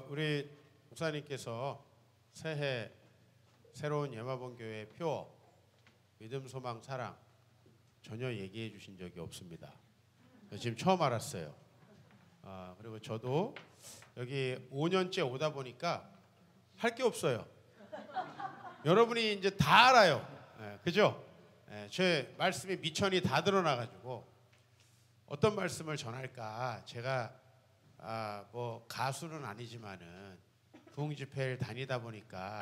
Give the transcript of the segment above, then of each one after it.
우리 목사님께서 새해 새로운 예마봉교회 표 믿음, 소망, 사랑 전혀 얘기해 주신 적이 없습니다. 지금 처음 알았어요. 그리고 저도 여기 5년째 오다 보니까 할 게 없어요. 여러분이 이제 다 알아요. 그죠? 제 말씀이 미천이 다 드러나가지고 어떤 말씀을 전할까. 제가 뭐 가수는 아니지만은 부흥집회를 다니다 보니까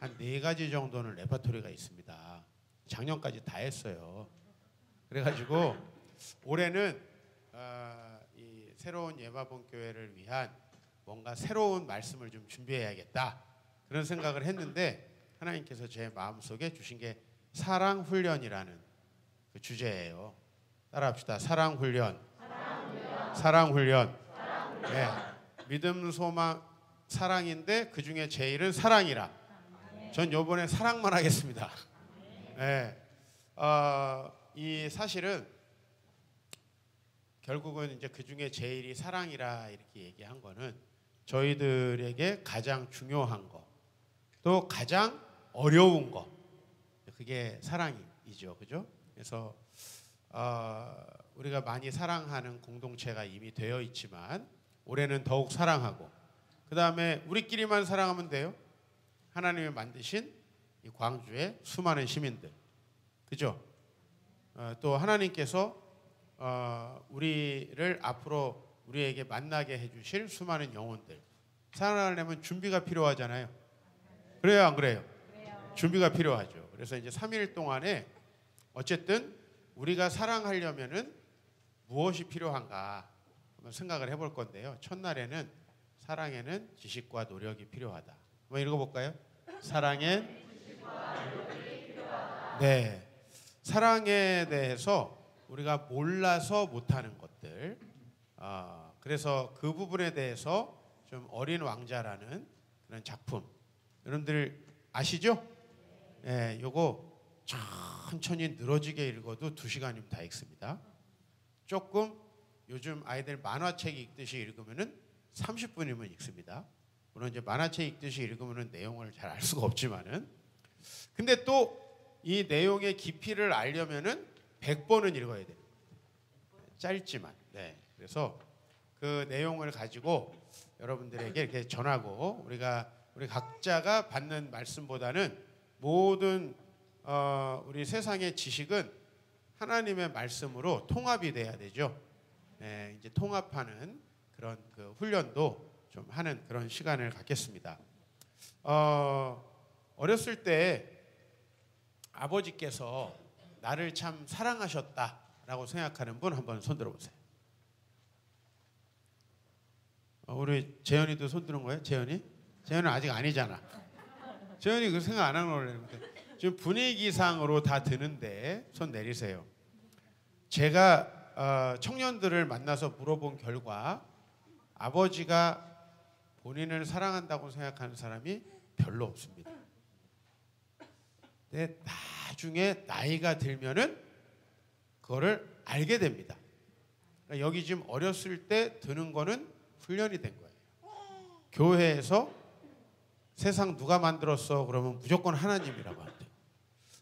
한 4가지 정도는 레퍼토리가 있습니다. 작년까지 다 했어요. 그래가지고 올해는 이 새로운 예마봉교회를 위한 뭔가 새로운 말씀을 좀 준비해야겠다 그런 생각을 했는데 하나님께서 제 마음속에 주신 게 사랑훈련이라는 그 주제예요. 따라합시다. 사랑훈련. 사랑훈련. 네. 믿음, 소망, 사랑인데 그 중에 제일은 사랑이라. 전 요번에 사랑만 하겠습니다. 네. 이 사실은 결국은 이제 그 중에 제일이 사랑이라 이렇게 얘기한 거는 저희들에게 가장 중요한 거, 또 가장 어려운 거, 그게 사랑이죠, 그죠? 그래서 우리가 많이 사랑하는 공동체가 이미 되어 있지만 올해는 더욱 사랑하고, 그 다음에 우리끼리만 사랑하면 돼요? 하나님이 만드신 이 광주의 수많은 시민들, 그죠? 또 하나님께서 우리를 앞으로 우리에게 만나게 해주실 수많은 영혼들, 사랑하려면 준비가 필요하잖아요. 그래요, 안 그래요? 준비가 필요하죠. 그래서 이제 3일 동안에 어쨌든 우리가 사랑하려면은 무엇이 필요한가 한번 생각을 해볼 건데요. 첫날에는 사랑에는 지식과 노력이 필요하다. 한번 읽어볼까요? 사랑엔 지식과 노력이 필요하다. 네, 사랑에 대해서 우리가 몰라서 못하는 것들, 그래서 그 부분에 대해서 좀 어린 왕자라는 그런 작품, 여러분들 아시죠? 예, 요거 천천히 늘어지게 읽어도 2시간이면 다 읽습니다. 조금 요즘 아이들 만화책 읽듯이 읽으면은 30분이면 읽습니다. 물론 이제 만화책 읽듯이 읽으면은 내용을 잘 알 수가 없지만은, 근데 또 이 내용의 깊이를 알려면은 100번은 읽어야 돼요. 짧지만. 네. 그래서 그 내용을 가지고 여러분들에게 이렇게 전하고, 우리 각자가 받는 말씀보다는 모든 우리 세상의 지식은 하나님의 말씀으로 통합이 돼야 되죠. 네, 이제 통합하는 그런 그 훈련도 좀 하는 그런 시간을 갖겠습니다. 어렸을 때 아버지께서 나를 참 사랑하셨다라고 생각하는 분 한번 손 들어보세요. 우리 재현이도 손 드는 거예요? 재현이는 아직 아니잖아. 재현이 그 생각 안 하는 거라는데 지금 분위기상으로 다 드는데 손 내리세요. 제가 청년들을 만나서 물어본 결과 아버지가 본인을 사랑한다고 생각하는 사람이 별로 없습니다. 근데 나중에 나이가 들면은 그거를 알게 됩니다. 그러니까 여기 지금 어렸을 때 드는 거는 훈련이 된 거예요. 교회에서 세상 누가 만들었어? 그러면 무조건 하나님이라고 한대.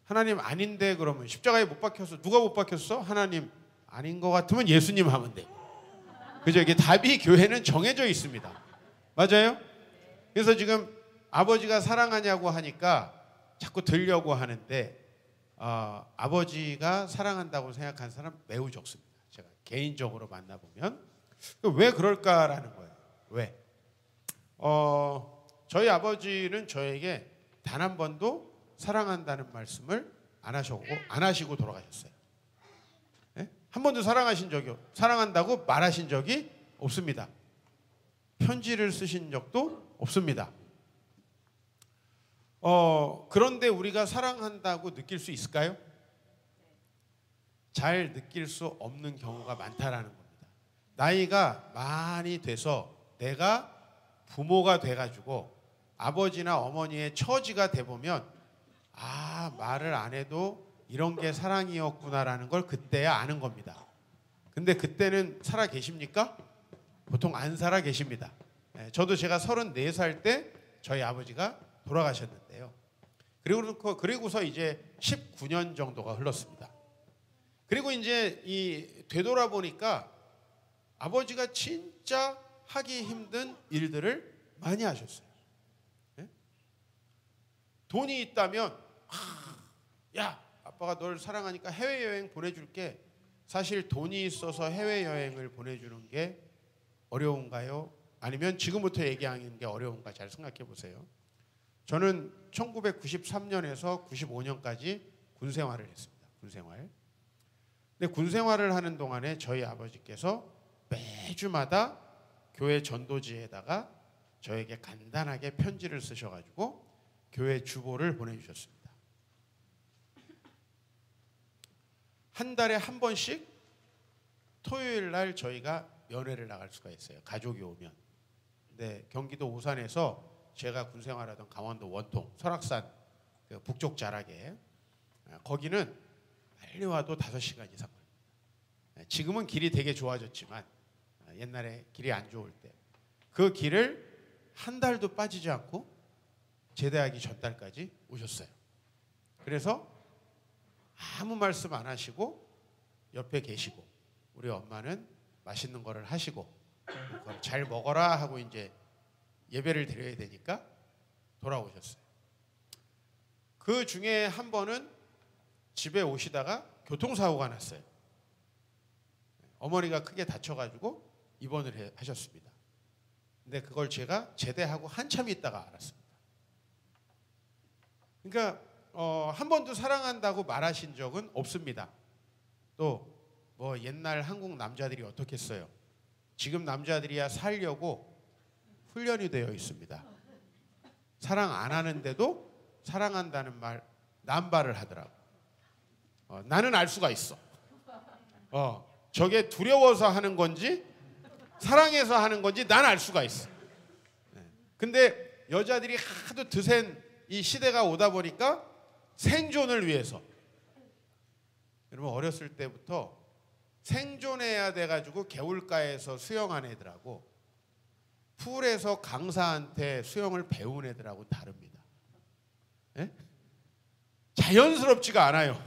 하나님 아닌데 그러면 십자가에 못 박혔어. 누가 못 박혔어? 하나님. 아닌 것 같으면 예수님 하면 돼. 그죠? 이게 답이 교회는 정해져 있습니다. 맞아요? 그래서 지금 아버지가 사랑하냐고 하니까 자꾸 들려고 하는데 아버지가 사랑한다고 생각하는 사람 매우 적습니다. 제가 개인적으로 만나보면. 왜 그럴까라는 거예요. 왜? 저희 아버지는 저에게 단 한 번도 사랑한다는 말씀을 안 하시고 돌아가셨어요. 네? 한 번도 사랑한다고 말하신 적이 없습니다. 편지를 쓰신 적도 없습니다. 그런데 우리가 사랑한다고 느낄 수 있을까요? 잘 느낄 수 없는 경우가 많다라는 겁니다. 나이가 많이 돼서 내가 부모가 돼가지고 아버지나 어머니의 처지가 돼보면 말을 안 해도 이런 게 사랑이었구나라는 걸 그때야 아는 겁니다. 근데 그때는 살아 계십니까? 보통 안 살아 계십니다. 저도 제가 34살 때 저희 아버지가 돌아가셨는데요. 그리고서 이제 19년 정도가 흘렀습니다. 그리고 이제 이 되돌아보니까 아버지가 진짜 하기 힘든 일들을 많이 하셨어요. 네? 돈이 있다면 야, 아빠가 널 사랑하니까 해외여행 보내줄게. 사실 돈이 있어서 해외여행을 보내주는 게 어려운가요? 아니면 지금부터 얘기하는 게 어려운가? 잘 생각해 보세요. 저는 1993년에서 95년까지 군 생활을 했습니다. 군 생활. 근데 군 생활을 하는 동안에 저희 아버지께서 매주마다 교회 전도지에다가 저에게 간단하게 편지를 쓰셔가지고 교회 주보를 보내주셨습니다. 한 달에 한 번씩 토요일 날 저희가 면회를 나갈 수가 있어요. 가족이 오면. 근데 경기도 오산에서 제가 군 생활하던 강원도 원통 설악산 그 북쪽 자락에 거기는 빨리 와도 5시간 이상 걸립니다. 지금은 길이 되게 좋아졌지만 옛날에 길이 안 좋을 때 그 길을 한 달도 빠지지 않고 제대하기 전달까지 오셨어요. 그래서 아무 말씀 안 하시고 옆에 계시고 우리 엄마는 맛있는 거를 하시고 그걸 잘 먹어라 하고 이제 예배를 드려야 되니까 돌아오셨어요. 그 중에 한 번은 집에 오시다가 교통사고가 났어요. 어머니가 크게 다쳐가지고 입원을 하셨습니다. 근데 그걸 제가 제대하고 한참 있다가 알았습니다. 그러니까 한 번도 사랑한다고 말하신 적은 없습니다. 또 뭐 옛날 한국 남자들이 어떻겠어요? 지금 남자들이야 살려고 훈련이 되어 있습니다. 사랑 안 하는데도 사랑한다는 말 남발을 하더라고. 나는 알 수가 있어. 저게 두려워서 하는 건지 사랑해서 하는 건지 난 알 수가 있어. 근데 여자들이 하도 드센 이 시대가 오다 보니까 생존을 위해서 여러분 어렸을 때부터 생존해야 돼가지고 개울가에서 수영한 애들하고 풀에서 강사한테 수영을 배운 애들하고 다릅니다. 예? 자연스럽지가 않아요.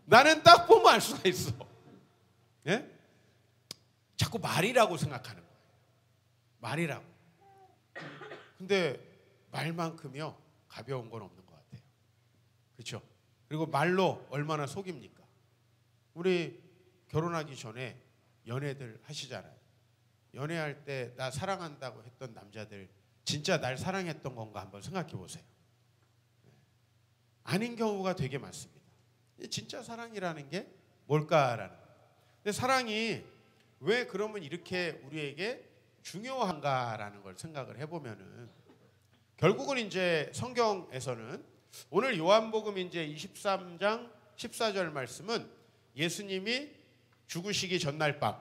나는 딱 보면 알 수가 있어. 예? 자꾸 말이라고 생각하는 거예요. 말이라고. 근데 말만큼요 가벼운 건 없는 것 같아요. 그렇죠? 그리고 말로 얼마나 속입니까? 우리 결혼하기 전에 연애들 하시잖아요. 연애할 때 나 사랑한다고 했던 남자들 진짜 날 사랑했던 건가 한번 생각해 보세요. 아닌 경우가 되게 많습니다. 진짜 사랑이라는 게 뭘까라는. 근데 사랑이 왜 그러면 이렇게 우리에게 중요한가라는 걸 생각을 해보면은 결국은 이제 성경에서는 오늘 요한복음 이제 23장 14절 말씀은 예수님이 죽으시기 전날 밤,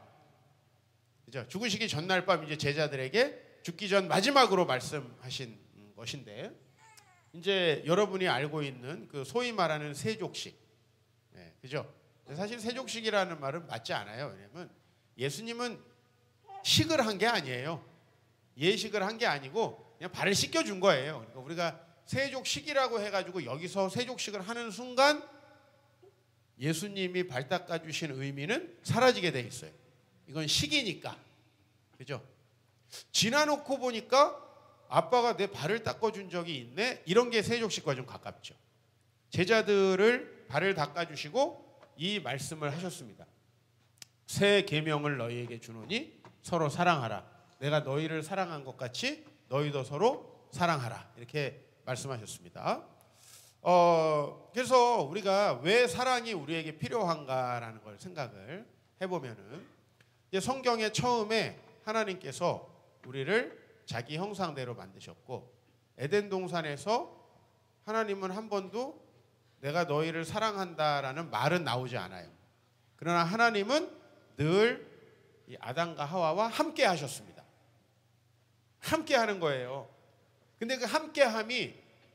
그죠? 죽으시기 전날 밤 이제 제자들에게 죽기 전 마지막으로 말씀하신 것인데 이제 여러분이 알고 있는 그 소위 말하는 세족식, 네, 그죠? 사실 세족식이라는 말은 맞지 않아요. 왜냐하면 예수님은 식을 한 게 아니에요. 예식을 한 게 아니고 그냥 발을 씻겨준 거예요. 그러니까 우리가 세족식이라고 해가지고 여기서 세족식을 하는 순간 예수님이 발 닦아주신 의미는 사라지게 돼 있어요. 이건 식이니까. 그죠? 지나놓고 보니까 아빠가 내 발을 닦아준 적이 있네. 이런 게 세족식과 좀 가깝죠. 제자들을 발을 닦아주시고 이 말씀을 하셨습니다. 새 계명을 너희에게 주노니 서로 사랑하라. 내가 너희를 사랑한 것 같이 너희도 서로 사랑하라. 이렇게 말씀하셨습니다. 그래서 우리가 왜 사랑이 우리에게 필요한가라는 걸 생각을 해보면은 이제 성경에 처음에 하나님께서 우리를 자기 형상대로 만드셨고 에덴 동산에서 하나님은 한 번도 내가 너희를 사랑한다라는 말은 나오지 않아요. 그러나 하나님은 늘 이 아담과 하와와 함께 하셨습니다. 함께 하는 거예요. 근데 그 함께함이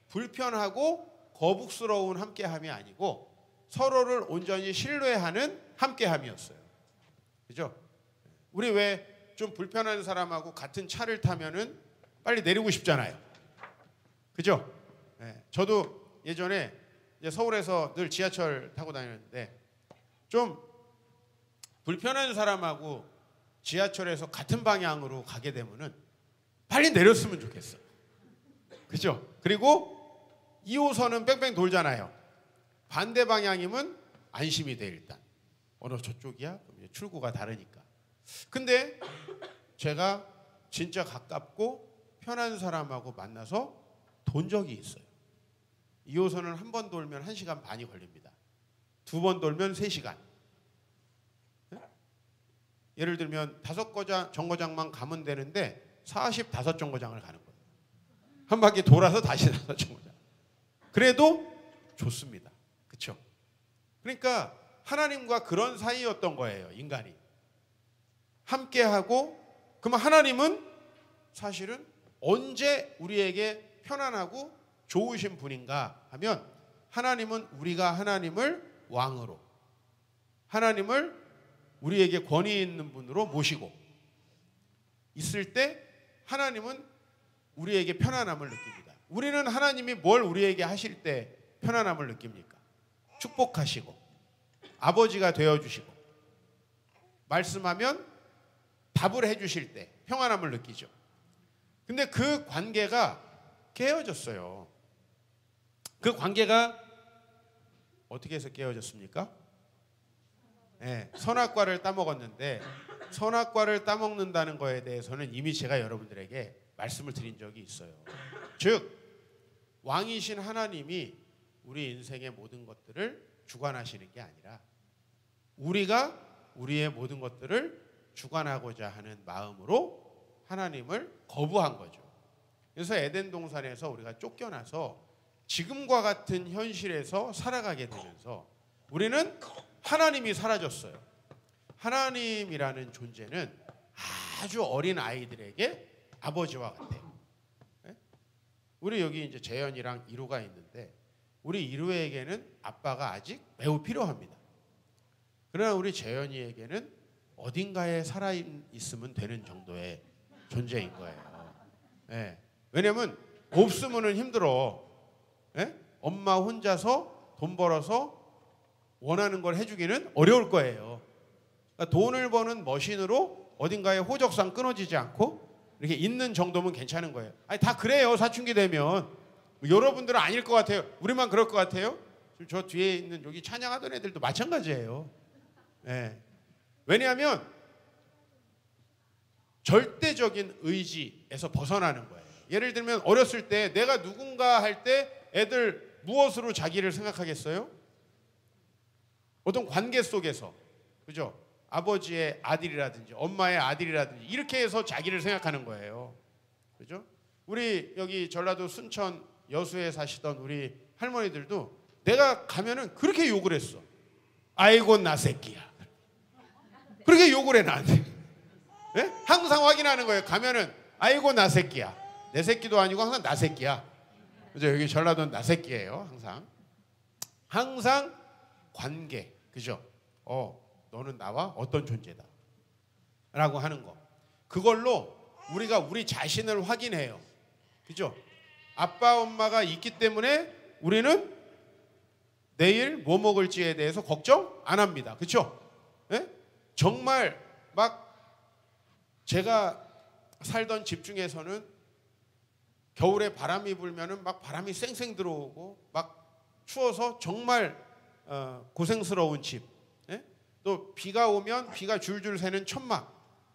불편하고 거북스러운 함께함이 아니고 서로를 온전히 신뢰하는 함께함이었어요. 그죠? 우리 왜 좀 불편한 사람하고 같은 차를 타면은 빨리 내리고 싶잖아요. 그죠? 네. 저도 예전에 이제 서울에서 늘 지하철 타고 다녔는데 좀 불편한 사람하고 지하철에서 같은 방향으로 가게 되면은 빨리 내렸으면 좋겠어. 그죠? 그리고 2호선은 뺑뺑 돌잖아요. 반대 방향이면 안심이 돼 일단. 어느 저쪽이야? 그럼 이제 출구가 다르니까. 근데 제가 진짜 가깝고 편한 사람하고 만나서 돈 적이 있어요. 2호선을 한 번 돌면 1시간 반이 걸립니다. 2번 돌면 3시간. 예를 들면 5 정거장만 가면 되는데 45 정거장을 가는 거예요. 한 바퀴 돌아서 다시 5 정거장. 그래도 좋습니다. 그렇죠? 그러니까 하나님과 그런 사이였던 거예요. 인간이. 함께하고 그러면 하나님은 사실은 언제 우리에게 편안하고 좋으신 분인가 하면 하나님은 우리가 하나님을 왕으로 하나님을 우리에게 권위 있는 분으로 모시고 있을 때 하나님은 우리에게 편안함을 느낍니다. 우리는 하나님이 뭘 우리에게 하실 때 편안함을 느낍니까? 축복하시고 아버지가 되어주시고 말씀하면 답을 해주실 때 평안함을 느끼죠. 근데 그 관계가 깨어졌어요. 그 관계가 어떻게 해서 깨어졌습니까? 네, 선악과를 따먹었는데 선악과를 따먹는다는 거에 대해서는 이미 제가 여러분들에게 말씀을 드린 적이 있어요. 즉 왕이신 하나님이 우리 인생의 모든 것들을 주관하시는 게 아니라 우리가 우리의 모든 것들을 주관하고자 하는 마음으로 하나님을 거부한 거죠. 그래서 에덴 동산에서 우리가 쫓겨나서 지금과 같은 현실에서 살아가게 되면서 우리는 하나님이 사라졌어요. 하나님이라는 존재는 아주 어린 아이들에게 아버지와 같아요. 우리 여기 이제 재현이랑 이루가 있는데 우리 이루에게는 아빠가 아직 매우 필요합니다. 그러나 우리 재현이에게는 어딘가에 살아 있으면 되는 정도의 존재인 거예요. 네. 왜냐면 없으면은 힘들어. 네? 엄마 혼자서 돈 벌어서 원하는 걸 해주기는 어려울 거예요. 그러니까 돈을 버는 머신으로 어딘가에 호적상 끊어지지 않고 이렇게 있는 정도면 괜찮은 거예요. 아니 다 그래요. 사춘기 되면. 여러분들은 아닐 것 같아요. 우리만 그럴 것 같아요. 지금 저 뒤에 있는 여기 찬양하던 애들도 마찬가지예요. 네. 왜냐하면 절대적인 의지에서 벗어나는 거예요. 예를 들면 어렸을 때 내가 누군가 할 때 애들 무엇으로 자기를 생각하겠어요? 어떤 관계 속에서, 그죠? 아버지의 아들이라든지 엄마의 아들이라든지 이렇게 해서 자기를 생각하는 거예요. 그죠? 우리 여기 전라도 순천 여수에 사시던 우리 할머니들도 내가 가면은 그렇게 욕을 했어. 아이고 나 새끼야. 그렇게 욕을 해 나한테. 네? 항상 확인하는 거예요. 가면은 아이고 나 새끼야. 내 새끼도 아니고 항상 나 새끼야. 그죠? 여기 전라도는 나 새끼예요. 항상 관계. 그죠? 너는 나와 어떤 존재다. 라고 하는 거. 그걸로 우리가 우리 자신을 확인해요. 그죠? 아빠, 엄마가 있기 때문에 우리는 내일 뭐 먹을지에 대해서 걱정 안 합니다. 그죠? 네? 정말 막 제가 살던 집 중에서는 겨울에 바람이 불면은 막 바람이 쌩쌩 들어오고 막 추워서 정말 고생스러운 집. 예? 또 비가 오면 비가 줄줄 새는 천막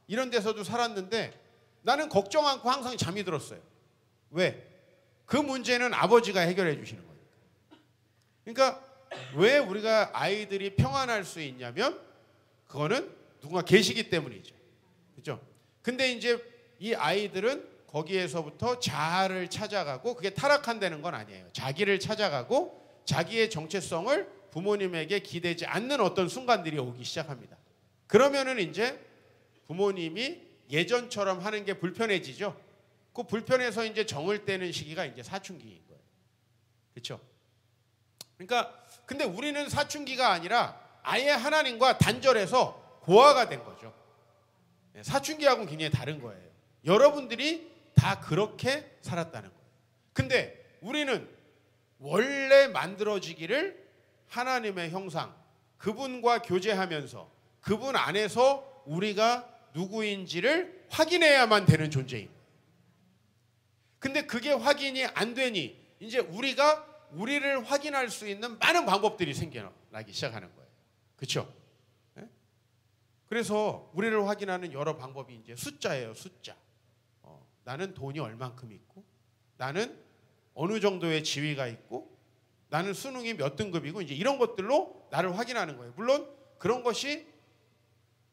이런 데서도 살았는데 나는 걱정 않고 항상 잠이 들었어요. 왜? 그 문제는 아버지가 해결해 주시는 거예요. 그러니까 왜 우리가 아이들이 평안할 수 있냐면 그거는 누군가 계시기 때문이죠. 그렇죠? 근데 이제 이 아이들은 거기에서부터 자아를 찾아가고 그게 타락한다는 건 아니에요. 자기를 찾아가고 자기의 정체성을 부모님에게 기대지 않는 어떤 순간들이 오기 시작합니다. 그러면은 이제 부모님이 예전처럼 하는 게 불편해지죠. 그 불편해서 이제 정을 떼는 시기가 이제 사춘기인 거예요. 그렇죠? 그러니까 근데 우리는 사춘기가 아니라 아예 하나님과 단절해서 고아가 된 거죠. 사춘기하고는 굉장히 다른 거예요. 여러분들이 다 그렇게 살았다는 거예요. 근데 우리는 원래 만들어지기를 하나님의 형상, 그분과 교제하면서 그분 안에서 우리가 누구인지를 확인해야만 되는 존재입니다. 근데 그게 확인이 안 되니 이제 우리가 우리를 확인할 수 있는 많은 방법들이 생겨나기 시작하는 거예요. 그렇죠? 그래서 우리를 확인하는 여러 방법이 이제 숫자예요. 숫자. 나는 돈이 얼만큼 있고, 나는 어느 정도의 지위가 있고, 나는 수능이 몇 등급이고, 이제 이런 것들로 나를 확인하는 거예요. 물론 그런 것이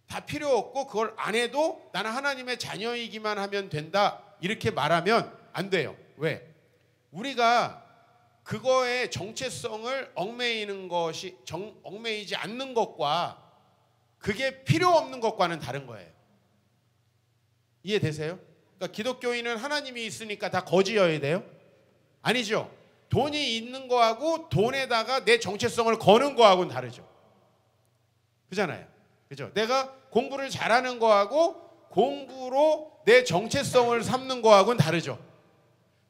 다 필요 없고 그걸 안 해도 나는 하나님의 자녀이기만 하면 된다, 이렇게 말하면 안 돼요. 왜? 우리가 그거의 정체성을 얽매이는 것이 얽매이지 않는 것과 그게 필요 없는 것과는 다른 거예요. 이해되세요? 그러니까 기독교인은 하나님이 있으니까 다 거지여야 돼요? 아니죠. 돈이 있는 거하고 돈에다가 내 정체성을 거는 거하고는 다르죠. 그잖아요. 그죠? 내가 공부를 잘하는 거하고 공부로 내 정체성을 삼는 거하고는 다르죠.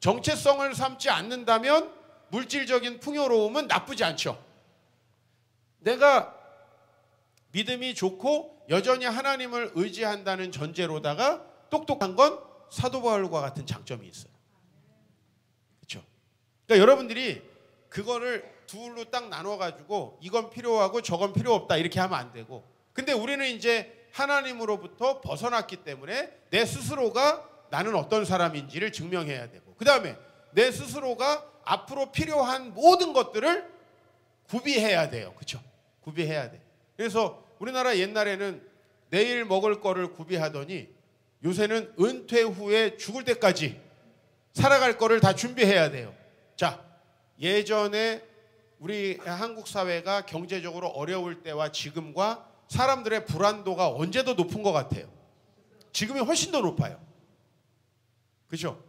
정체성을 삼지 않는다면 물질적인 풍요로움은 나쁘지 않죠. 내가 믿음이 좋고 여전히 하나님을 의지한다는 전제로다가 똑똑한 건 사도 바울과 같은 장점이 있어요. 그렇죠? 그러니까 여러분들이 그거를 둘로 딱 나눠가지고 이건 필요하고 저건 필요 없다 이렇게 하면 안 되고, 근데 우리는 이제 하나님으로부터 벗어났기 때문에 내 스스로가 나는 어떤 사람인지를 증명해야 되고, 그 다음에 내 스스로가 앞으로 필요한 모든 것들을 구비해야 돼요. 그렇죠? 구비해야 돼. 그래서 우리나라 옛날에는 내일 먹을 거를 구비하더니 요새는 은퇴 후에 죽을 때까지 살아갈 거를 다 준비해야 돼요. 자, 예전에 우리 한국 사회가 경제적으로 어려울 때와 지금과 사람들의 불안도가 언제 더 높은 것 같아요? 지금이 훨씬 더 높아요. 그렇죠?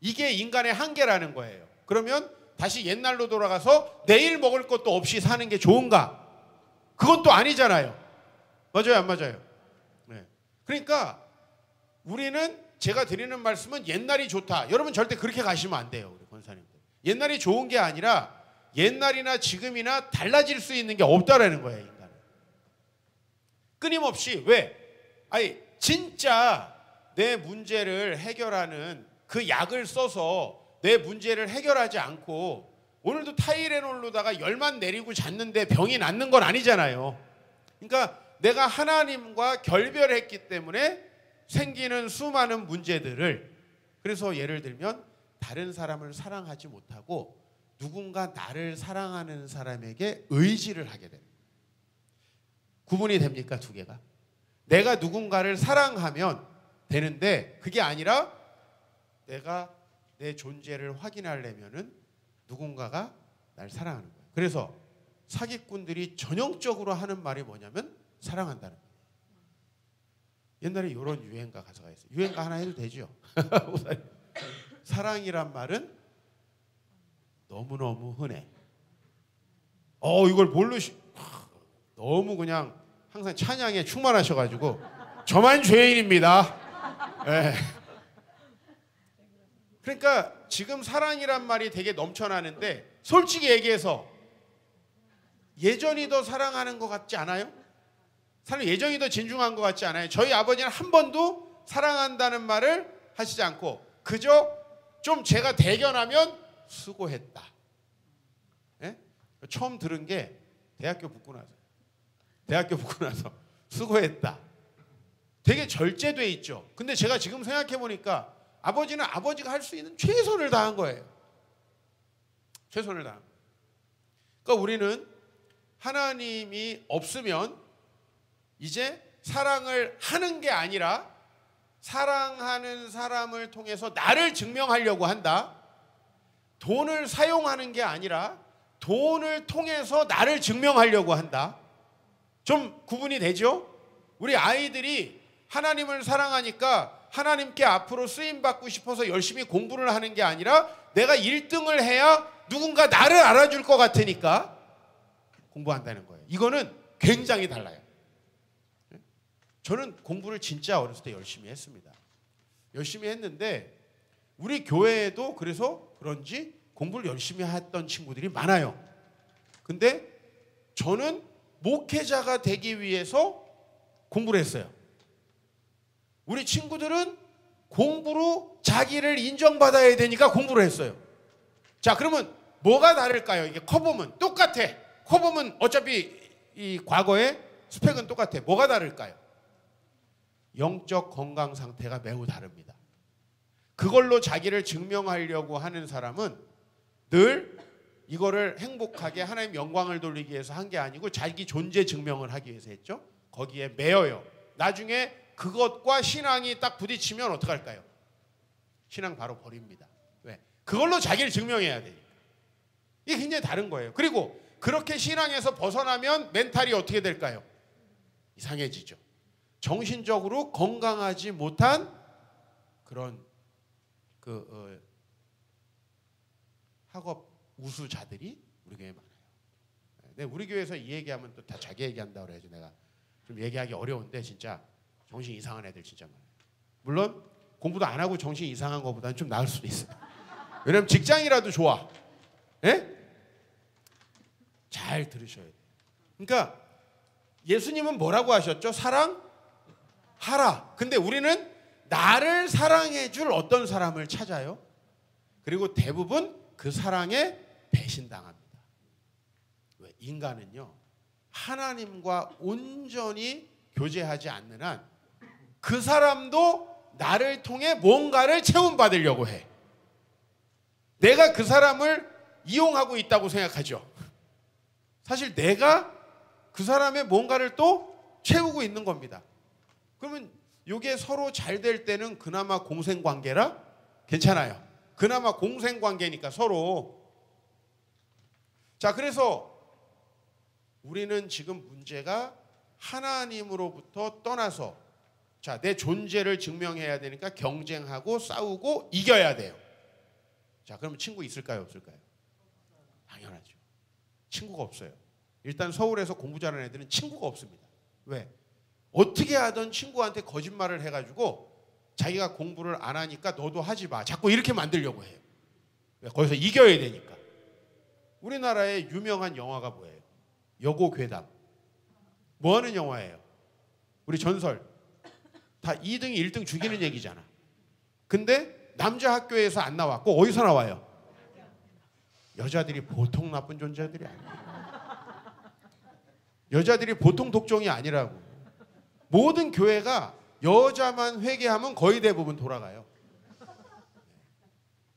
이게 인간의 한계라는 거예요. 그러면 다시 옛날로 돌아가서 내일 먹을 것도 없이 사는 게 좋은가? 그건 또 아니잖아요. 맞아요, 안 맞아요? 네. 그러니까 우리는, 제가 드리는 말씀은 옛날이 좋다. 여러분 절대 그렇게 가시면 안 돼요. 우리 권사님들. 옛날이 좋은 게 아니라 옛날이나 지금이나 달라질 수 있는 게 없다라는 거예요, 인간은. 끊임없이. 왜? 아니, 진짜 내 문제를 해결하는 그 약을 써서 내 문제를 해결하지 않고 오늘도 타이레놀로다가 열만 내리고 잤는데 병이 낫는 건 아니잖아요. 그러니까 내가 하나님과 결별했기 때문에 생기는 수많은 문제들을, 그래서 예를 들면 다른 사람을 사랑하지 못하고 누군가 나를 사랑하는 사람에게 의지를 하게 됩니다. 구분이 됩니까? 두 개가. 내가 누군가를 사랑하면 되는데 그게 아니라 내가 내 존재를 확인하려면은 누군가가 날 사랑하는 거예요. 그래서 사기꾼들이 전형적으로 하는 말이 뭐냐면 사랑한다는 거예요. 옛날에 이런 유행가 가사가 있어요. 유행가 하나 해도 되죠? 사랑이란 말은 너무너무 흔해. 이걸 모르시, 너무 그냥 항상 찬양에 충만하셔가지고 저만 죄인입니다. 네. 그러니까 지금 사랑이란 말이 되게 넘쳐나는데 솔직히 얘기해서 예전이 더 사랑하는 것 같지 않아요? 사실 예전이 더 진중한 것 같지 않아요? 저희 아버지는 한 번도 사랑한다는 말을 하시지 않고 그저 좀 제가 대견하면 수고했다. 네? 처음 들은 게 대학교 붙고 나서 수고했다. 되게 절제돼 있죠. 근데 제가 지금 생각해 보니까 아버지는 아버지가 할 수 있는 최선을 다한 거예요. 최선을 다한 거예요. 그러니까 우리는 하나님이 없으면 이제 사랑을 하는 게 아니라 사랑하는 사람을 통해서 나를 증명하려고 한다. 돈을 사용하는 게 아니라 돈을 통해서 나를 증명하려고 한다. 좀 구분이 되죠? 우리 아이들이 하나님을 사랑하니까 하나님께 앞으로 쓰임받고 싶어서 열심히 공부를 하는 게 아니라 내가 1등을 해야 누군가 나를 알아줄 것 같으니까 공부한다는 거예요. 이거는 굉장히 달라요. 저는 공부를 진짜 어렸을 때 열심히 했습니다. 열심히 했는데 우리 교회에도 그래서 그런지 공부를 열심히 했던 친구들이 많아요. 근데 저는 목회자가 되기 위해서 공부를 했어요. 우리 친구들은 공부로 자기를 인정받아야 되니까 공부를 했어요. 자, 그러면 뭐가 다를까요? 이게 커보면 똑같아. 커보면 어차피 이 과거의 스펙은 똑같아. 뭐가 다를까요? 영적 건강 상태가 매우 다릅니다. 그걸로 자기를 증명하려고 하는 사람은 늘 이거를 행복하게 하나님 영광을 돌리기 위해서 한 게 아니고 자기 존재 증명을 하기 위해서 했죠. 거기에 매여요. 나중에 그것과 신앙이 딱 부딪히면 어떡할까요? 신앙 바로 버립니다. 왜? 그걸로 자기를 증명해야 되니까. 이게 굉장히 다른 거예요. 그리고 그렇게 신앙에서 벗어나면 멘탈이 어떻게 될까요? 이상해지죠. 정신적으로 건강하지 못한 그런 학업 우수자들이 우리 교회에 많아요. 근데 우리 교회에서 이 얘기하면 또 다 자기 얘기한다고 그래야지 내가 좀 얘기하기 어려운데 진짜 정신 이상한 애들 진짜 많아요. 물론 공부도 안 하고 정신 이상한 것보다는 좀 나을 수도 있어요. 왜냐면 직장이라도 좋아. 예? 잘 들으셔야 돼요. 그러니까 예수님은 뭐라고 하셨죠? 사랑하라. 근데 우리는 나를 사랑해 줄 어떤 사람을 찾아요. 그리고 대부분 그 사랑에 배신당합니다. 왜? 인간은요, 하나님과 온전히 교제하지 않는 한 그 사람도 나를 통해 뭔가를 채움받으려고 해. 내가 그 사람을 이용하고 있다고 생각하죠. 사실 내가 그 사람의 뭔가를 또 채우고 있는 겁니다. 그러면 이게 서로 잘 될 때는 그나마 공생관계라 괜찮아요. 그나마 공생관계니까 서로. 자, 그래서 우리는 지금 문제가 하나님으로부터 떠나서 자, 내 존재를 증명해야 되니까 경쟁하고 싸우고 이겨야 돼요. 자, 그러면 친구 있을까요? 없을까요? 당연하죠. 친구가 없어요. 일단 서울에서 공부 잘하는 애들은 친구가 없습니다. 왜? 어떻게 하던 친구한테 거짓말을 해가지고 자기가 공부를 안 하니까 너도 하지 마. 자꾸 이렇게 만들려고 해요. 왜? 거기서 이겨야 되니까. 우리나라의 유명한 영화가 뭐예요? 여고괴담. 뭐 하는 영화예요? 우리 전설. 다 2등, 1등 죽이는 얘기잖아. 근데 남자 학교에서 안 나왔고 어디서 나와요? 여자들이 보통 나쁜 존재들이 아니에요. 여자들이 보통 독종이 아니라고. 모든 교회가 여자만 회개하면 거의 대부분 돌아가요.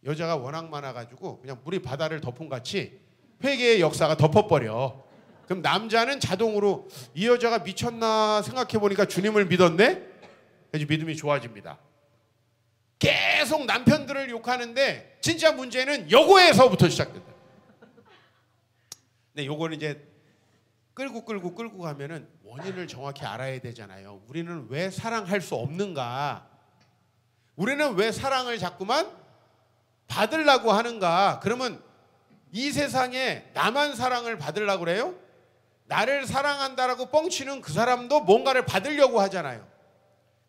여자가 워낙 많아가지고 그냥 물이 바다를 덮은 같이 회개의 역사가 덮어버려. 그럼 남자는 자동으로 이 여자가 미쳤나 생각해보니까 주님을 믿었네? 그래서 믿음이 좋아집니다. 계속 남편들을 욕하는데 진짜 문제는 여고에서부터 시작된다. 근데 요거는 이제 끌고 가면은 원인을 정확히 알아야 되잖아요. 우리는 왜 사랑할 수 없는가? 우리는 왜 사랑을 자꾸만 받으려고 하는가? 그러면 이 세상에 나만 사랑을 받으려고 그래요? 나를 사랑한다라고 뻥치는 그 사람도 뭔가를 받으려고 하잖아요.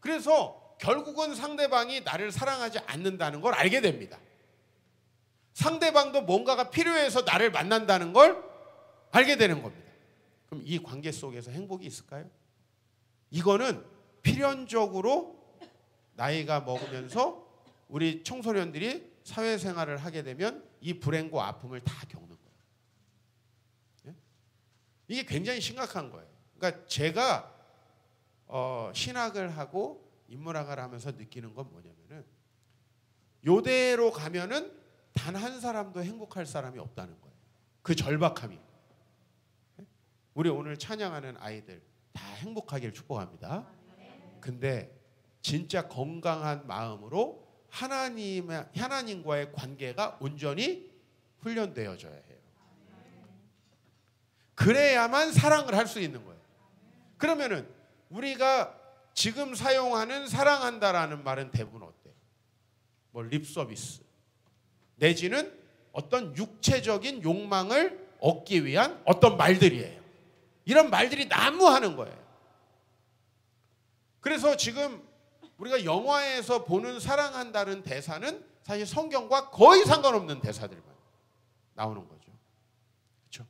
그래서 결국은 상대방이 나를 사랑하지 않는다는 걸 알게 됩니다. 상대방도 뭔가가 필요해서 나를 만난다는 걸 알게 되는 겁니다. 그럼 이 관계 속에서 행복이 있을까요? 이거는 필연적으로 나이가 먹으면서 우리 청소년들이 사회생활을 하게 되면 이 불행과 아픔을 다 겪는 거예요. 예? 이게 굉장히 심각한 거예요. 그러니까 제가 신학을 하고 인문학을 하면서 느끼는 건 뭐냐면은 요대로 가면은 단 한 사람도 행복할 사람이 없다는 거예요. 그 절박함이. 우리 오늘 찬양하는 아이들 다 행복하기를 축복합니다. 근데 진짜 건강한 마음으로 하나님과의 관계가 온전히 훈련되어져야 해요. 그래야만 사랑을 할 수 있는 거예요. 그러면은 우리가 지금 사용하는 사랑한다라는 말은 대부분 어때요? 뭐 립서비스 내지는 어떤 육체적인 욕망을 얻기 위한 어떤 말들이에요. 이런 말들이 난무하는 거예요. 그래서 지금 우리가 영화에서 보는 사랑한다는 대사는 사실 성경과 거의 상관없는 대사들만 나오는 거죠. 그렇죠?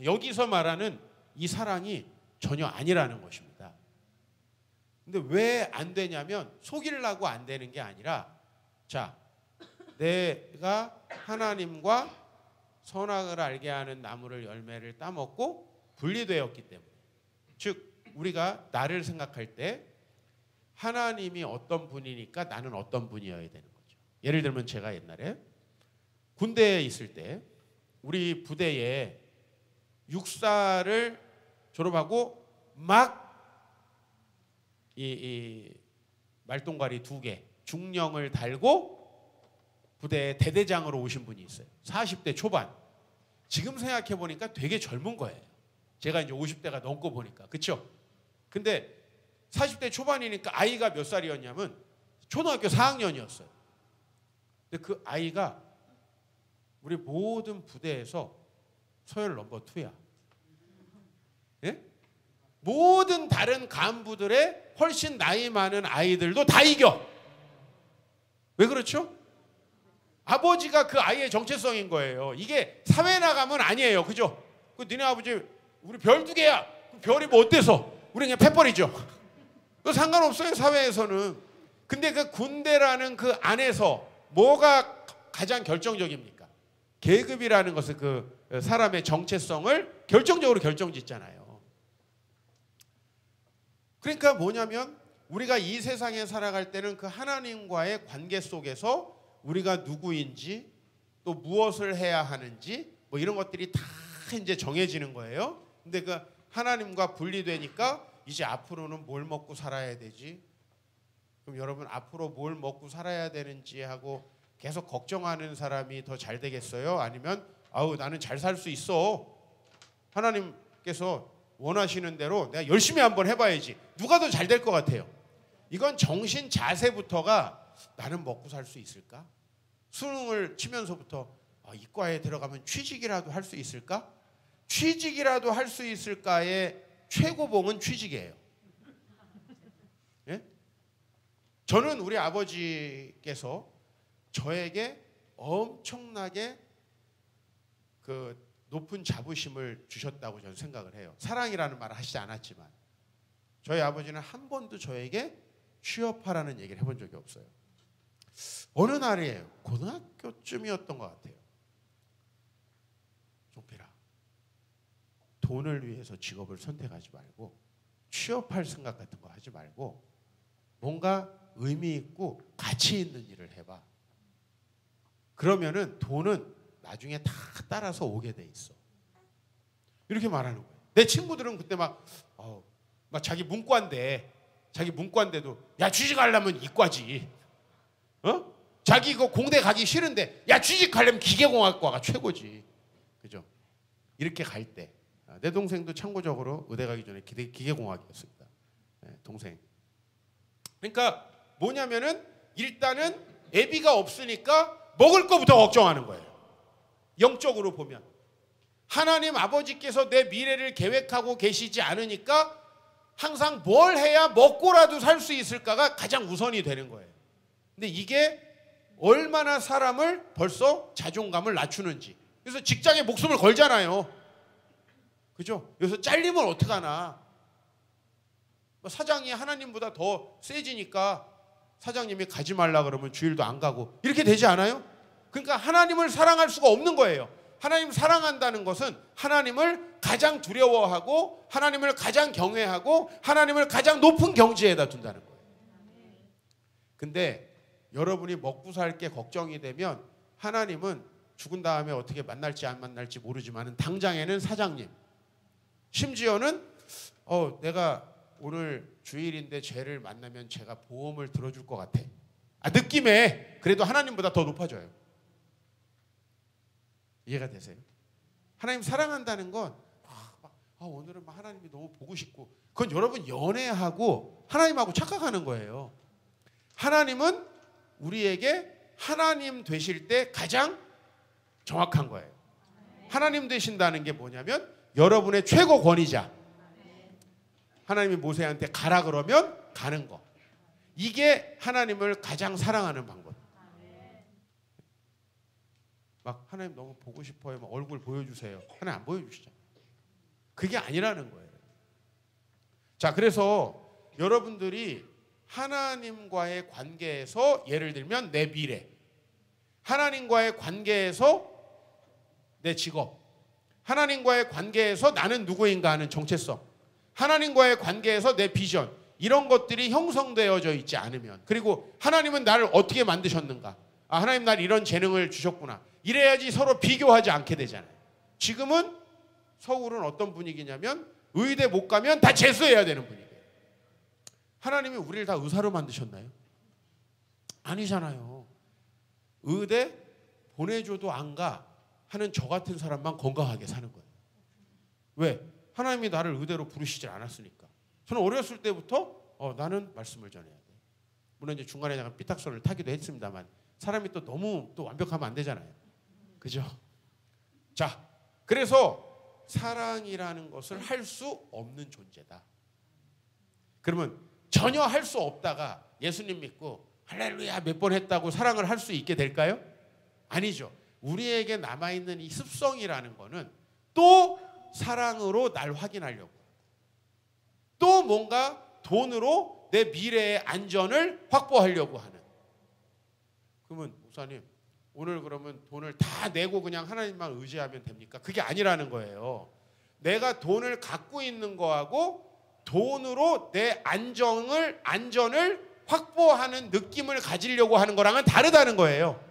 여기서 말하는 이 사랑이 전혀 아니라는 것입니다. 근데 왜 안 되냐면 속이려고 안 되는 게 아니라 자, 내가 하나님과 선악을 알게 하는 나무를 열매를 따먹고 분리되었기 때문에, 즉 우리가 나를 생각할 때 하나님이 어떤 분이니까 나는 어떤 분이어야 되는 거죠. 예를 들면 제가 옛날에 군대에 있을 때 우리 부대에 육사를 졸업하고 막 이 말똥가리 2개 중령을 달고 부대에 대대장으로 오신 분이 있어요. 40대 초반. 지금 생각해 보니까 되게 젊은 거예요. 제가 이제 50대가 넘고 보니까. 그렇죠? 근데 40대 초반이니까 아이가 몇 살이었냐면 초등학교 4학년이었어요. 근데 그 아이가 우리 모든 부대에서 서열 넘버 2야. 예? 모든 다른 간부들의 훨씬 나이 많은 아이들도 다 이겨. 왜 그렇죠? 아버지가 그 아이의 정체성인 거예요. 이게 사회 나가면 아니에요. 그죠? 그 니네 아버지 우리 별 2개야. 별이 뭐 어때서? 우리 그냥 패버리죠. 그 상관없어요. 사회에서는. 근데 그 군대라는 그 안에서 뭐가 가장 결정적입니까? 계급이라는 것은 그 사람의 정체성을 결정적으로 결정짓잖아요. 그러니까 뭐냐면 우리가 이 세상에 살아갈 때는 그 하나님과의 관계 속에서 우리가 누구인지 또 무엇을 해야 하는지 뭐 이런 것들이 다 이제 정해지는 거예요. 근데 그 하나님과 분리되니까 이제 앞으로는 뭘 먹고 살아야 되지? 그럼 여러분 앞으로 뭘 먹고 살아야 되는지 하고 계속 걱정하는 사람이 더 잘 되겠어요? 아니면 아우 나는 잘 살 수 있어. 하나님께서 원하시는 대로 내가 열심히 한번 해봐야지. 누가 더 잘 될 것 같아요? 이건 정신 자세부터가 나는 먹고 살 수 있을까? 수능을 치면서부터 이과에 들어가면 취직이라도 할 수 있을까? 취직이라도 할 수 있을까의 최고봉은 취직이에요. 예? 저는 우리 아버지께서 저에게 엄청나게 그 높은 자부심을 주셨다고 저는 생각을 해요. 사랑이라는 말을 하시지 않았지만 저희 아버지는 한 번도 저에게 취업하라는 얘기를 해본 적이 없어요. 어느 날이에요. 고등학교쯤이었던 것 같아요. 종필아, 돈을 위해서 직업을 선택하지 말고 취업할 생각 같은 거 하지 말고 뭔가 의미 있고 가치 있는 일을 해봐. 그러면은 돈은 나중에 다 따라서 오게 돼 있어. 이렇게 말하는 거예요. 내 친구들은 그때 막 자기 문과인데도 야 취직하려면 이과지. 자기 그 공대 가기 싫은데 야 취직하려면 기계공학과가 최고지. 그죠? 이렇게 갈 때 내 동생도 참고적으로 의대 가기 전에 기계공학이었습니다. 네, 동생. 그러니까 뭐냐면은 일단은 애비가 없으니까 먹을 거부터 걱정하는 거예요. 영적으로 보면 하나님 아버지께서 내 미래를 계획하고 계시지 않으니까 항상 뭘 해야 먹고라도 살 수 있을까가 가장 우선이 되는 거예요. 근데 이게 얼마나 사람을 벌써 자존감을 낮추는지. 그래서 직장에 목숨을 걸잖아요. 그죠? 여기서 잘리면 어떡하나. 사장이 하나님보다 더 세지니까 사장님이 가지 말라 그러면 주일도 안 가고 이렇게 되지 않아요? 그러니까 하나님을 사랑할 수가 없는 거예요. 하나님 사랑한다는 것은 하나님을 가장 두려워하고 하나님을 가장 경외하고 하나님을 가장 높은 경지에다 둔다는 거예요. 근데 여러분이 먹고 살 게 걱정이 되면 하나님은 죽은 다음에 어떻게 만날지 안 만날지 모르지만 당장에는 사장님, 심지어는 내가 오늘 주일인데 쟤를 만나면 제가 보험을 들어줄 것 같아. 느낌에 그래도 하나님보다 더 높아져요. 이해가 되세요? 하나님 사랑한다는 건 오늘은 하나님이 너무 보고 싶고 그건 여러분 연애하고 하나님하고 착각하는 거예요. 하나님은 우리에게 하나님 되실 때 가장 정확한 거예요. 하나님 되신다는 게 뭐냐면 여러분의 최고 권위자, 하나님이 모세한테 가라 그러면 가는 거. 이게 하나님을 가장 사랑하는 방법. 막 하나님 너무 보고 싶어요. 막 얼굴 보여주세요. 하나님 안 보여주시잖아요. 그게 아니라는 거예요. 자, 그래서 여러분들이 하나님과의 관계에서 예를 들면 내 미래, 하나님과의 관계에서 내 직업, 하나님과의 관계에서 나는 누구인가 하는 정체성, 하나님과의 관계에서 내 비전, 이런 것들이 형성되어져 있지 않으면, 그리고 하나님은 나를 어떻게 만드셨는가, 아, 하나님 날 이런 재능을 주셨구나, 이래야지 서로 비교하지 않게 되잖아요. 지금은 서울은 어떤 분위기냐면 의대 못 가면 다 재수해야 되는 분위기예요. 하나님이 우리를 다 의사로 만드셨나요? 아니잖아요. 의대 보내줘도 안 가 하는 저 같은 사람만 건강하게 사는 거예요. 왜? 하나님이 나를 의대로 부르시질 않았으니까. 저는 어렸을 때부터 나는 말씀을 전해야 돼. 물론 이제 중간에 약간 삐딱선을 타기도 했습니다만 사람이 또 너무 또 완벽하면 안 되잖아요. 그죠? 자, 그래서 사랑이라는 것을 할 수 없는 존재다. 그러면 전혀 할 수 없다가 예수님 믿고 할렐루야 몇 번 했다고 사랑을 할 수 있게 될까요? 아니죠. 우리에게 남아있는 이 습성이라는 거는 또 사랑으로 날 확인하려고, 또 뭔가 돈으로 내 미래의 안전을 확보하려고 하는. 그러면 목사님 오늘 그러면 돈을 다 내고 그냥 하나님만 의지하면 됩니까? 그게 아니라는 거예요. 내가 돈을 갖고 있는 거하고 돈으로 내 안전을 확보하는 느낌을 가지려고 하는 거랑은 다르다는 거예요.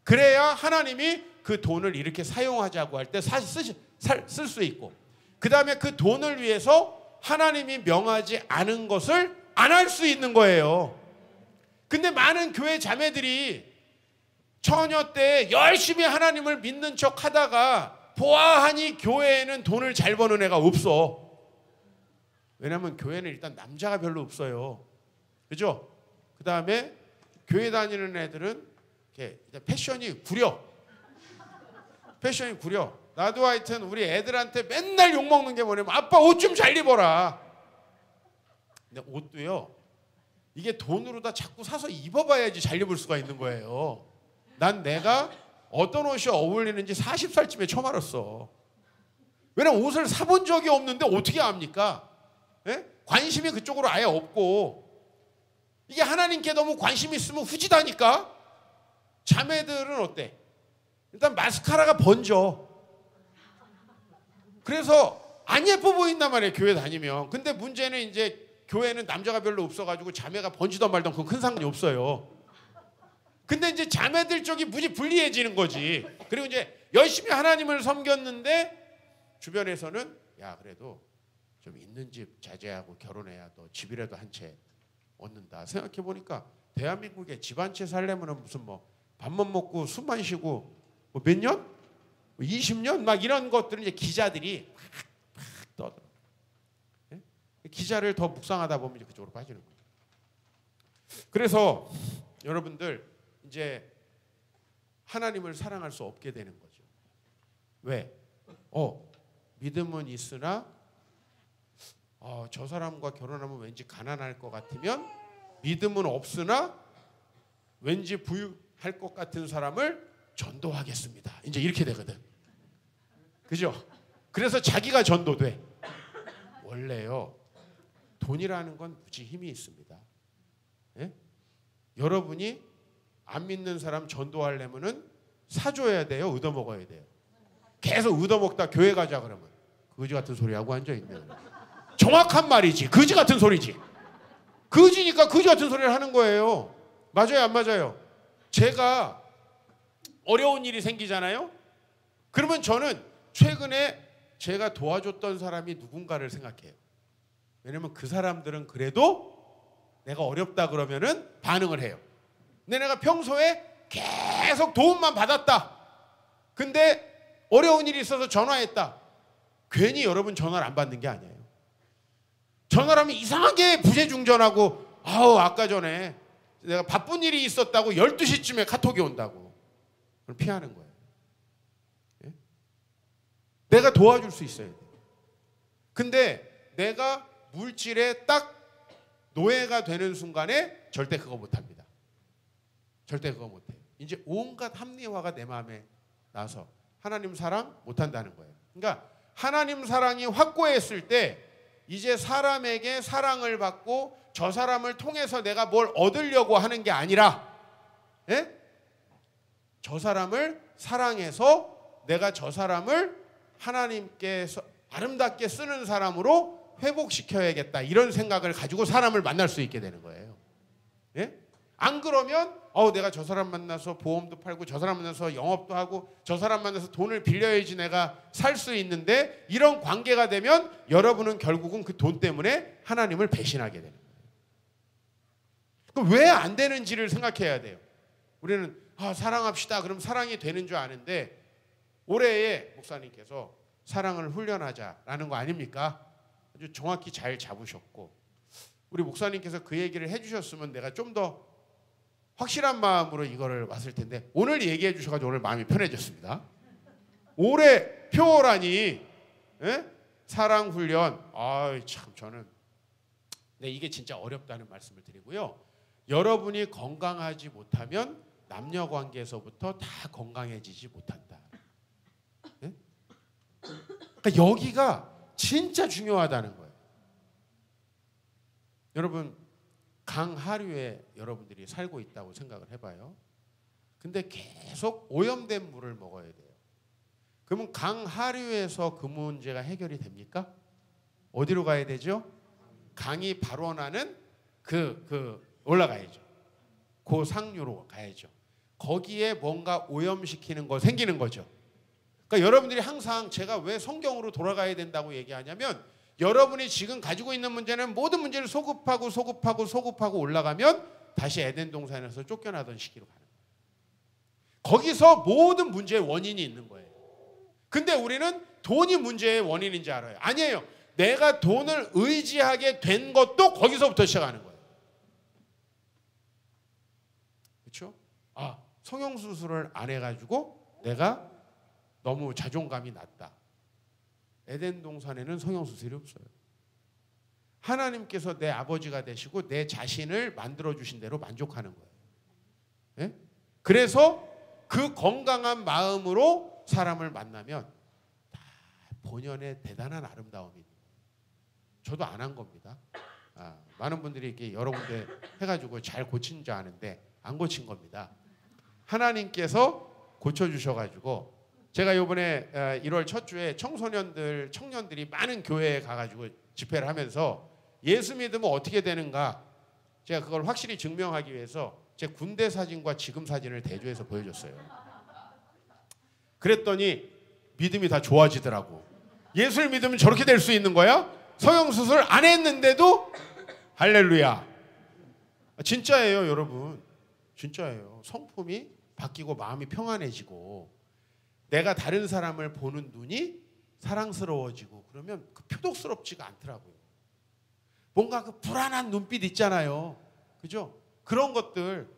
그래야 하나님이 그 돈을 이렇게 사용하자고 할 때 쓸 수 있고, 그 다음에 그 돈을 위해서 하나님이 명하지 않은 것을 안 할 수 있는 거예요. 근데 많은 교회 자매들이 처녀 때 열심히 하나님을 믿는 척 하다가 보아하니 교회에는 돈을 잘 버는 애가 없어. 왜냐하면 교회는 일단 남자가 별로 없어요. 그죠? 그 다음에 교회 다니는 애들은 이렇게 패션이 구려. 패션이 구려. 나도 하여튼 우리 애들한테 맨날 욕먹는 게 뭐냐면 아빠 옷 좀 잘 입어라. 근데 옷도요, 이게 돈으로 다 자꾸 사서 입어봐야지 잘 입을 수가 있는 거예요. 난 내가 어떤 옷이 어울리는지 40살쯤에 처음 알았어. 왜냐면 옷을 사본 적이 없는데 어떻게 압니까? 예? 관심이 그쪽으로 아예 없고, 이게 하나님께 너무 관심이 있으면 후지다니까. 자매들은 어때? 일단 마스카라가 번져. 그래서 안 예뻐 보인단 말이에요, 교회 다니면. 근데 문제는 이제 교회는 남자가 별로 없어가지고 자매가 번지던 말던 그건 큰 상관이 없어요. 근데 이제 자매들 쪽이 무지 불리해지는 거지. 그리고 이제 열심히 하나님을 섬겼는데 주변에서는 야, 그래도 좀 있는 집 자제하고 결혼해야 너 집이라도 한 채 얻는다. 생각해 보니까 대한민국에 집 한 채 살려면 무슨 뭐 밥만 먹고 숨만 쉬고 뭐 몇 년? 뭐 20년? 막 이런 것들은 이제 기자들이 막 떠들어. 예? 기자를 더 묵상하다 보면 이제 그쪽으로 빠지는 거예요. 그래서 여러분들 이제 하나님을 사랑할 수 없게 되는 거죠. 왜? 믿음은 있으나 저 사람과 결혼하면 왠지 가난할 것 같으면, 믿음은 없으나 왠지 부유할 것 같은 사람을 전도하겠습니다. 이제 이렇게 되거든. 그죠? 그래서 자기가 전도돼. 원래요, 돈이라는 건 무지 힘이 있습니다. 예? 여러분이 안 믿는 사람 전도하려면은 사줘야 돼요, 얻어먹어야 돼요. 계속 얻어먹다 교회 가자 그러면 거지 같은 소리 하고 앉아있네. 정확한 말이지. 거지 같은 소리지. 거지니까 거지 같은 소리를 하는 거예요. 맞아요, 안 맞아요? 제가 어려운 일이 생기잖아요. 그러면 저는 최근에 제가 도와줬던 사람이 누군가를 생각해요. 왜냐면 그 사람들은 그래도 내가 어렵다 그러면은 반응을 해요. 근데 내가 평소에 계속 도움만 받았다. 근데 어려운 일이 있어서 전화했다. 괜히 여러분 전화를 안 받는 게 아니에요. 전화를 하면 이상하게 부재중전하고, 아까 전에 내가 바쁜 일이 있었다고 12시쯤에 카톡이 온다고. 그걸 피하는 거예요. 내가 도와줄 수 있어야 돼. 근데 내가 물질에 딱 노예가 되는 순간에 절대 그거 못합니다. 절대 그거 못해요. 이제 온갖 합리화가 내 마음에 나서 하나님 사랑 못한다는 거예요. 그러니까 하나님 사랑이 확고했을 때 이제 사람에게 사랑을 받고 저 사람을 통해서 내가 뭘 얻으려고 하는 게 아니라, 예? 저 사람을 사랑해서 내가 저 사람을 하나님께서 아름답게 쓰는 사람으로 회복시켜야겠다, 이런 생각을 가지고 사람을 만날 수 있게 되는 거예요. 예? 안 그러면 내가 저 사람 만나서 보험도 팔고 저 사람 만나서 영업도 하고 저 사람 만나서 돈을 빌려야지 내가 살 수 있는데, 이런 관계가 되면 여러분은 결국은 그 돈 때문에 하나님을 배신하게 되는 거예요. 그럼 왜 안 되는지를 생각해야 돼요. 우리는 사랑합시다. 그럼 사랑이 되는 줄 아는데, 올해에 목사님께서 사랑을 훈련하자라는 거 아닙니까? 아주 정확히 잘 잡으셨고, 우리 목사님께서 그 얘기를 해주셨으면 내가 좀 더 확실한 마음으로 이거를 왔을 텐데, 오늘 얘기해 주셔가지고 오늘 마음이 편해졌습니다. 올해 표어라니, 예? 사랑 훈련. 참 저는 이게 진짜 어렵다는 말씀을 드리고요. 여러분이 건강하지 못하면 남녀 관계에서부터 다 건강해지지 못한다. 예? 그러니까 여기가 진짜 중요하다는 거예요. 여러분, 강하류에 여러분들이 살고 있다고 생각을 해봐요. 근데 계속 오염된 물을 먹어야 돼요. 그러면 강하류에서 그 문제가 해결이 됩니까? 어디로 가야 되죠? 강이 발원하는 올라가야죠. 그 상류로 가야죠. 거기에 뭔가 오염시키는 거 생기는 거죠. 그러니까 여러분들이 항상 제가 왜 성경으로 돌아가야 된다고 얘기하냐면, 여러분이 지금 가지고 있는 문제는 모든 문제를 소급하고 올라가면 다시 에덴 동산에서 쫓겨나던 시기로 가는 거예요. 거기서 모든 문제의 원인이 있는 거예요. 근데 우리는 돈이 문제의 원인인지 알아요. 아니에요. 내가 돈을 의지하게 된 것도 거기서부터 시작하는 거예요. 그렇죠? 성형수술을 안 해가지고 내가 너무 자존감이 낮다. 에덴 동산에는 성형수술이 없어요. 하나님께서 내 아버지가 되시고 내 자신을 만들어주신 대로 만족하는 거예요. 예? 그래서 그 건강한 마음으로 사람을 만나면 다 본연의 대단한 아름다움이 있는 거예요. 저도 안 한 겁니다. 많은 분들이 이렇게 여러 군데 해가지고 잘 고친 줄 아는데 안 고친 겁니다. 하나님께서 고쳐주셔가지고, 제가 이번에 1월 첫 주에 청년들이 많은 교회에 가가지고 집회를 하면서 예수 믿으면 어떻게 되는가, 제가 그걸 확실히 증명하기 위해서 제 군대 사진과 지금 사진을 대조해서 보여줬어요. 그랬더니 믿음이 다 좋아지더라고. 예수를 믿으면 저렇게 될 수 있는 거야? 성형수술 안 했는데도 할렐루야. 진짜예요, 여러분. 진짜예요. 성품이 바뀌고 마음이 평안해지고 내가 다른 사람을 보는 눈이 사랑스러워지고 그러면 그 표독스럽지가 않더라고요. 뭔가 그 불안한 눈빛 있잖아요. 그죠? 그런 것들.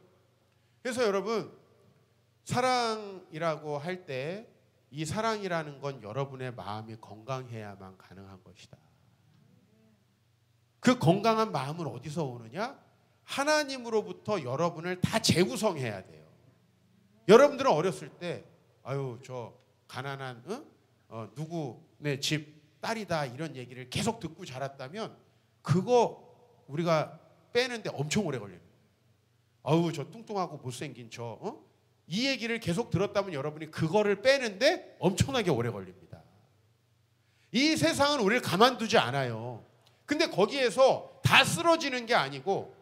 그래서 여러분, 사랑이라고 할 때 이 사랑이라는 건 여러분의 마음이 건강해야만 가능한 것이다. 그 건강한 마음은 어디서 오느냐? 하나님으로부터 여러분을 다 재구성해야 돼요. 여러분들은 어렸을 때 저 가난한 누구네 집 딸이다 이런 얘기를 계속 듣고 자랐다면 그거 우리가 빼는데 엄청 오래 걸려요. 저 뚱뚱하고 못생긴 이 얘기를 계속 들었다면 여러분이 그거를 빼는데 엄청나게 오래 걸립니다. 이 세상은 우리를 가만두지 않아요. 근데 거기에서 다 쓰러지는 게 아니고,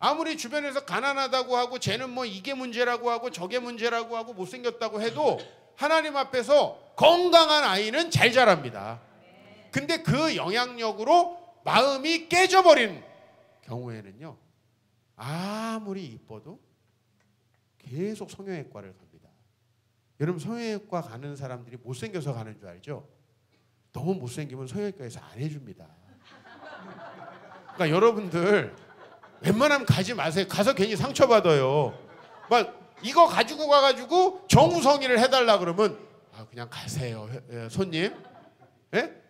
아무리 주변에서 가난하다고 하고 쟤는 뭐 이게 문제라고 하고 저게 문제라고 하고 못생겼다고 해도 하나님 앞에서 건강한 아이는 잘 자랍니다. 근데 그 영향력으로 마음이 깨져버린 경우에는요, 아무리 이뻐도 계속 성형외과를 갑니다. 여러분, 성형외과 가는 사람들이 못생겨서 가는 줄 알죠? 너무 못생기면 성형외과에서 안 해줍니다. 그러니까 여러분들 웬만하면 가지 마세요. 가서 괜히 상처받아요. 막 이거 가지고 가가지고 정우성이를 해달라 그러면 그냥 가세요, 손님. 예?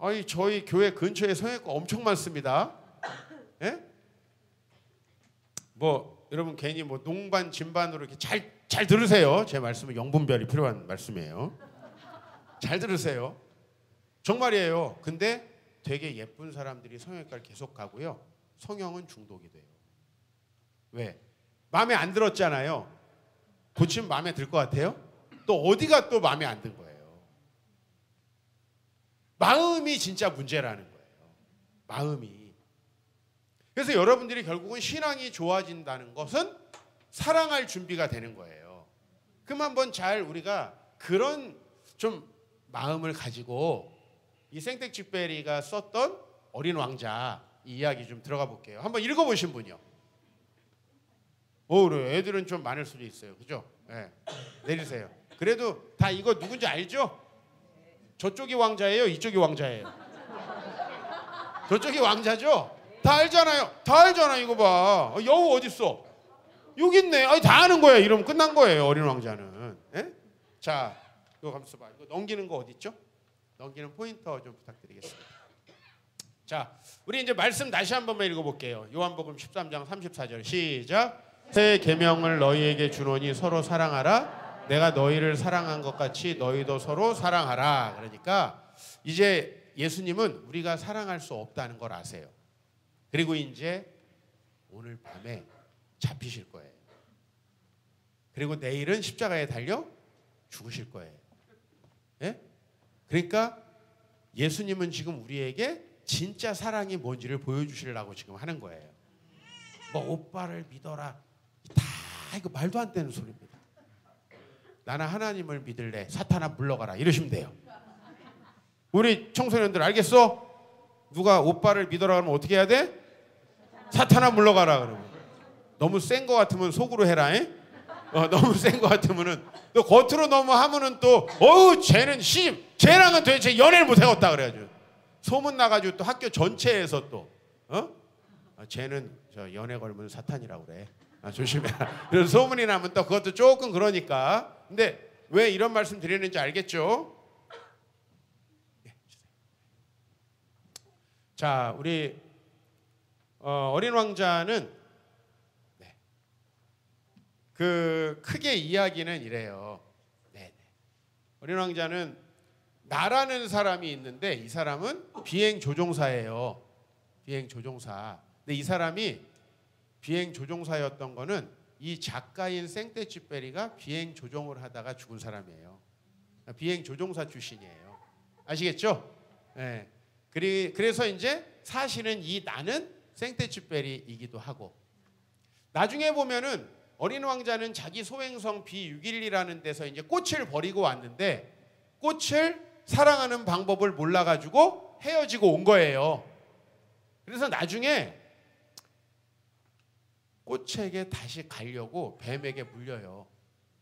아니 저희 교회 근처에 성형외과 엄청 많습니다. 예? 뭐 여러분 괜히 뭐 농반 진반으로 이렇게 잘 들으세요. 제 말씀은 영분별이 필요한 말씀이에요. 잘 들으세요. 정말이에요. 근데 되게 예쁜 사람들이 성형외과를 계속 가고요. 성형은 중독이 돼요. 왜? 마음에 안 들었잖아요. 고치면 마음에 들 것 같아요? 또 어디가 또 마음에 안 든 거예요? 마음이 진짜 문제라는 거예요. 마음이. 그래서 여러분들이 결국은 신앙이 좋아진다는 것은 사랑할 준비가 되는 거예요. 그럼 한번 잘 우리가 그런 좀 마음을 가지고 이 생텍쥐페리가 썼던 어린 왕자 이 이야기 좀 들어가 볼게요. 한번 읽어보신 분이요. 그래. 애들은 좀 많을 수도 있어요. 그죠? 네. 내리세요. 그래도 다 이거 누군지 알죠? 저쪽이 왕자예요? 이쪽이 왕자예요? 저쪽이 왕자죠? 다 알잖아요. 다 알잖아. 이거 봐. 여우 어딨어? 여기 있네. 아니, 다 아는 거예요. 이러면 끝난 거예요. 어린 왕자는. 네? 자, 이거 가만있어 봐. 이거 넘기는 거 어디 있죠? 넘기는 포인터 좀 부탁드리겠습니다. 자, 우리 이제 말씀 다시 한 번만 읽어볼게요. 요한복음 13장 34절 시작. 새 계명을 너희에게 주노니 서로 사랑하라. 내가 너희를 사랑한 것 같이 너희도 서로 사랑하라. 그러니까 이제 예수님은 우리가 사랑할 수 없다는 걸 아세요. 그리고 이제 오늘 밤에 잡히실 거예요. 그리고 내일은 십자가에 달려 죽으실 거예요. 예? 그러니까 예수님은 지금 우리에게 진짜 사랑이 뭔지를 보여주시려고 지금 하는 거예요. 뭐 오빠를 믿어라. 다 이거 말도 안 되는 소리입니다. 나는 하나님을 믿을래. 사탄아 물러가라. 이러시면 돼요. 우리 청소년들 알겠어? 누가 오빠를 믿어라 하면 어떻게 해야 돼? 사탄아 물러가라 그러면. 너무 센 거 같으면 속으로 해라. 너무 센 거 같으면은 또 겉으로 너무 하면은 또 쟤는 쟤랑은 도대체 연애를 못 해봤다 그래가지고 소문 나가지고 또 학교 전체에서 또 쟤는 저 연애 걸면 사탄이라고 그래. 조심해라. 그래서 소문이 나면 또 그것도 조금 그러니까. 근데 왜 이런 말씀 드리는지 알겠죠? 자, 우리 어린 왕자는 그 크게 이야기는 이래요. 어린 왕자는 나라는 사람이 있는데 이 사람은 비행 조종사예요. 비행 조종사. 근데 이 사람이 비행 조종사였던 거는 이 작가인 생떼쥐페리가 비행 조종을 하다가 죽은 사람이에요. 비행 조종사 출신이에요. 아시겠죠? 네. 그래서 이제 사실은 이 나는 생떼쥐페리이기도 하고 나중에 보면은 어린 왕자는 자기 소행성 B612라는 데서 이제 꽃을 버리고 왔는데 꽃을 사랑하는 방법을 몰라가지고 헤어지고 온 거예요. 그래서 나중에 꽃에게 다시 가려고 뱀에게 물려요.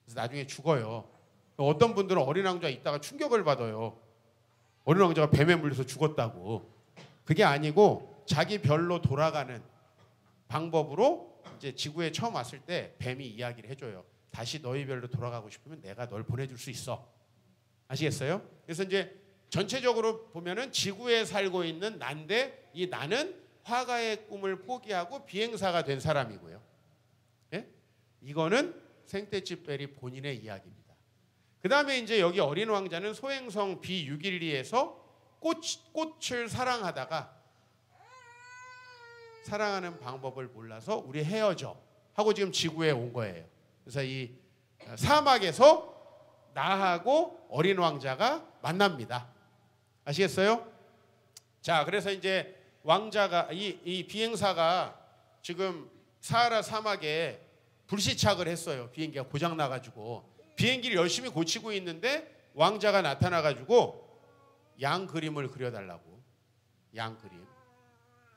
그래서 나중에 죽어요. 어떤 분들은 어린 왕자 있다가 충격을 받아요. 어린 왕자가 뱀에 물려서 죽었다고. 그게 아니고 자기 별로 돌아가는 방법으로 이제 지구에 처음 왔을 때 뱀이 이야기를 해줘요. 다시 너희 별로 돌아가고 싶으면 내가 널 보내줄 수 있어. 아시겠어요? 그래서 이제 전체적으로 보면은 지구에 살고 있는 난데 이 나는 화가의 꿈을 포기하고 비행사가 된 사람이고요. 예? 이거는 생떼쥐페리 본인의 이야기입니다. 그 다음에 이제 여기 어린 왕자는 소행성 B612에서 꽃을 사랑하다가 사랑하는 방법을 몰라서 우리 헤어져 하고 지금 지구에 온 거예요. 그래서 이 사막에서 나하고 어린 왕자가 만납니다. 아시겠어요? 자, 그래서 이제 왕자가 이 비행사가 지금 사하라 사막에 불시착을 했어요. 비행기가 고장 나가지고 비행기를 열심히 고치고 있는데 왕자가 나타나가지고 양 그림을 그려달라고. 양 그림.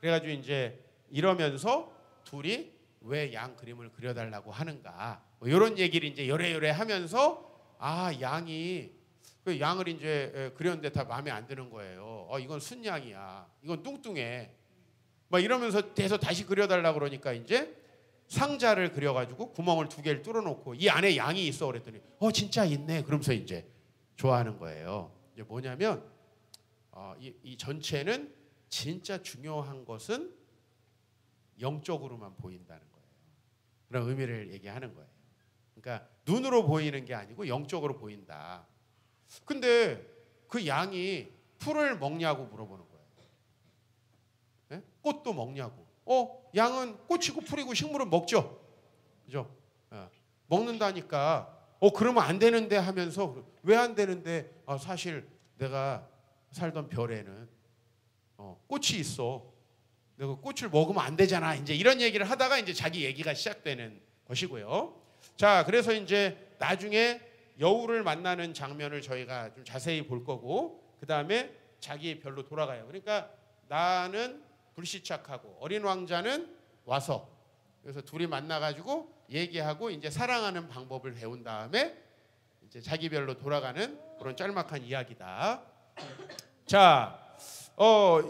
그래가지고 이제 이러면서 둘이 왜 양 그림을 그려달라고 하는가 뭐 이런 얘기를 이제 요래요래 하면서 양이 그 양을 이제 그렸는데 다 마음에 안 드는 거예요. 이건 순양이야. 이건 뚱뚱해. 막 이러면서 돼서 다시 그려달라고 그러니까 이제 상자를 그려가지고 구멍을 2개를 뚫어놓고 이 안에 양이 있어 그랬더니 진짜 있네. 그러면서 이제 좋아하는 거예요. 이제 뭐냐면 이 전체는 진짜 중요한 것은 영적으로만 보인다는 거예요. 그런 의미를 얘기하는 거예요. 그러니까 눈으로 보이는 게 아니고 영적으로 보인다. 근데 그 양이 풀을 먹냐고 물어보는 거예요. 네? 꽃도 먹냐고. 양은 꽃이고 풀이고 식물은 먹죠. 그죠? 먹는다니까. 그러면 안 되는데 하면서 왜 안 되는데? 사실 내가 살던 별에는 꽃이 있어. 내가 꽃을 먹으면 안 되잖아. 이제 이런 얘기를 하다가 이제 자기 얘기가 시작되는 것이고요. 자, 그래서 이제 나중에 여우를 만나는 장면을 저희가 좀 자세히 볼 거고, 그 다음에 자기 별로 돌아가요. 그러니까 나는 불시착하고 어린 왕자는 와서, 그래서 둘이 만나가지고 얘기하고 이제 사랑하는 방법을 배운 다음에 이제 자기 별로 돌아가는 그런 짤막한 이야기다. 자,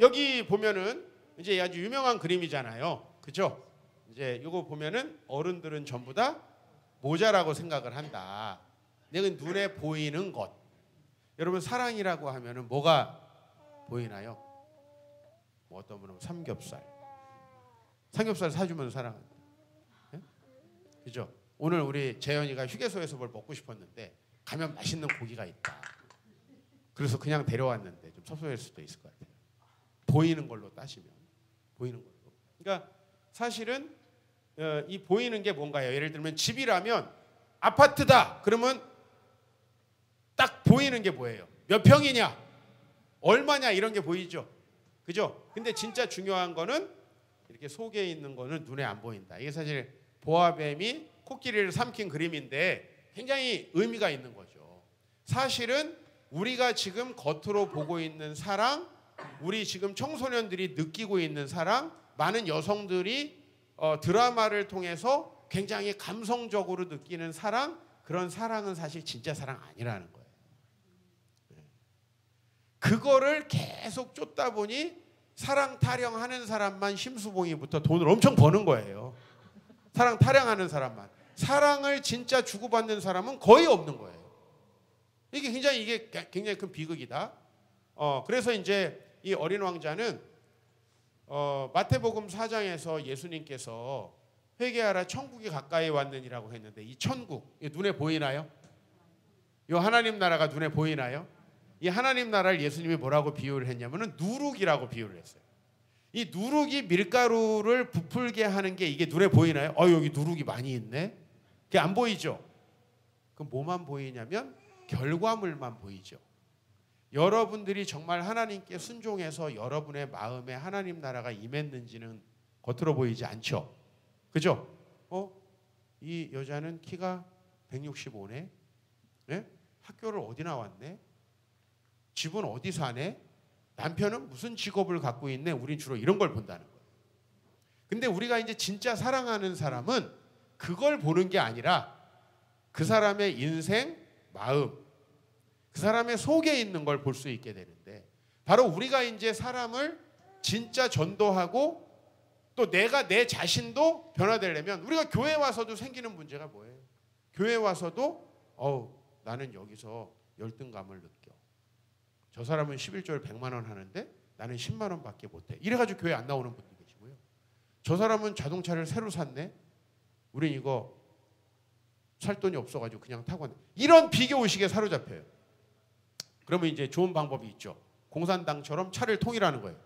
여기 보면은 이제 아주 유명한 그림이잖아요. 그죠? 이제 이거 보면은 어른들은 전부 다 모자라고 생각을 한다. 내가 눈에 보이는 것. 여러분 사랑이라고 하면은 뭐가 보이나요? 뭐 어떤 분은 삼겹살 사주면 사랑한다. 네? 그죠? 오늘 우리 재현이가 휴게소에서 뭘 먹고 싶었는데 가면 맛있는 고기가 있다. 그래서 그냥 데려왔는데 좀 섭섭할 수도 있을 것 같아요. 보이는 걸로 따지면. 보이는 걸로. 그러니까 사실은 이 보이는 게 뭔가요? 예를 들면 집이라면 아파트다. 그러면 딱 보이는 게 뭐예요? 몇 평이냐? 얼마냐? 이런 게 보이죠. 그죠? 근데 진짜 중요한 거는 이렇게 속에 있는 거는 눈에 안 보인다. 이게 사실 보아뱀이 코끼리를 삼킨 그림인데 굉장히 의미가 있는 거죠. 사실은 우리가 지금 겉으로 보고 있는 사랑, 우리 지금 청소년들이 느끼고 있는 사랑, 많은 여성들이 드라마를 통해서 굉장히 감성적으로 느끼는 사랑, 그런 사랑은 사실 진짜 사랑 아니라는 거예요. 그거를 계속 쫓다 보니 사랑 타령하는 사람만 심수봉이부터 돈을 엄청 버는 거예요. 사랑 타령하는 사람만. 사랑을 진짜 주고받는 사람은 거의 없는 거예요. 이게 굉장히 큰 비극이다. 그래서 이제 이 어린 왕자는 마태복음 4장에서 예수님께서 회개하라 천국이 가까이 왔느니라고 했는데 이 천국 눈에 보이나요? 이 하나님 나라가 눈에 보이나요? 이 하나님 나라를 예수님이 뭐라고 비유를 했냐면은 누룩이라고 비유를 했어요. 이 누룩이 밀가루를 부풀게 하는 게 이게 눈에 보이나요? 여기 누룩이 많이 있네. 그게 안 보이죠? 그럼 뭐만 보이냐면 결과물만 보이죠. 여러분들이 정말 하나님께 순종해서 여러분의 마음에 하나님 나라가 임했는지는 겉으로 보이지 않죠. 그죠? 이 여자는 키가 165네. 네? 학교를 어디 나왔네? 집은 어디 사네? 남편은 무슨 직업을 갖고 있네? 우린 주로 이런 걸 본다는 거예요. 근데 우리가 이제 진짜 사랑하는 사람은 그걸 보는 게 아니라 그 사람의 인생, 마음, 그 사람의 속에 있는 걸 볼 수 있게 되는데, 바로 우리가 이제 사람을 진짜 전도하고 또 내가 내 자신도 변화되려면 우리가 교회 와서도 생기는 문제가 뭐예요? 교회 와서도 나는 여기서 열등감을 느껴. 저 사람은 11조를 100만 원 하는데 나는 10만 원밖에 못해. 이래가지고 교회 안 나오는 분들 계시고요. 저 사람은 자동차를 새로 샀네. 우린 이거 살 돈이 없어가지고 그냥 타고 왔네. 이런 비교의식에 사로잡혀요. 그러면 이제 좋은 방법이 있죠. 공산당처럼 차를 통일하는 거예요.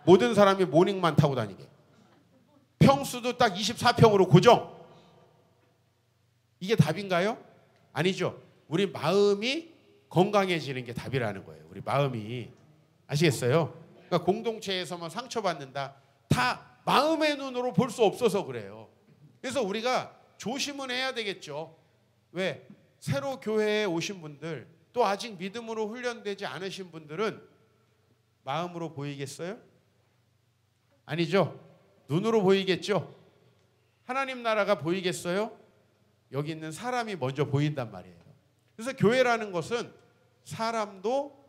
모든 사람이 모닝만 타고 다니게. 평수도 딱 24평으로 고정. 이게 답인가요? 아니죠. 우리 마음이 건강해지는 게 답이라는 거예요. 우리 마음이. 아시겠어요? 그러니까 공동체에서만 상처받는다. 다 마음의 눈으로 볼 수 없어서 그래요. 그래서 우리가 조심은 해야 되겠죠. 왜? 새로 교회에 오신 분들, 또 아직 믿음으로 훈련되지 않으신 분들은 마음으로 보이겠어요? 아니죠. 눈으로 보이겠죠. 하나님 나라가 보이겠어요? 여기 있는 사람이 먼저 보인단 말이에요. 그래서 교회라는 것은 사람도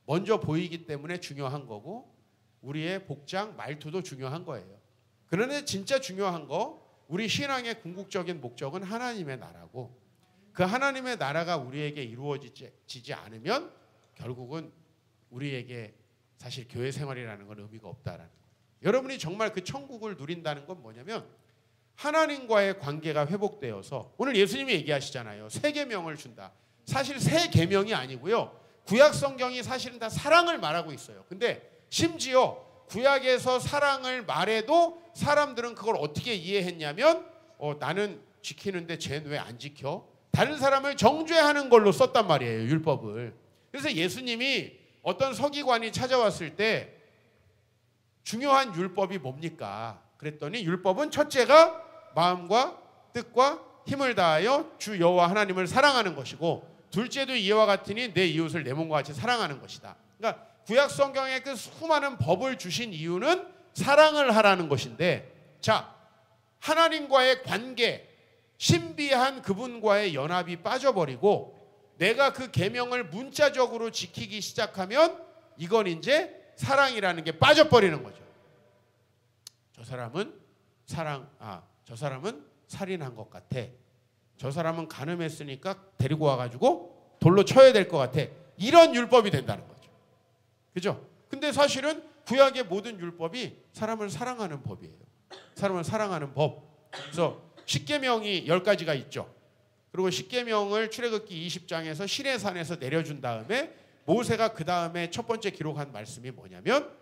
먼저 보이기 때문에 중요한 거고, 우리의 복장, 말투도 중요한 거예요. 그런데 진짜 중요한 거, 우리 신앙의 궁극적인 목적은 하나님의 나라고, 그 하나님의 나라가 우리에게 이루어지지 않으면 결국은 우리에게 사실 교회 생활이라는 건 의미가 없다라는 거예요. 여러분이 정말 그 천국을 누린다는 건 뭐냐면 하나님과의 관계가 회복되어서, 오늘 예수님이 얘기하시잖아요. 새 계명을 준다. 사실 새 계명이 아니고요. 구약 성경이 사실은 다 사랑을 말하고 있어요. 근데 심지어 구약에서 사랑을 말해도 사람들은 그걸 어떻게 이해했냐면 나는 지키는데 쟤는 왜 안 지켜? 다른 사람을 정죄하는 걸로 썼단 말이에요, 율법을. 그래서 예수님이 어떤 서기관이 찾아왔을 때 중요한 율법이 뭡니까? 그랬더니 율법은 첫째가 마음과 뜻과 힘을 다하여 주 여호와 하나님을 사랑하는 것이고, 둘째도 이와 같으니 내 이웃을 내 몸과 같이 사랑하는 것이다. 그러니까 구약 성경에 그 수많은 법을 주신 이유는 사랑을 하라는 것인데, 자, 하나님과의 관계, 신비한 그분과의 연합이 빠져버리고 내가 그 계명을 문자적으로 지키기 시작하면 이건 이제 사랑이라는 게 빠져버리는 거죠. 저 사람은 저 사람은 살인한 것 같아. 저 사람은 간음했으니까 데리고 와가지고 돌로 쳐야 될 것 같아. 이런 율법이 된다는 거죠. 그죠? 근데 사실은 구약의 모든 율법이 사람을 사랑하는 법이에요. 사람을 사랑하는 법. 그래서 십계명이 10가지가 있죠. 그리고 십계명을 출애굽기 20장에서 시내산에서 내려준 다음에 모세가 그 다음에 첫 번째 기록한 말씀이 뭐냐면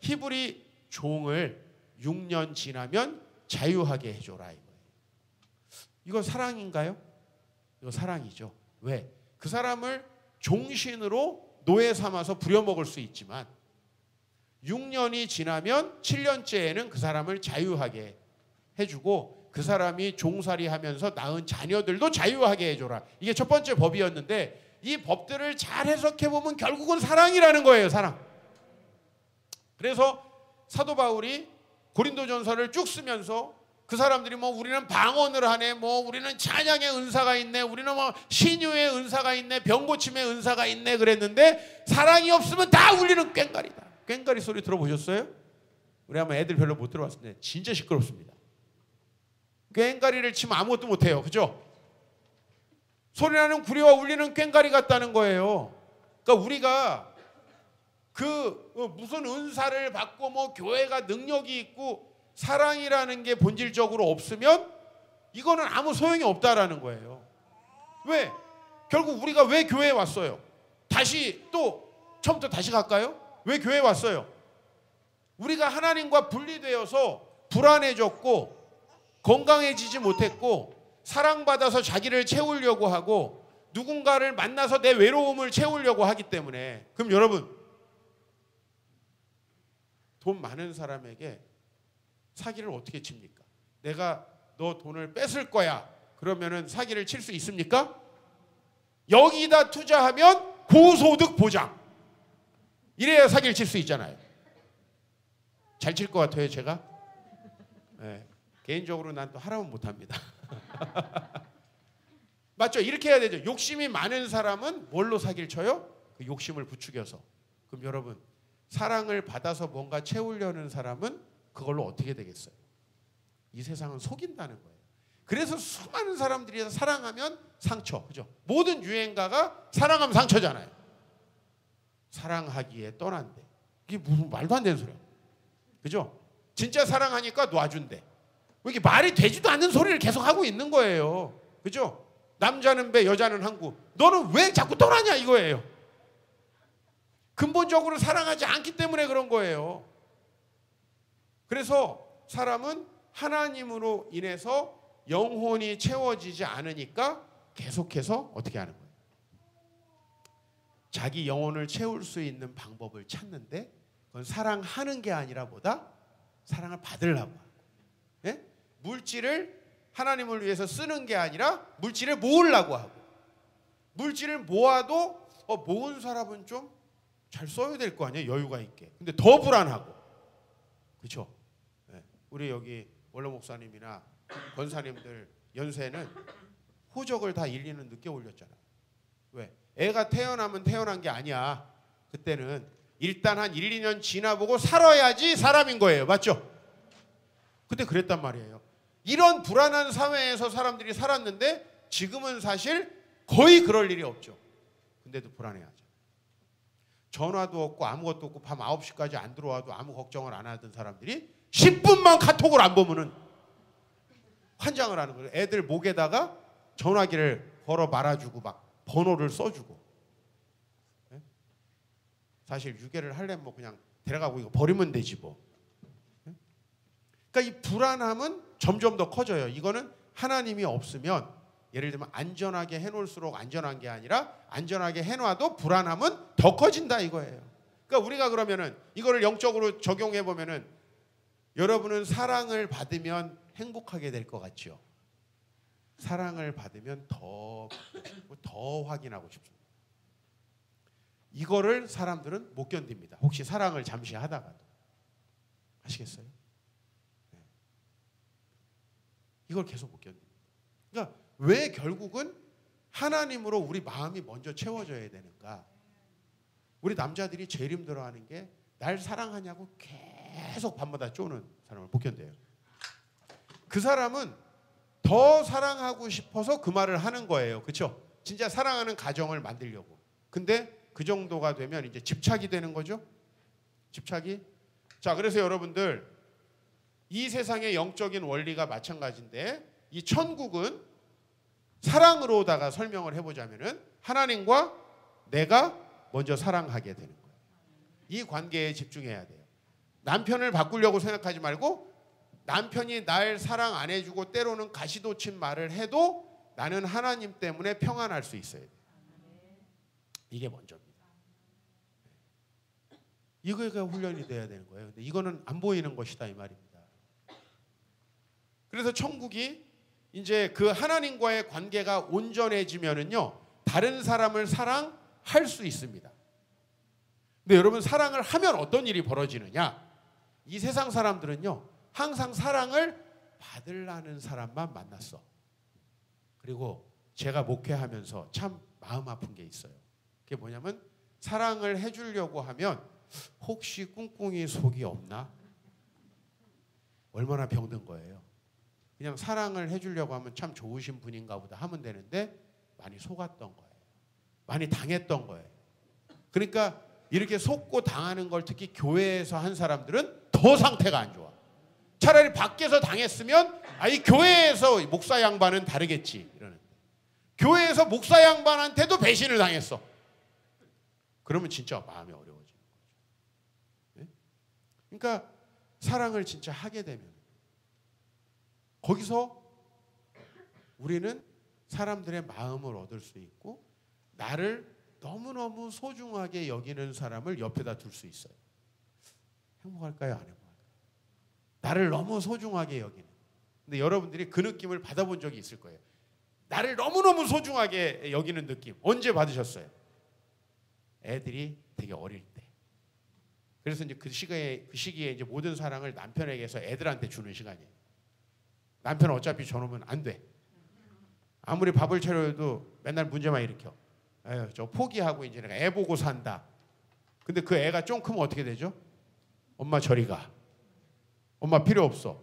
히브리 종을 6년 지나면 자유하게 해줘라 이거예요. 이거 사랑인가요? 이거 사랑이죠. 왜? 그 사람을 종신으로 노예 삼아서 부려먹을 수 있지만 6년이 지나면 7년째에는 그 사람을 자유하게 해주고 그 사람이 종살이하면서 낳은 자녀들도 자유하게 해줘라. 이게 첫 번째 법이었는데 이 법들을 잘 해석해보면 결국은 사랑이라는 거예요. 사랑. 그래서 사도 바울이 고린도전서를 쭉 쓰면서 그 사람들이 뭐 우리는 방언을 하네, 뭐 우리는 찬양의 은사가 있네, 우리는 뭐 신유의 은사가 있네, 병고침의 은사가 있네 그랬는데 사랑이 없으면 다 울리는 꽹과리다. 꽹과리 소리 들어보셨어요? 우리 아마 애들 별로 못 들어봤는데 진짜 시끄럽습니다. 꽹과리를 치면 아무것도 못해요. 그죠? 소리나는 구리와 울리는 꽹과리 같다는 거예요. 그러니까 우리가 무슨 은사를 받고 뭐 교회가 능력이 있고 사랑이라는 게 본질적으로 없으면 이거는 아무 소용이 없다라는 거예요. 왜? 결국 우리가 왜 교회에 왔어요? 다시 또 처음부터 다시 갈까요? 왜 교회에 왔어요? 우리가 하나님과 분리되어서 불안해졌고 건강해지지 못했고 사랑받아서 자기를 채우려고 하고 누군가를 만나서 내 외로움을 채우려고 하기 때문에. 그럼 여러분, 돈 많은 사람에게 사기를 어떻게 칩니까? 내가 너 돈을 뺏을 거야. 그러면은 사기를 칠 수 있습니까? 여기다 투자하면 고소득 보장. 이래야 사기를 칠 수 있잖아요. 잘 칠 것 같아요, 제가? 네. 개인적으로 난 또 하라면 못합니다. 맞죠? 이렇게 해야 되죠. 욕심이 많은 사람은 뭘로 사기를 쳐요? 그 욕심을 부추겨서. 그럼 여러분, 사랑을 받아서 뭔가 채우려는 사람은 그걸로 어떻게 되겠어요? 이 세상은 속인다는 거예요. 그래서 수많은 사람들이 사랑하면 상처, 그죠? 모든 유행가가 사랑하면 상처잖아요. 사랑하기에 떠난대. 이게 무슨 말도 안 되는 소리야. 그죠? 진짜 사랑하니까 놔준대. 이게 말이 되지도 않는 소리를 계속 하고 있는 거예요. 그죠? 남자는 배, 여자는 항구. 너는 왜 자꾸 떠나냐 이거예요. 근본적으로 사랑하지 않기 때문에 그런 거예요. 그래서 사람은 하나님으로 인해서 영혼이 채워지지 않으니까 계속해서 어떻게 하는 거예요? 자기 영혼을 채울 수 있는 방법을 찾는데 그건 사랑하는 게 아니라 보다 사랑을 받으려고 하고, 예? 물질을 하나님을 위해서 쓰는 게 아니라 물질을 모으려고 하고, 물질을 모아도 모은 사람은 좀 잘 써야 될 거 아니에요, 여유가 있게. 근데 더 불안하고. 그렇죠? 네. 우리 여기 원로 목사님이나 권사님들 연세는 호적을 다 1, 2년 늦게 올렸잖아요. 왜? 애가 태어나면 태어난 게 아니야. 그때는 일단 한 1, 2년 지나보고 살아야지 사람인 거예요. 맞죠? 그때 그랬단 말이에요. 이런 불안한 사회에서 사람들이 살았는데 지금은 사실 거의 그럴 일이 없죠. 근데도 불안해하죠. 전화도 없고 아무것도 없고 밤 9시까지 안 들어와도 아무 걱정을 안 하던 사람들이 10분만 카톡을 안 보면은 환장을 하는 거예요. 애들 목에다가 전화기를 걸어 말아주고 막 번호를 써주고. 사실 유괴를 하려면 뭐 그냥 데려가고 이거 버리면 되지 뭐. 그러니까 이 불안함은 점점 더 커져요. 이거는 하나님이 없으면 예를 들면 안전하게 해놓을수록 안전한 게 아니라 안전하게 해놔도 불안함은 더 커진다 이거예요. 그러니까 우리가 그러면은 이거를 영적으로 적용해 보면은 여러분은 사랑을 받으면 행복하게 될 것 같죠. 사랑을 받으면 더 확인하고 싶습니다. 이거를 사람들은 못 견딥니다. 혹시 사랑을 잠시 하다가도. 아시겠어요? 네. 이걸 계속 못 견딥니다. 그러니까 왜 결국은 하나님으로 우리 마음이 먼저 채워져야 되는가? 우리 남자들이 제일 힘들어하는 게 날 사랑하냐고 계속 밤마다 쪼는 사람을 못 견뎌요. 그 사람은 더 사랑하고 싶어서 그 말을 하는 거예요. 그렇죠? 진짜 사랑하는 가정을 만들려고. 근데 그 정도가 되면 이제 집착이 되는 거죠. 집착이. 자, 그래서 여러분들 이 세상의 영적인 원리가 마찬가지인데 이 천국은 사랑으로다가 설명을 해보자면은 하나님과 내가 먼저 사랑하게 되는 거예요. 이 관계에 집중해야 돼요. 남편을 바꾸려고 생각하지 말고 남편이 날 사랑 안 해주고 때로는 가시돋친 말을 해도 나는 하나님 때문에 평안할 수 있어야 돼요. 이게 먼저입니다. 이거가 훈련이 돼야 되는 거예요. 근데 이거는 안 보이는 것이다 이 말입니다. 그래서 천국이 이제 그 하나님과의 관계가 온전해지면은요 다른 사람을 사랑할 수 있습니다. 근데 여러분 사랑을 하면 어떤 일이 벌어지느냐? 이 세상 사람들은요 항상 사랑을 받으려는 사람만 만났어. 그리고 제가 목회하면서 참 마음 아픈 게 있어요. 그게 뭐냐면 사랑을 해주려고 하면 혹시 꿍꿍이 속이 없나? 얼마나 병든 거예요. 그냥 사랑을 해주려고 하면 참 좋으신 분인가 보다 하면 되는데 많이 속았던 거예요. 많이 당했던 거예요. 그러니까 이렇게 속고 당하는 걸 특히 교회에서 한 사람들은 더 상태가 안 좋아. 차라리 밖에서 당했으면 이 교회에서 목사 양반은 다르겠지 이러는데 교회에서 목사 양반한테도 배신을 당했어. 그러면 진짜 마음이 어려워지는 거죠. 네? 그러니까 사랑을 진짜 하게 되면 거기서 우리는 사람들의 마음을 얻을 수 있고 나를 너무너무 소중하게 여기는 사람을 옆에다 둘 수 있어요. 행복할까요? 안 행복할까요? 나를 너무 소중하게 여기는. 근데 여러분들이 그 느낌을 받아본 적이 있을 거예요. 나를 너무너무 소중하게 여기는 느낌. 언제 받으셨어요? 애들이 되게 어릴 때. 그래서 이제 그 시기에 이제 모든 사랑을 남편에게서 애들한테 주는 시간이에요. 남편은 어차피 저놈은 안 돼. 아무리 밥을 차려도 맨날 문제만 일으켜. 에휴, 저 포기하고 이제 내가 애 보고 산다. 근데 그 애가 좀 크면 어떻게 되죠? 엄마 저리 가. 엄마 필요 없어.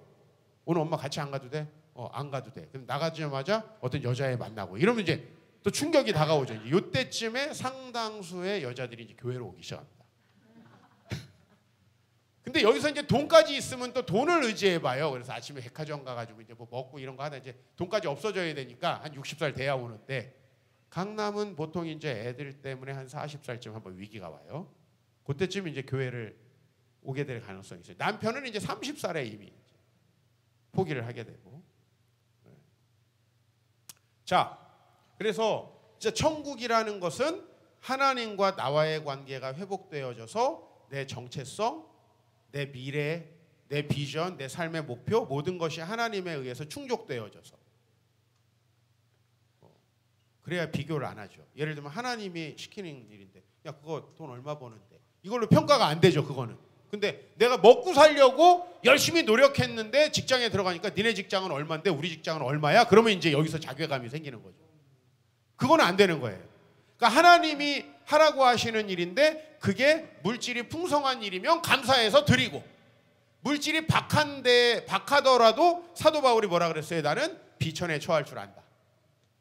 오늘 엄마 같이 안 가도 돼? 안 가도 돼. 그럼 나가자마자 어떤 여자애 만나고 이러면 이제 또 충격이 다가오죠. 이제 이때쯤에 상당수의 여자들이 이제 교회로 오기 시작합니다. 근데 여기서 이제 돈까지 있으면 또 돈을 의지해봐요. 그래서 아침에 백화점 가가지고 이제 뭐 먹고 이런 거 하다 이제 돈까지 없어져야 되니까 한 60살 돼야 오는데 강남은 보통 이제 애들 때문에 한 40살쯤 한번 위기가 와요. 그때쯤 이제 교회를 오게 될 가능성이 있어요. 남편은 이제 30살에 이미 포기를 하게 되고. 자, 그래서 진짜 천국이라는 것은 하나님과 나와의 관계가 회복되어져서 내 정체성, 내 미래, 내 비전, 내 삶의 목표 모든 것이 하나님에 의해서 충족되어져서 그래야 비교를 안 하죠. 예를 들면 하나님이 시키는 일인데 야 그거 돈 얼마 버는데 이걸로 평가가 안 되죠. 그거는. 근데 내가 먹고 살려고 열심히 노력했는데 직장에 들어가니까 니네 직장은 얼마인데 우리 직장은 얼마야? 그러면 이제 여기서 자괴감이 생기는 거죠. 그건 안 되는 거예요. 그러니까 하나님이 하라고 하시는 일인데 그게 물질이 풍성한 일이면 감사해서 드리고 물질이 박하더라도 사도 바울이 뭐라 그랬어요? 나는 비천에 처할 줄 안다.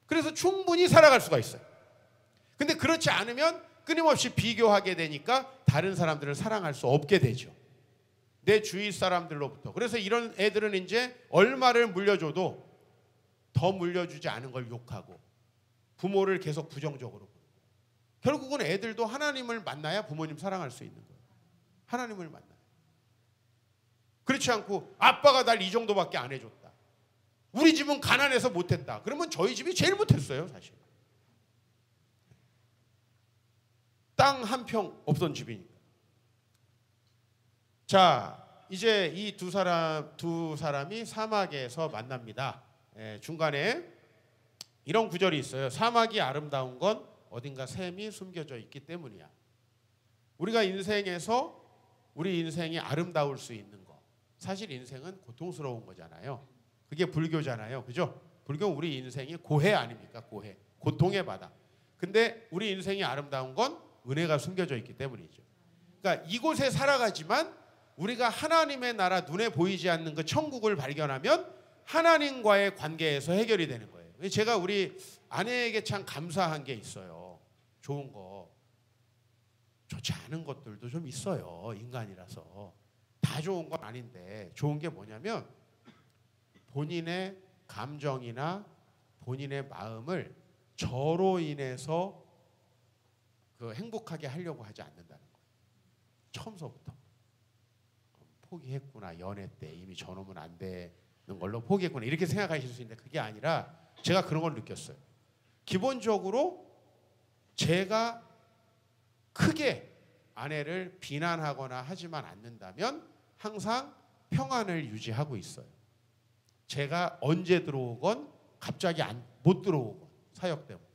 그래서 충분히 살아갈 수가 있어요. 근데 그렇지 않으면 끊임없이 비교하게 되니까 다른 사람들을 사랑할 수 없게 되죠. 내 주위 사람들로부터. 그래서 이런 애들은 이제 얼마를 물려줘도 더 물려주지 않은 걸 욕하고 부모를 계속 부정적으로 보고, 결국은 애들도 하나님을 만나야 부모님 사랑할 수 있는 거예요. 하나님을 만나요. 그렇지 않고 아빠가 날 이 정도밖에 안 해줬다, 우리 집은 가난해서 못했다, 그러면 저희 집이 제일 못했어요. 사실 땅 한 평 없던 집이니까. 자, 이제 이 두 사람이 사막에서 만납니다. 중간에 이런 구절이 있어요. 사막이 아름다운 건 어딘가 샘이 숨겨져 있기 때문이야. 우리가 인생에서 우리 인생이 아름다울 수 있는 거, 사실 인생은 고통스러운 거잖아요. 그게 불교잖아요. 그죠? 불교는 우리 인생이 고해 아닙니까? 고해. 고통의 바다. 근데 우리 인생이 아름다운 건 은혜가 숨겨져 있기 때문이죠. 그러니까 이곳에 살아가지만 우리가 하나님의 나라, 눈에 보이지 않는 그 천국을 발견하면 하나님과의 관계에서 해결이 되는 거예요. 제가 우리 아내에게 참 감사한 게 있어요. 좋은 거. 좋지 않은 것들도 좀 있어요. 인간이라서. 다 좋은 건 아닌데, 좋은 게 뭐냐면 본인의 감정이나 본인의 마음을 저로 인해서 그 행복하게 하려고 하지 않는다는 거예요. 처음서부터. 포기했구나. 연애 때 이미 저놈은 안 되는 걸로 포기했구나. 이렇게 생각하실 수 있는데 그게 아니라 제가 그런 걸 느꼈어요. 기본적으로 제가 크게 아내를 비난하거나 하지만 않는다면 항상 평안을 유지하고 있어요. 제가 언제 들어오건 갑자기 못 들어오건 사역 때문에.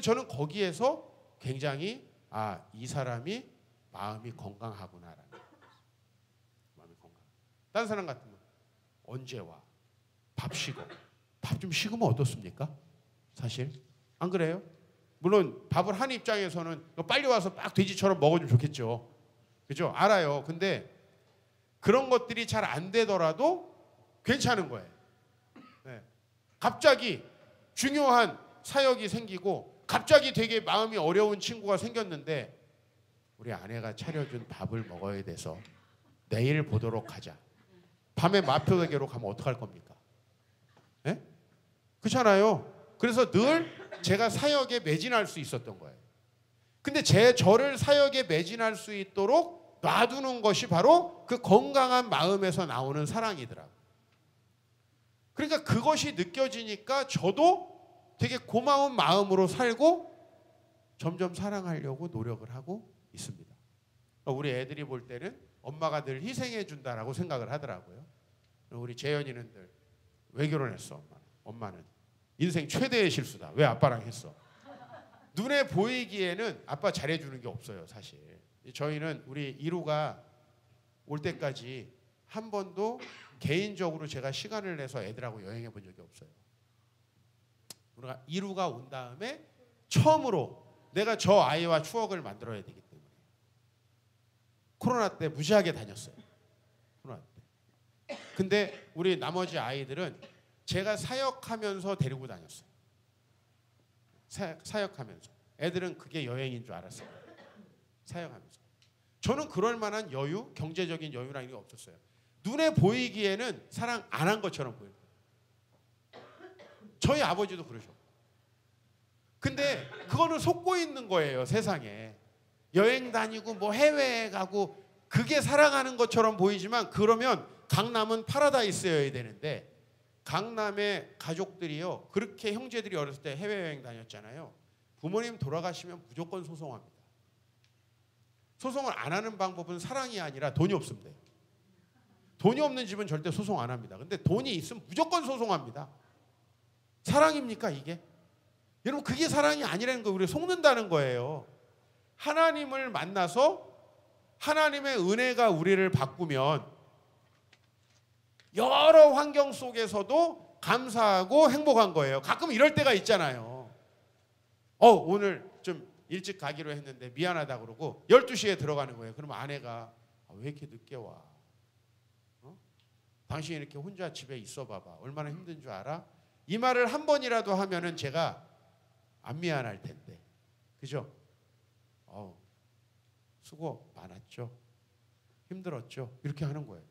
저는 거기에서 굉장히 이 사람이 마음이 건강하구나라는 거예요. 마음이 건강. 다른 사람 같으면 언제 와? 밥 식어. 밥 좀 식으면 어떻습니까? 사실 안 그래요? 물론 밥을 하는 입장에서는 빨리 와서 막 돼지처럼 먹어주면 좋겠죠. 그죠? 알아요. 근데 그런 것들이 잘 안 되더라도 괜찮은 거예요. 네. 갑자기 중요한 사역이 생기고 갑자기 되게 마음이 어려운 친구가 생겼는데 우리 아내가 차려준 밥을 먹어야 돼서 내일 보도록 하자. 밤에 마표대교로 가면 어떡할 겁니까? 네? 그렇잖아요. 그래서 늘 제가 사역에 매진할 수 있었던 거예요. 근데 저를 사역에 매진할 수 있도록 놔두는 것이 바로 그 건강한 마음에서 나오는 사랑이더라고요. 그러니까 그것이 느껴지니까 저도 되게 고마운 마음으로 살고 점점 사랑하려고 노력을 하고 있습니다. 우리 애들이 볼 때는 엄마가 늘 희생해 준다라고 생각을 하더라고요. 우리 재현이는 늘 왜 결혼했어? 엄마는 인생 최대의 실수다. 왜 아빠랑 했어? 눈에 보이기에는 아빠 잘해주는 게 없어요. 사실 저희는 우리 이루가 올 때까지 한 번도 개인적으로 제가 시간을 내서 애들하고 여행해 본 적이 없어요. 우리가 이루가 온 다음에 처음으로 내가 저 아이와 추억을 만들어야 되기 때문에 코로나 때 무지하게 다녔어요. 코로나 때. 근데 우리 나머지 아이들은 제가 사역하면서 데리고 다녔어요. 사역하면서. 애들은 그게 여행인 줄 알았어요. 사역하면서. 저는 그럴 만한 여유, 경제적인 여유라는 게 없었어요. 눈에 보이기에는 사랑 안 한 것처럼 보여요. 저희 아버지도 그러셨고. 근데 그거는 속고 있는 거예요. 세상에. 여행 다니고 뭐 해외에 가고 그게 사랑하는 것처럼 보이지만 그러면 강남은 파라다이스여야 되는데 강남의 가족들이요. 그렇게 형제들이 어렸을 때 해외여행 다녔잖아요. 부모님 돌아가시면 무조건 소송합니다. 소송을 안 하는 방법은 사랑이 아니라 돈이 없으면 돼요. 돈이 없는 집은 절대 소송 안 합니다. 근데 돈이 있으면 무조건 소송합니다. 사랑입니까 이게? 여러분 그게 사랑이 아니라는 거 우리가 속는다는 거예요. 하나님을 만나서 하나님의 은혜가 우리를 바꾸면 여러 환경 속에서도 감사하고 행복한 거예요. 가끔 이럴 때가 있잖아요. 오늘 좀 일찍 가기로 했는데 미안하다 그러고 12시에 들어가는 거예요. 그러면 아내가 왜 이렇게 늦게 와? 당신이 이렇게 혼자 집에 있어 봐봐. 얼마나 힘든 줄 알아? 이 말을 한 번이라도 하면은 제가 안 미안할 텐데. 그죠? 수고 많았죠. 힘들었죠. 이렇게 하는 거예요.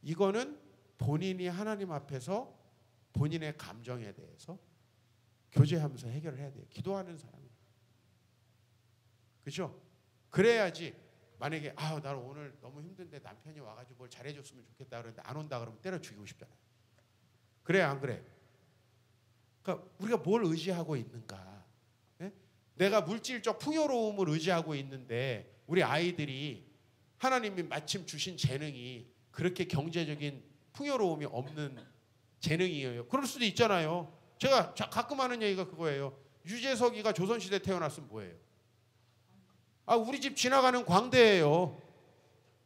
이거는 본인이 하나님 앞에서 본인의 감정에 대해서 교제하면서 해결을 해야 돼요. 기도하는 사람이. 그죠? 그래야지. 만약에 나는 오늘 너무 힘든데 남편이 와가지고 뭘 잘해줬으면 좋겠다 그러는데 안 온다 그러면 때려 죽이고 싶잖아요. 그래요, 안 그래요? 그러니까 우리가 뭘 의지하고 있는가? 예? 내가 물질적 풍요로움을 의지하고 있는데 우리 아이들이 하나님이 마침 주신 재능이 그렇게 경제적인 풍요로움이 없는 재능이에요. 그럴 수도 있잖아요. 제가 가끔 하는 얘기가 그거예요. 유재석이가 조선시대 태어났으면 뭐예요? 우리 집 지나가는 광대예요.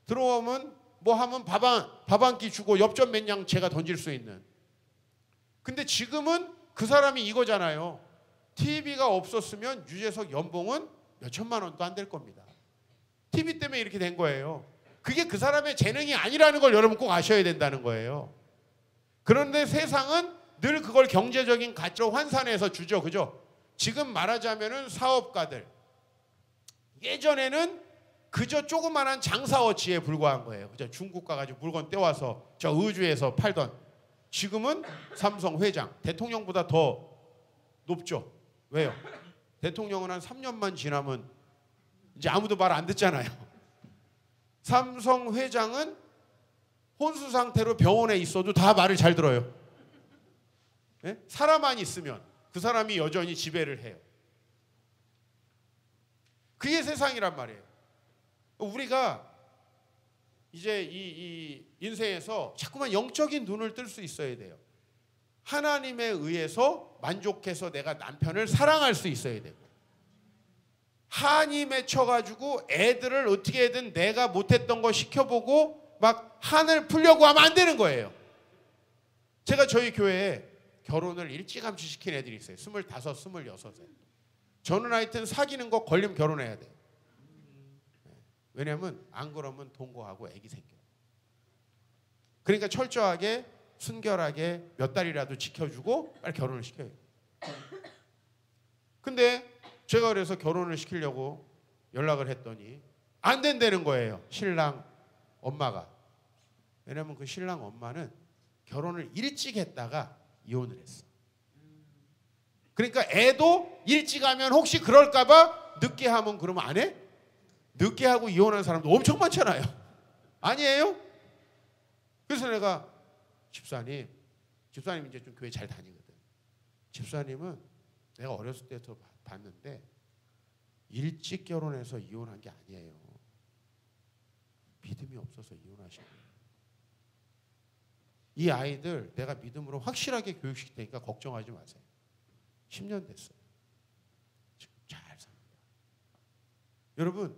들어오면 뭐 하면 밥 한 끼 주고 엽전 몇 냥 제가 던질 수 있는. 근데 지금은 그 사람이 이거잖아요. TV가 없었으면 유재석 연봉은 몇 천만 원도 안 될 겁니다. TV 때문에 이렇게 된 거예요. 그게 그 사람의 재능이 아니라는 걸 여러분 꼭 아셔야 된다는 거예요. 그런데 세상은 늘 그걸 경제적인 가치로 환산해서 주죠. 그죠? 지금 말하자면은 사업가들. 예전에는 그저 조그만한 장사어치에 불과한 거예요. 그죠? 중국 가가지고 물건 떼와서 저 의주에서 팔던. 지금은 삼성 회장, 대통령보다 더 높죠. 왜요? 대통령은 한 3년만 지나면 이제 아무도 말 안 듣잖아요. 삼성 회장은 혼수 상태로 병원에 있어도 다 말을 잘 들어요. 예? 사람만 있으면 그 사람이 여전히 지배를 해요. 그게 세상이란 말이에요. 우리가 이제 이 인생에서 자꾸만 영적인 눈을 뜰 수 있어야 돼요. 하나님에 의해서 만족해서 내가 남편을 사랑할 수 있어야 되고, 한이 맺혀가지고 애들을 어떻게든 내가 못했던 거 시켜보고 막 한을 풀려고 하면 안 되는 거예요. 제가 저희 교회에 결혼을 일찌감치 시킨 애들이 있어요. 25, 26에. 저는 하여튼 사귀는 거 걸리면 결혼해야 돼요. 왜냐하면 안 그러면 동거하고 애기 생겨. 그러니까 철저하게 순결하게 몇 달이라도 지켜주고 빨리 결혼을 시켜요. 근데 제가 그래서 결혼을 시키려고 연락을 했더니 안 된다는 거예요. 신랑 엄마가. 왜냐하면 그 신랑 엄마는 결혼을 일찍 했다가 이혼을 했어. 그러니까 애도 일찍 하면 혹시 그럴까 봐 늦게 하면 그러면 안 해? 늦게 하고 이혼한 사람도 엄청 많잖아요. 아니에요? 그래서 내가 집사님 이제 좀 교회 잘 다니거든. 집사님은 내가 어렸을 때부터 봤는데 일찍 결혼해서 이혼한 게 아니에요. 믿음이 없어서 이혼하신 거예요. 이 아이들 내가 믿음으로 확실하게 교육시킬 테니까 걱정하지 마세요. 10년 됐어요. 지금 잘 삽니다. 여러분,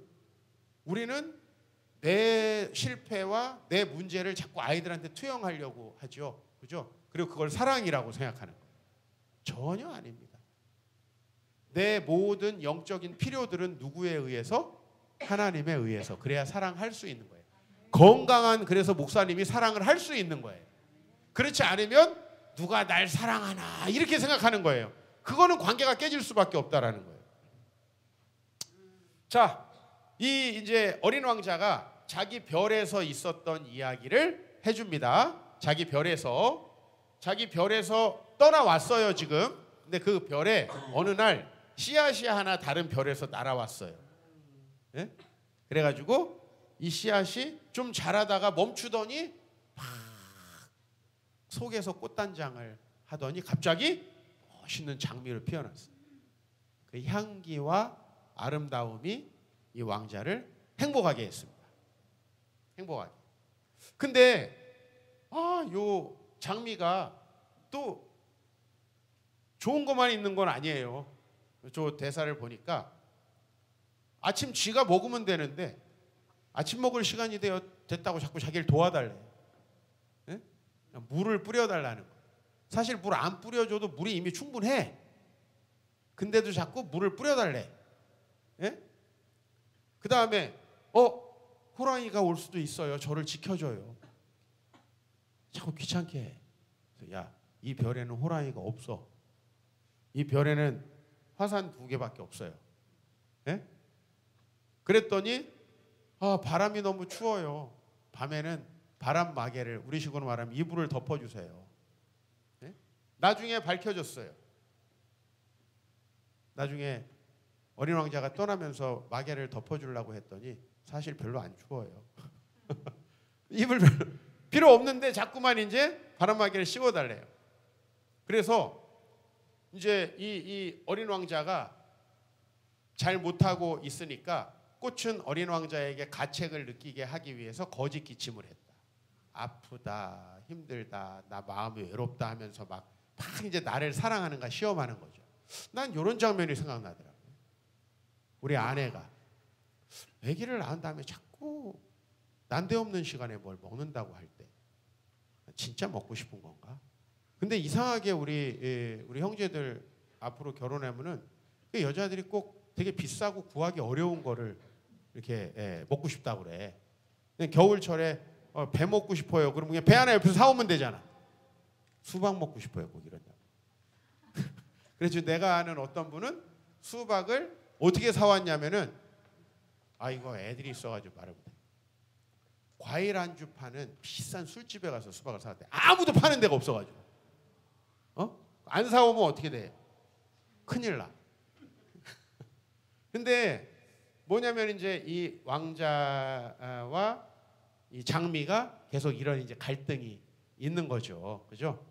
우리는 내 실패와 내 문제를 자꾸 아이들한테 투영하려고 하죠. 그죠? 그리고 그걸 사랑이라고 생각하는 거예요. 전혀 아닙니다. 내 모든 영적인 필요들은 누구에 의해서? 하나님에 의해서. 그래야 사랑할 수 있는 거예요. 건강한 그래서 목사님이 사랑을 할 수 있는 거예요. 그렇지 않으면 누가 날 사랑하나 이렇게 생각하는 거예요. 그거는 관계가 깨질 수밖에 없다라는 거예요. 자, 이 이제 어린 왕자가 자기 별에서 있었던 이야기를 해줍니다. 자기 별에서 떠나왔어요 지금. 근데 그 별에 어느 날 씨앗이 하나 다른 별에서 날아왔어요. 예? 그래가지고 이 씨앗이 좀 자라다가 멈추더니 막 속에서 꽃단장을 하더니 갑자기 멋있는 장미를 피워놨어요. 그 향기와 아름다움이 이 왕자를 행복하게 했습니다. 행복하게. 근데 요 장미가 또 좋은 것만 있는 건 아니에요. 저 대사를 보니까 아침 쥐가 먹으면 되는데 아침 먹을 시간이 됐다고 자꾸 자기를 도와달래. 예? 물을 뿌려달라는 거예요. 사실 물 안 뿌려줘도 물이 이미 충분해. 근데도 자꾸 물을 뿌려달래. 예? 그 다음에 호랑이가 올 수도 있어요. 저를 지켜줘요. 자꾸 귀찮게 해. 그래서 야, 이 별에는 호랑이가 없어. 이 별에는 화산 2개밖에 없어요. 예? 그랬더니 바람이 너무 추워요. 밤에는 바람 마개를, 우리식으로 말하면 이불을 덮어주세요. 네? 나중에 밝혀졌어요. 나중에 어린 왕자가 떠나면서 마개를 덮어주려고 했더니 사실 별로 안 추워요. 이불 필요 없는데 자꾸만 이제 바람 마개를 씌워달래요. 그래서 이제 이 어린 왕자가 잘 못하고 있으니까 꽃은 어린 왕자에게 가책을 느끼게 하기 위해서 거짓 기침을 했다. 아프다, 힘들다, 나 마음이 외롭다 하면서 막 이제 나를 사랑하는가 시험하는 거죠. 난 이런 장면이 생각나더라고요. 우리 아내가 아기를 낳은 다음에 자꾸 난데없는 시간에 뭘 먹는다고 할 때 진짜 먹고 싶은 건가? 근데 이상하게 우리 형제들 앞으로 결혼하면은 그 여자들이 꼭 되게 비싸고 구하기 어려운 거를 이렇게 먹고 싶다고 그래. 겨울철에 배 먹고 싶어요. 그러면 그냥 배 하나 옆에서 사오면 되잖아. 수박 먹고 싶어요. 꼭 이런다. 그래서 내가 아는 어떤 분은 수박을 어떻게 사왔냐면은 이거 애들이 있어가지고 말을 못해. 과일 안주 파는 비싼 술집에 가서 수박을 사왔대. 아무도 파는 데가 없어가지고. 안 사오면 어떻게 돼? 큰일 나. 근데 뭐냐면 이제 이 왕자와 이 장미가 계속 이런 이제 갈등이 있는 거죠. 그죠?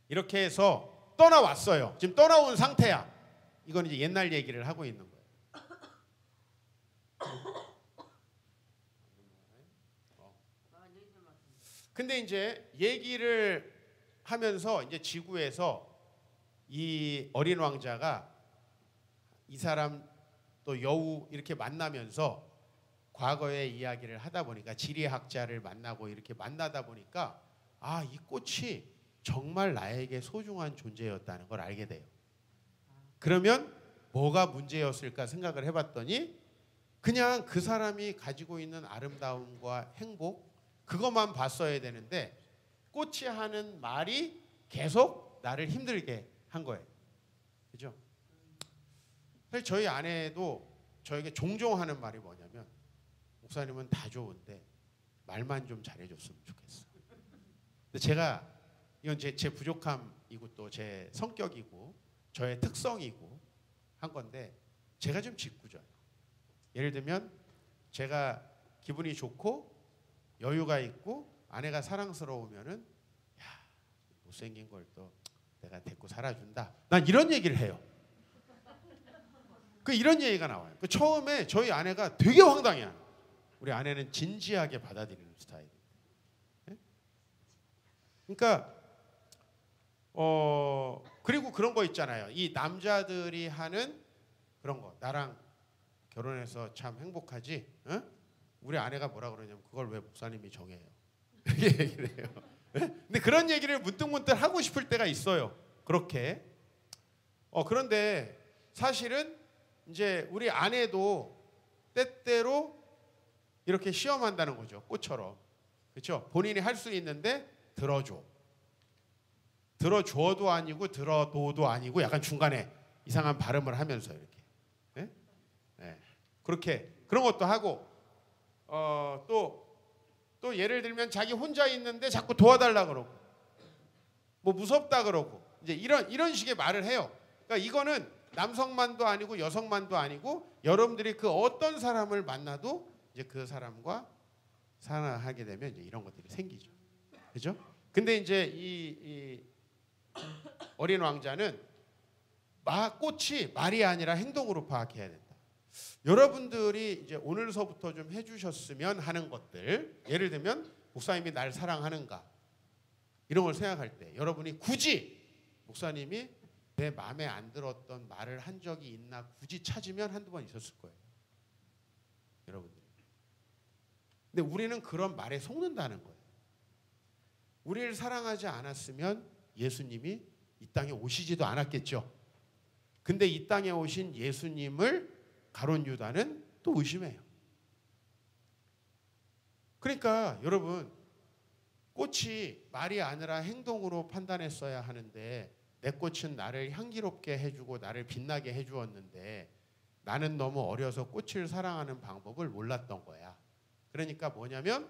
이렇게 해서 떠나왔어요. 지금 떠나온 상태야. 이건 이제 옛날 얘기를 하고 있는 거예요. 근데 이제 얘기를 하면서 이제 지구에서 이 어린 왕자가 이 사람 또 여우 이렇게 만나면서 과거의 이야기를 하다 보니까 지리학자를 만나고 이렇게 만나다 보니까 이 꽃이 정말 나에게 소중한 존재였다는 걸 알게 돼요. 그러면 뭐가 문제였을까 생각을 해봤더니 그냥 그 사람이 가지고 있는 아름다움과 행복 그것만 봤어야 되는데 꽃이 하는 말이 계속 나를 힘들게 한 거예요. 그죠? 사실 저희 아내도 저에게 종종 하는 말이 뭐냐면 목사님은 다 좋은데 말만 좀 잘해줬으면 좋겠어. 근데 제가 이건 제 부족함이고 또 제 성격이고 저의 특성이고 한 건데 제가 좀 짓궂어요. 예를 들면 제가 기분이 좋고 여유가 있고 아내가 사랑스러우면은 못생긴 걸 또 내가 데리고 살아준다. 난 이런 얘기를 해요. 이런 얘기가 나와요. 처음에 저희 아내가 되게 황당해요. 우리 아내는 진지하게 받아들이는 스타일이에요. 네? 그러니까 그리고 그런 거 있잖아요. 이 남자들이 하는 그런 거. 나랑 결혼해서 참 행복하지? 어? 우리 아내가 뭐라 그러냐면 그걸 왜 목사님이 정해요? 이렇게 얘기를 해요. 근데 그런 얘기를 문득문득 하고 싶을 때가 있어요. 그렇게. 그런데 사실은 이제 우리 아내도 때때로 이렇게 시험한다는 거죠. 꽃처럼. 그렇죠? 본인이 할 수 있는데 들어줘. 들어줘도 아니고 들어도도 아니고 약간 중간에 이상한 발음을 하면서 이렇게. 네? 네. 그렇게 그런 것도 하고 또 예를 들면 자기 혼자 있는데 자꾸 도와달라 그러고 뭐 무섭다 그러고 이제 이런 식의 말을 해요. 그러니까 이거는 남성만도 아니고 여성만도 아니고 여러분들이 그 어떤 사람을 만나도 이제 그 사람과 사랑하게 되면 이제 이런 것들이 생기죠. 그죠? 근데 이제 이 어린 왕자는 꽃이 말이 아니라 행동으로 파악해야 된다. 여러분들이 이제 오늘서부터 좀 해주셨으면 하는 것들, 예를 들면 목사님이 날 사랑하는가 이런 걸 생각할 때 여러분이 굳이 목사님이 내 마음에 안 들었던 말을 한 적이 있나 굳이 찾으면 한두 번 있었을 거예요. 여러분들이. 근데 우리는 그런 말에 속는다는 거예요. 우리를 사랑하지 않았으면 예수님이 이 땅에 오시지도 않았겠죠. 근데 이 땅에 오신 예수님을 가룟 유다는 또 의심해요. 그러니까 여러분 꽃이 말이 아니라 행동으로 판단했어야 하는데 내 꽃은 나를 향기롭게 해주고 나를 빛나게 해주었는데 나는 너무 어려서 꽃을 사랑하는 방법을 몰랐던 거야. 그러니까 뭐냐면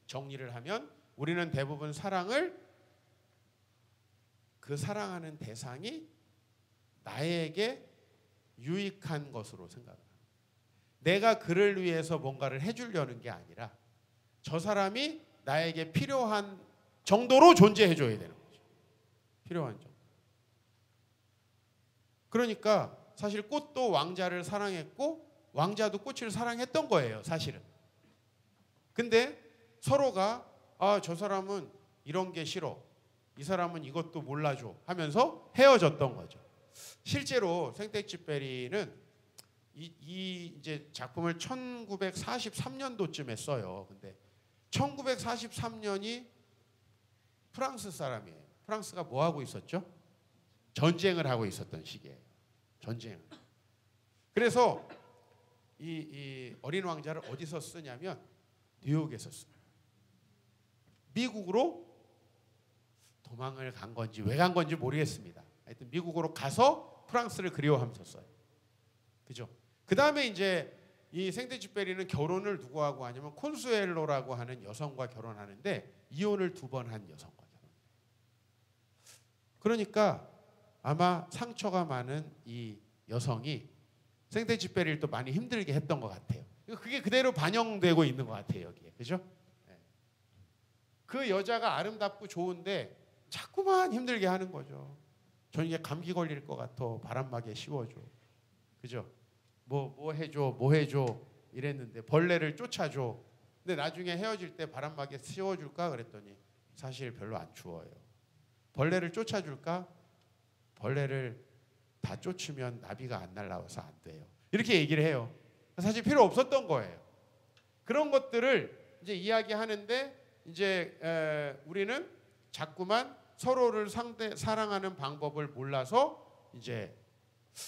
정리를 하면 우리는 대부분 사랑을 그 사랑하는 대상이 나에게 유익한 것으로 생각을 합니다. 내가 그를 위해서 뭔가를 해주려는 게 아니라 저 사람이 나에게 필요한 정도로 존재해줘야 되는 거죠. 필요한 정도. 그러니까 사실 꽃도 왕자를 사랑했고 왕자도 꽃을 사랑했던 거예요. 사실은. 근데 서로가 저 사람은 이런 게 싫어. 이 사람은 이것도 몰라줘 하면서 헤어졌던 거죠. 실제로 생텍쥐페리는 이 이제 작품을 1943년도쯤에 써요. 근데 1943년이 프랑스 사람이에요. 프랑스가 뭐 하고 있었죠? 전쟁을 하고 있었던 시기예요. 전쟁. 그래서 이 어린 왕자를 어디서 쓰냐면 뉴욕에서 써요. 미국으로 도망을 간 건지 왜 간 건지 모르겠습니다. 하여튼 미국으로 가서 프랑스를 그리워하면서 써요. 그죠? 그 다음에 이제 이 생텍쥐페리는 결혼을 누구하고 하냐면 콘수엘로라고 하는 여성과 결혼하는데 이혼을 2번 한 여성과 결혼. 그러니까 아마 상처가 많은 이 여성이 생텍쥐페리를 또 많이 힘들게 했던 것 같아요. 그게 그대로 반영되고 있는 것 같아요. 여기에. 그죠? 네. 그 여자가 아름답고 좋은데 자꾸만 힘들게 하는 거죠. 저는 이게 감기 걸릴 것 같아. 바람막에 씌워줘. 그죠? 뭐 해줘 이랬는데 벌레를 쫓아줘. 근데 나중에 헤어질 때 바람막에 씌워줄까 그랬더니 사실 별로 안 추워요. 벌레를 쫓아줄까? 벌레를 다 쫓으면 나비가 안 날라와서 안 돼요. 이렇게 얘기를 해요. 사실 필요 없었던 거예요. 그런 것들을 이제 이야기하는데 이제 우리는 자꾸만 서로를 사랑하는 방법을 몰라서 이제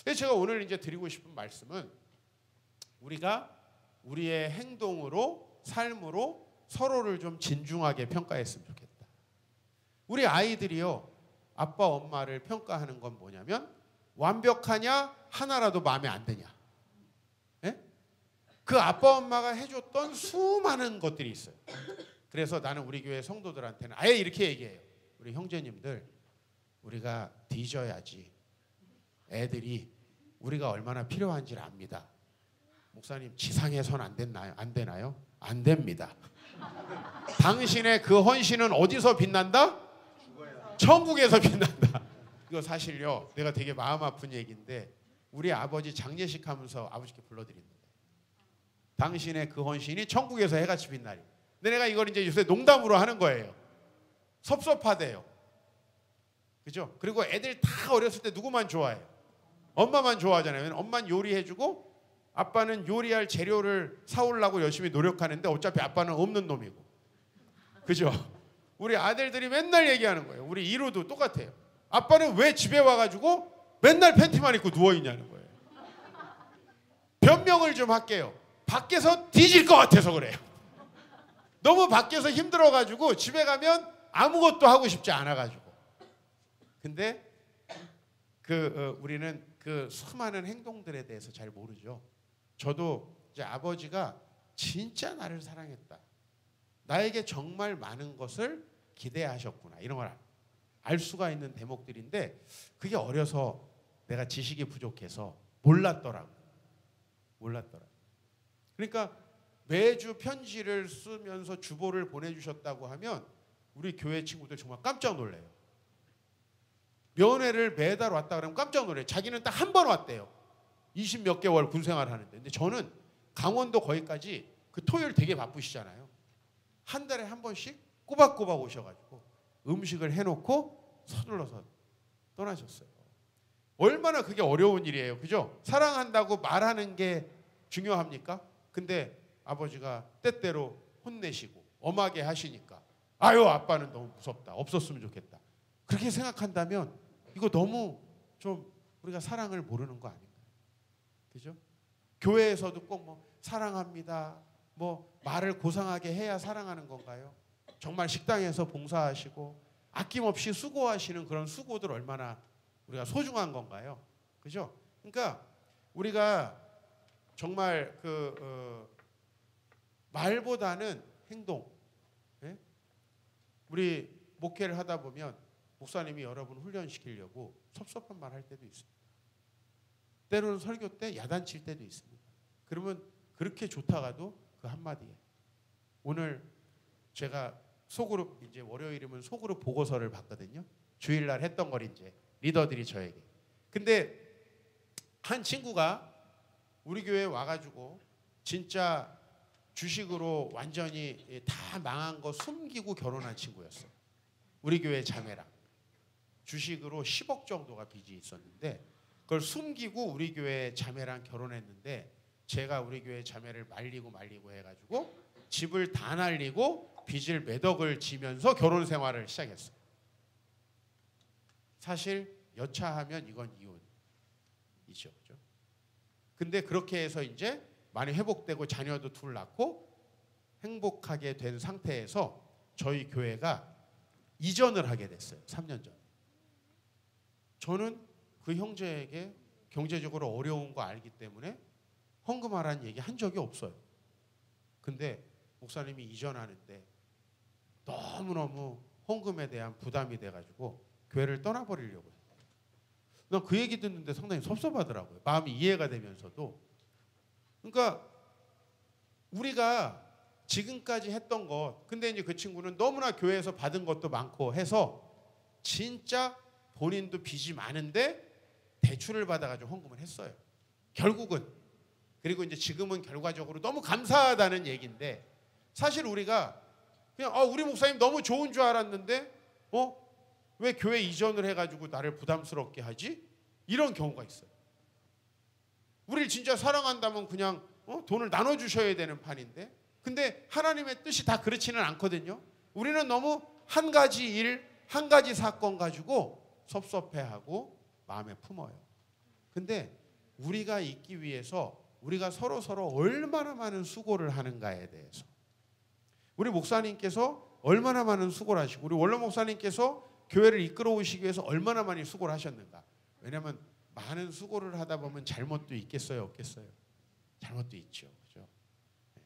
제가 오늘 이제 드리고 싶은 말씀은 우리가 우리의 행동으로 삶으로 서로를 좀 진중하게 평가했으면 좋겠다. 우리 아이들이요. 아빠 엄마를 평가하는 건 뭐냐면 완벽하냐 하나라도 마음에 안 드냐. 예? 그 아빠 엄마가 해줬던 수많은 것들이 있어요. 그래서 나는 우리 교회 성도들한테는 아예 이렇게 얘기해요. 우리 형제님들 우리가 뒤져야지 애들이 우리가 얼마나 필요한지를 압니다. 목사님 지상에선 안 되나요? 안 됩니다. 당신의 그 헌신은 어디서 빛난다? 천국에서 빛난다. 이거 사실요 내가 되게 마음 아픈 얘기인데 우리 아버지 장례식 하면서 아버지께 불러드립니다. 당신의 그 헌신이 천국에서 해같이 빛나리. 근데 내가 이걸 이제 요새 농담으로 하는 거예요. 섭섭하대요. 그죠? 그리고 애들 다 어렸을 때 누구만 좋아해요? 엄마만 좋아하잖아요. 엄마는 요리해주고 아빠는 요리할 재료를 사오려고 열심히 노력하는데 어차피 아빠는 없는 놈이고. 그죠? 우리 아들들이 맨날 얘기하는 거예요. 우리 이루도 똑같아요. 아빠는 왜 집에 와가지고 맨날 팬티만 입고 누워있냐는 거예요. 변명을 좀 할게요. 밖에서 뒤질 것 같아서 그래요. 너무 밖에서 힘들어가지고 집에 가면 아무것도 하고 싶지 않아가지고. 근데 우리는 그 수많은 행동들에 대해서 잘 모르죠. 저도 이제 아버지가 진짜 나를 사랑했다. 나에게 정말 많은 것을 기대하셨구나. 이런 걸 알 수가 있는 대목들인데 그게 어려서 내가 지식이 부족해서 몰랐더라고. 그러니까 매주 편지를 쓰면서 주보를 보내주셨다고 하면 우리 교회 친구들 정말 깜짝 놀래요. 면회를 매달 왔다 그러면 깜짝 놀래요. 자기는 딱 한 번 왔대요. 20 몇 개월 군생활 하는데. 근데 저는 강원도 거기까지 그 토요일 되게 바쁘시잖아요. 한 달에 한 번씩 꼬박꼬박 오셔가지고 음식을 해놓고 서둘러서 떠나셨어요. 얼마나 그게 어려운 일이에요. 그죠? 사랑한다고 말하는 게 중요합니까? 근데 아버지가 때때로 혼내시고 엄하게 하시니까 아유 아빠는 너무 무섭다. 없었으면 좋겠다. 그렇게 생각한다면 이거 너무 좀 우리가 사랑을 모르는 거 아닌가요? 그죠? 교회에서도 꼭 뭐 사랑합니다. 뭐 말을 고상하게 해야 사랑하는 건가요? 정말 식당에서 봉사하시고 아낌없이 수고하시는 그런 수고들 얼마나 우리가 소중한 건가요? 그죠? 그러니까 우리가 정말 말보다는 행동. 예? 우리 목회를 하다 보면 목사님이 여러분 훈련시키려고 섭섭한 말 할 때도 있습니다. 때로는 설교 때 야단칠 때도 있습니다. 그러면 그렇게 좋다가도 그 한마디에 오늘 제가 소그룹 이제 월요일이면 소그룹 보고서를 받거든요. 주일날 했던 걸 이제 리더들이 저에게. 근데 한 친구가 우리 교회에 와가지고 진짜 주식으로 완전히 다 망한 거 숨기고 결혼한 친구였어요. 우리 교회 자매랑 주식으로 10억 정도가 빚이 있었는데 그걸 숨기고 우리 교회 자매랑 결혼했는데 제가 우리 교회 자매를 말리고 해가지고 집을 다 날리고 빚을 몇 억을 지면서 결혼 생활을 시작했어요. 사실 여차하면 이건 이혼이죠. 그죠? 근데 그렇게 해서 이제 많이 회복되고 자녀도 둘 낳고 행복하게 된 상태에서 저희 교회가 이전을 하게 됐어요. 3년 전에. 저는 그 형제에게 경제적으로 어려운 거 알기 때문에 헌금하라는 얘기 한 적이 없어요. 근데 목사님이 이전하는데 너무너무 헌금에 대한 부담이 돼가지고 교회를 떠나버리려고 해요. 난 그 얘기 듣는데 상당히 섭섭하더라고요. 마음이 이해가 되면서도. 그러니까 우리가 지금까지 했던 것, 근데 이제 그 친구는 너무나 교회에서 받은 것도 많고 해서 진짜 본인도 빚이 많은데 대출을 받아가지고 헌금을 했어요. 결국은. 그리고 이제 지금은 결과적으로 너무 감사하다는 얘기인데 사실 우리가 그냥 우리 목사님 너무 좋은 줄 알았는데 왜 교회 이전을 해가지고 나를 부담스럽게 하지? 이런 경우가 있어요. 우리를 진짜 사랑한다면 그냥 돈을 나눠주셔야 되는 판인데 근데 하나님의 뜻이 다 그렇지는 않거든요. 우리는 너무 한 가지 일, 한 가지 사건 가지고 섭섭해하고 마음에 품어요. 근데 우리가 있기 위해서 우리가 서로 얼마나 많은 수고를 하는가에 대해서 우리 목사님께서 얼마나 많은 수고를 하시고 우리 원로 목사님께서 교회를 이끌어 오시기 위해서 얼마나 많이 수고를 하셨는가. 왜냐하면 많은 수고를 하다 보면 잘못도 있겠어요, 없겠어요? 잘못도 있죠. 그죠? 네.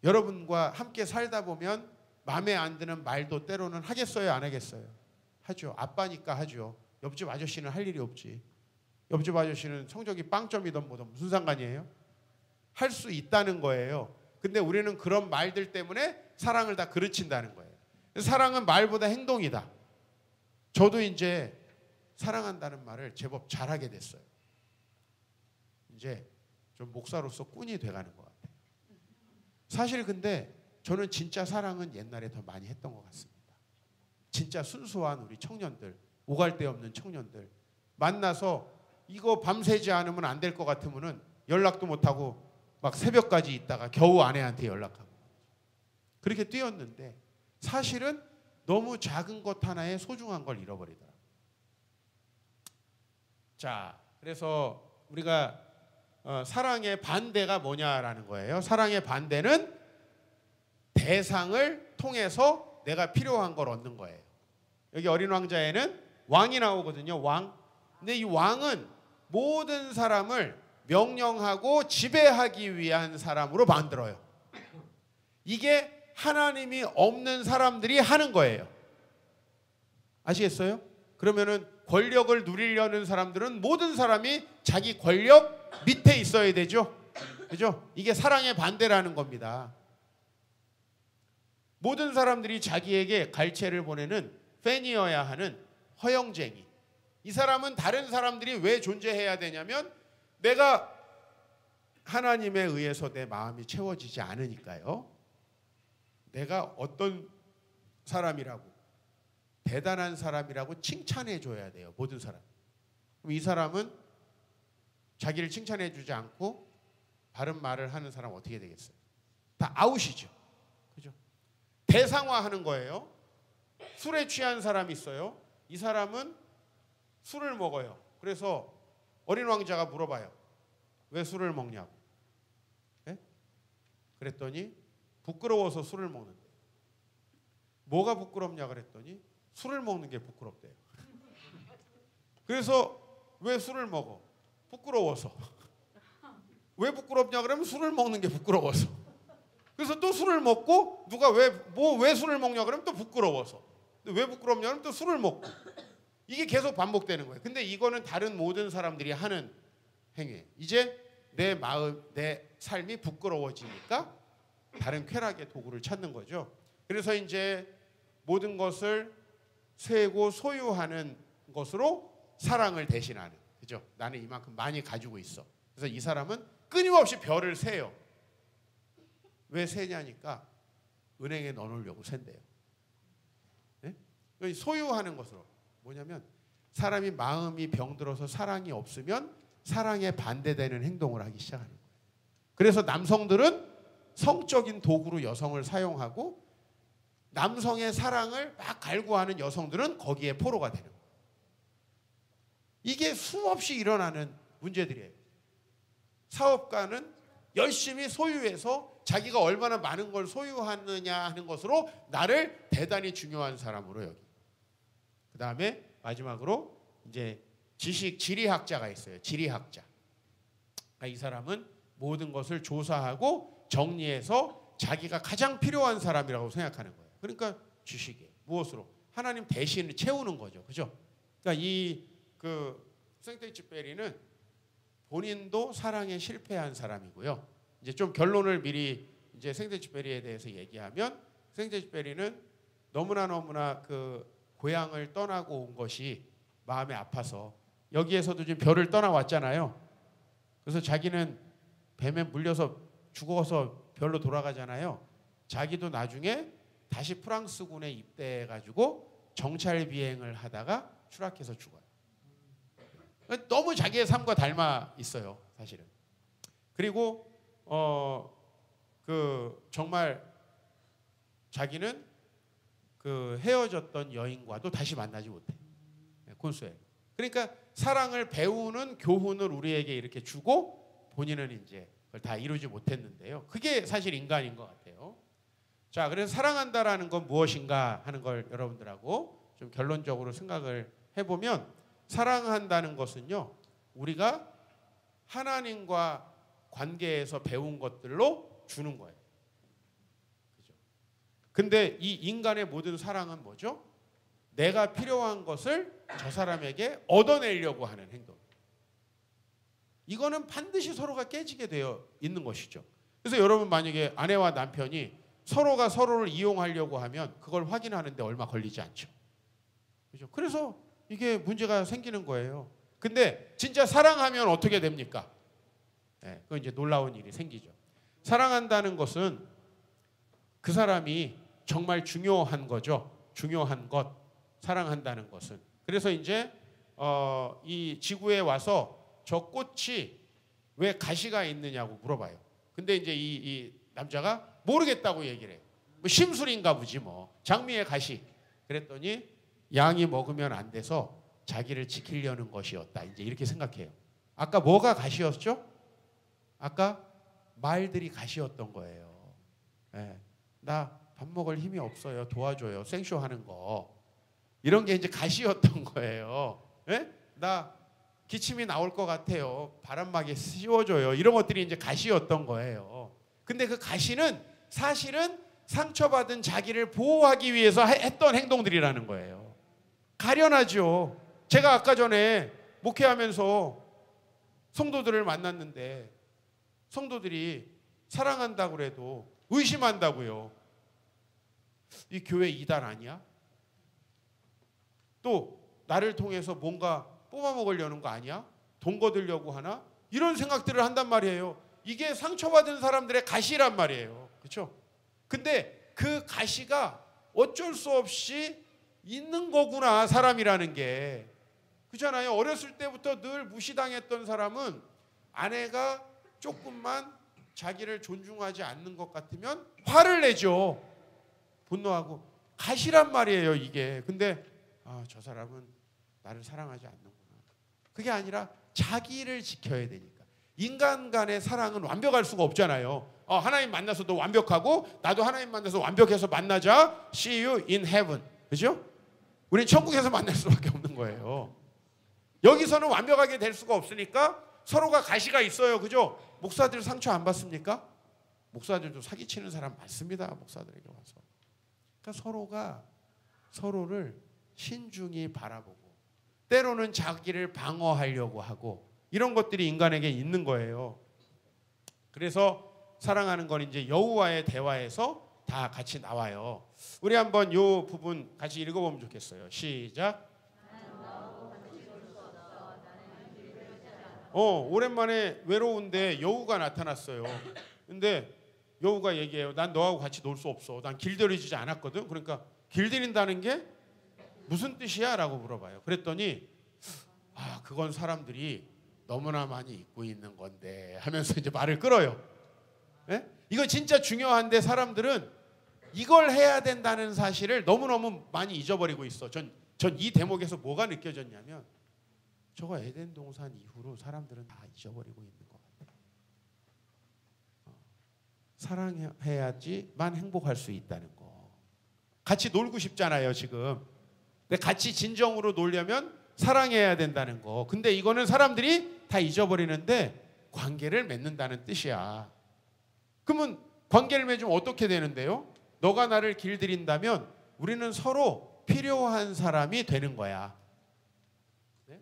여러분과 함께 살다 보면 마음에 안 드는 말도 때로는 하겠어요, 안 하겠어요? 하죠. 아빠니까 하죠. 옆집 아저씨는 할 일이 없지. 옆집 아저씨는 성적이 빵점이든 뭐든 무슨 상관이에요? 할 수 있다는 거예요. 근데 우리는 그런 말들 때문에 사랑을 다 그르친다는 거예요. 사랑은 말보다 행동이다. 저도 이제 사랑한다는 말을 제법 잘하게 됐어요. 이제 좀 목사로서 꾼이 돼가는 것 같아요. 사실 근데 저는 진짜 사랑은 옛날에 더 많이 했던 것 같습니다. 진짜 순수한 우리 청년들, 오갈 데 없는 청년들 만나서 이거 밤새지 않으면 안 될 것 같으면은 연락도 못하고 막 새벽까지 있다가 겨우 아내한테 연락하고 그렇게 뛰었는데 사실은 너무 작은 것 하나에 소중한 걸 잃어버리더라고요. 자, 그래서 우리가 사랑의 반대가 뭐냐라는 거예요. 사랑의 반대는 대상을 통해서 내가 필요한 걸 얻는 거예요. 여기 어린 왕자에는 왕이 나오거든요. 왕. 근데 이 왕은 모든 사람을 명령하고 지배하기 위한 사람으로 만들어요. 이게 하나님이 없는 사람들이 하는 거예요. 아시겠어요? 그러면은 권력을 누리려는 사람들은 모든 사람이 자기 권력 밑에 있어야 되죠. 그죠? 이게 사랑의 반대라는 겁니다. 모든 사람들이 자기에게 갈채를 보내는 팬이어야 하는 허영쟁이. 이 사람은 다른 사람들이 왜 존재해야 되냐면 내가 하나님에 의해서 내 마음이 채워지지 않으니까요. 내가 어떤 사람이라고 대단한 사람이라고 칭찬해 줘야 돼요. 모든 사람. 그럼 이 사람은 자기를 칭찬해 주지 않고 바른 말을 하는 사람 어떻게 되겠어요? 다 아웃이죠. 그죠? 대상화하는 거예요. 술에 취한 사람이 있어요. 이 사람은 술을 먹어요. 그래서 어린 왕자가 물어봐요. 왜 술을 먹냐고. 네? 그랬더니 부끄러워서 술을 먹는데. 뭐가 부끄럽냐 그랬더니 술을 먹는 게 부끄럽대요. 그래서 왜 술을 먹어? 부끄러워서. 왜 부끄럽냐 그러면 술을 먹는 게 부끄러워서. 그래서 또 술을 먹고 누가 왜 술을 먹냐 그러면 또 부끄러워서. 왜 부끄럽냐 그러면 또 술을 먹고. 이게 계속 반복되는 거예요. 근데 이거는 다른 모든 사람들이 하는 행위예요. 이제 내 마음, 내 삶이 부끄러워지니까 다른 쾌락의 도구를 찾는 거죠. 그래서 이제 모든 것을 세고 소유하는 것으로 사랑을 대신하는. 그죠? 나는 이만큼 많이 가지고 있어. 그래서 이 사람은 끊임없이 별을 세요. 왜 세냐니까 은행에 넣어놓으려고 센대요. 네? 소유하는 것으로. 뭐냐면 사람이 마음이 병들어서 사랑이 없으면 사랑에 반대되는 행동을 하기 시작하는 거예요. 그래서 남성들은 성적인 도구로 여성을 사용하고 남성의 사랑을 막 갈구하는 여성들은 거기에 포로가 되는 거예요. 이게 수없이 일어나는 문제들이에요. 사업가는 열심히 소유해서 자기가 얼마나 많은 걸 소유하느냐 하는 것으로 나를 대단히 중요한 사람으로 여기. 그 다음에 마지막으로 이제 지리학자가 있어요. 지리학자. 이 사람은 모든 것을 조사하고 정리해서 자기가 가장 필요한 사람이라고 생각하는 거예요. 그러니까 지식이에요. 무엇으로? 하나님 대신 채우는 거죠. 그죠? 그러니까 생텍쥐페리는 본인도 사랑에 실패한 사람이고요. 이제 좀 결론을 미리 이제 생텍쥐페리에 대해서 얘기하면 생텍쥐페리는 너무나 그 고향을 떠나고 온 것이 마음에 아파서 여기에서도 지금 별을 떠나왔잖아요. 그래서 자기는 뱀에 물려서 죽어서 별로 돌아가잖아요. 자기도 나중에 다시 프랑스군에 입대해가지고 정찰 비행을 하다가 추락해서 죽어요. 너무 자기의 삶과 닮아 있어요, 사실은. 그리고 정말 자기는 그 헤어졌던 여인과도 다시 만나지 못해. 콘수엘. 그러니까 사랑을 배우는 교훈을 우리에게 이렇게 주고 본인은 이제 그걸 다 이루지 못했는데요. 그게 사실 인간인 것 같아요. 자, 그래서 사랑한다라는 건 무엇인가 하는 걸 여러분들하고 좀 결론적으로 생각을 해보면 사랑한다는 것은요, 우리가 하나님과 관계에서 배운 것들로 주는 거예요. 그죠? 근데 이 인간의 모든 사랑은 뭐죠? 내가 필요한 것을 저 사람에게 얻어내려고 하는 행동. 이거는 반드시 서로가 깨지게 되어 있는 것이죠. 그래서 여러분 만약에 아내와 남편이 서로가 서로를 이용하려고 하면 그걸 확인하는데 얼마 걸리지 않죠. 그죠? 그래서 이게 문제가 생기는 거예요. 근데 진짜 사랑하면 어떻게 됩니까? 네, 그건 이제 놀라운 일이 생기죠. 사랑한다는 것은 그 사람이 정말 중요한 거죠. 중요한 것. 사랑한다는 것은. 그래서 이제 이 지구에 와서 저 꽃이 왜 가시가 있느냐고 물어봐요. 근데 이제 이 남자가 모르겠다고 얘기를 해요. 뭐 심술인가 보지 뭐. 장미의 가시. 그랬더니 양이 먹으면 안 돼서 자기를 지키려는 것이었다. 이제 이렇게 생각해요. 아까 뭐가 가시였죠? 아까 말들이 가시였던 거예요. 네. 나 밥 먹을 힘이 없어요. 도와줘요. 생쇼하는 거. 이런 게 이제 가시였던 거예요. 네? 나 기침이 나올 것 같아요. 바람막이 씌워줘요. 이런 것들이 이제 가시였던 거예요. 근데 그 가시는 사실은 상처받은 자기를 보호하기 위해서 했던 행동들이라는 거예요. 가련하죠. 제가 아까 전에 목회하면서 성도들을 만났는데 성도들이 사랑한다고 해도 의심한다고요. 이 교회 이단 아니야? 또 나를 통해서 뭔가 뽑아먹으려는 거 아니야? 돈 거두려고 하나? 이런 생각들을 한단 말이에요. 이게 상처받은 사람들의 가시란 말이에요. 그렇죠? 근데 그 가시가 어쩔 수 없이 있는 거구나, 사람이라는 게. 그렇잖아요. 어렸을 때부터 늘 무시당했던 사람은 아내가 조금만 자기를 존중하지 않는 것 같으면 화를 내죠. 분노하고. 가시란 말이에요, 이게. 근데 저 사람은 나를 사랑하지 않는구나. 그게 아니라 자기를 지켜야 되니까. 인간 간의 사랑은 완벽할 수가 없잖아요. 하나님 만나서도 완벽하고 나도 하나님 만나서 완벽해서 만나자. See you in heaven. 그죠? 우리는 천국에서 만날 수밖에 없는 거예요. 여기서는 완벽하게 될 수가 없으니까 서로가 가시가 있어요. 그죠? 목사들 상처 안 받습니까? 목사들도 사기치는 사람 많습니다. 목사들에게 와서. 그러니까 서로가 서로를 신중히 바라보고 때로는 자기를 방어하려고 하고 이런 것들이 인간에게 있는 거예요. 그래서 사랑하는 건 이제 여호와의 대화에서 다 같이 나와요. 우리 한번 이 부분 같이 읽어보면 좋겠어요. 시작. 오랜만에 외로운데 여우가 나타났어요. 근데 여우가 얘기해요. 난 너하고 같이 놀 수 없어. 난 길들여지지 않았거든. 그러니까 길들인다는 게 무슨 뜻이야? 라고 물어봐요. 그랬더니 그건 사람들이 너무나 많이 잊고 있는 건데 하면서 이제 말을 끌어요. 네? 이거 진짜 중요한데 사람들은 이걸 해야 된다는 사실을 너무너무 많이 잊어버리고 있어. 전 이 대목에서 뭐가 느껴졌냐면 저거 에덴 동산 이후로 사람들은 다 잊어버리고 있는 것 같아요. 사랑해야지만 행복할 수 있다는 거. 같이 놀고 싶잖아요 지금. 근데 같이 진정으로 놀려면 사랑해야 된다는 거. 근데 이거는 사람들이 다 잊어버리는데 관계를 맺는다는 뜻이야. 그러면 관계를 맺으면 어떻게 되는데요? 너가 나를 길들인다면 우리는 서로 필요한 사람이 되는 거야. 네?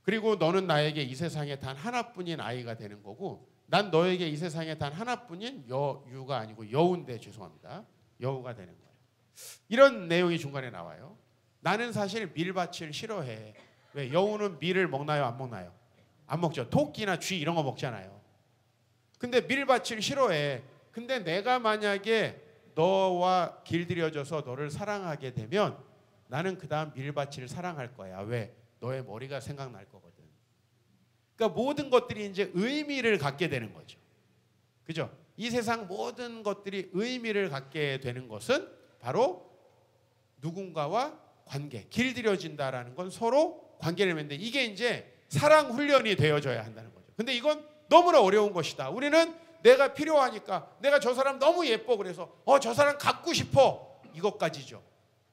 그리고 너는 나에게 이 세상에 단 하나뿐인 아이가 되는 거고 난 너에게 이 세상에 단 하나뿐인 여유가 아니고 여우인데 죄송합니다. 여우가 되는 거예요. 이런 내용이 중간에 나와요. 나는 사실 밀밭을 싫어해. 왜? 여우는 밀을 먹나요? 안 먹나요? 안 먹죠. 토끼나 쥐 이런 거 먹잖아요. 근데 밀밭을 싫어해. 근데 내가 만약에 너와 길들여져서 너를 사랑하게 되면 나는 그 다음 밀밭을 사랑할 거야. 왜? 너의 머리가 생각날 거거든. 그러니까 모든 것들이 이제 의미를 갖게 되는 거죠. 그죠? 이 세상 모든 것들이 의미를 갖게 되는 것은 바로 누군가와 관계, 길들여진다라는 건 서로 관계를 맺는데 이게 이제 사랑 훈련이 되어져야 한다는 거죠. 근데 이건 너무나 어려운 것이다. 우리는 내가 필요하니까 내가 저 사람 너무 예뻐 그래서 저 사람 갖고 싶어 이것까지죠.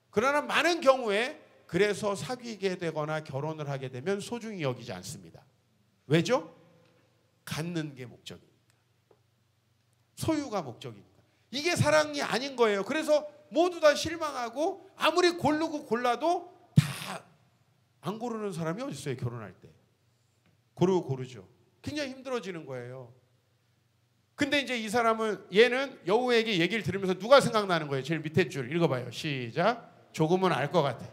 그러나 많은 경우에 그래서 사귀게 되거나 결혼을 하게 되면 소중히 여기지 않습니다. 왜죠? 갖는 게 목적이니까. 소유가 목적이니까. 이게 사랑이 아닌 거예요. 그래서 모두 다 실망하고 아무리 고르고 골라도 다 안 고르는 사람이 어디 있어요? 결혼할 때. 고르죠. 굉장히 힘들어지는 거예요. 근데 이제 이 사람은 얘는 여우에게 얘기를 들으면서 누가 생각나는 거예요? 제일 밑에 줄 읽어봐요. 시작. 조금은 알 것 같아.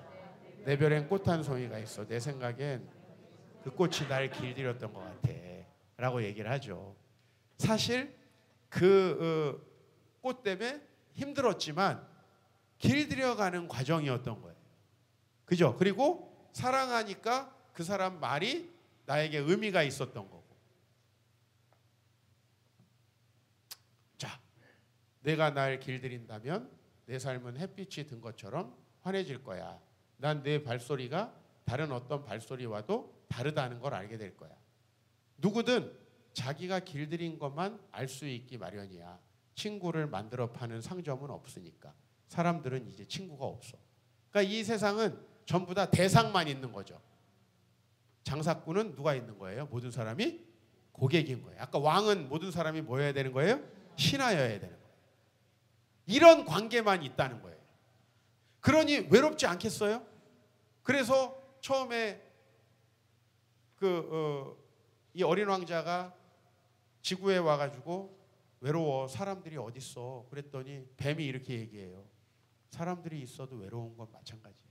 내 별엔 꽃 한 송이가 있어. 내 생각엔 그 꽃이 날 길들였던 것 같아. 라고 얘기를 하죠. 사실 그 꽃 때문에 힘들었지만 길들여가는 과정이었던 거예요. 그죠? 그리고 사랑하니까 그 사람 말이 나에게 의미가 있었던 거고. 자, 내가 날 길들인다면 내 삶은 햇빛이 든 것처럼 환해질 거야. 난 내 발소리가 다른 어떤 발소리와도 다르다는 걸 알게 될 거야. 누구든 자기가 길들인 것만 알 수 있기 마련이야. 친구를 만들어 파는 상점은 없으니까. 사람들은 이제 친구가 없어. 그러니까 이 세상은 전부 다 대상만 있는 거죠. 장사꾼은 누가 있는 거예요? 모든 사람이 고객인 거예요. 아까 왕은 모든 사람이 뭐여야 되는 거예요? 신하여야 되는 거예요. 이런 관계만 있다는 거예요. 그러니 외롭지 않겠어요? 그래서 처음에 이 어린 왕자가 지구에 와가지고 외로워. 사람들이 어딨어? 그랬더니 뱀이 이렇게 얘기해요. 사람들이 있어도 외로운 건 마찬가지야.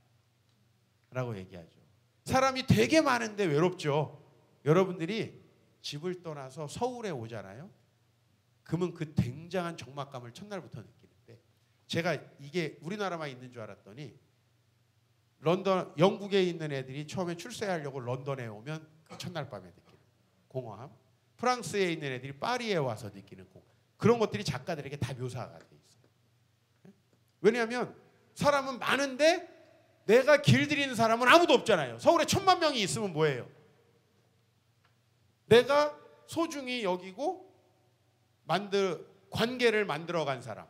라고 얘기하죠. 사람이 되게 많은데 외롭죠. 여러분들이 집을 떠나서 서울에 오잖아요. 그러면 그 굉장한 적막감을 첫날부터 느끼는데 제가 이게 우리나라만 있는 줄 알았더니 영국에 있는 애들이 처음에 출세하려고 런던에 오면 그 첫날 밤에 느끼는 공허함. 프랑스에 있는 애들이 파리에 와서 느끼는 공허함. 그런 것들이 작가들에게 다 묘사가 돼 있어요. 왜냐하면 사람은 많은데 내가 길들이는 사람은 아무도 없잖아요. 서울에 1000만 명이 있으면 뭐예요? 내가 소중히 여기고 관계를 만들어간 사람.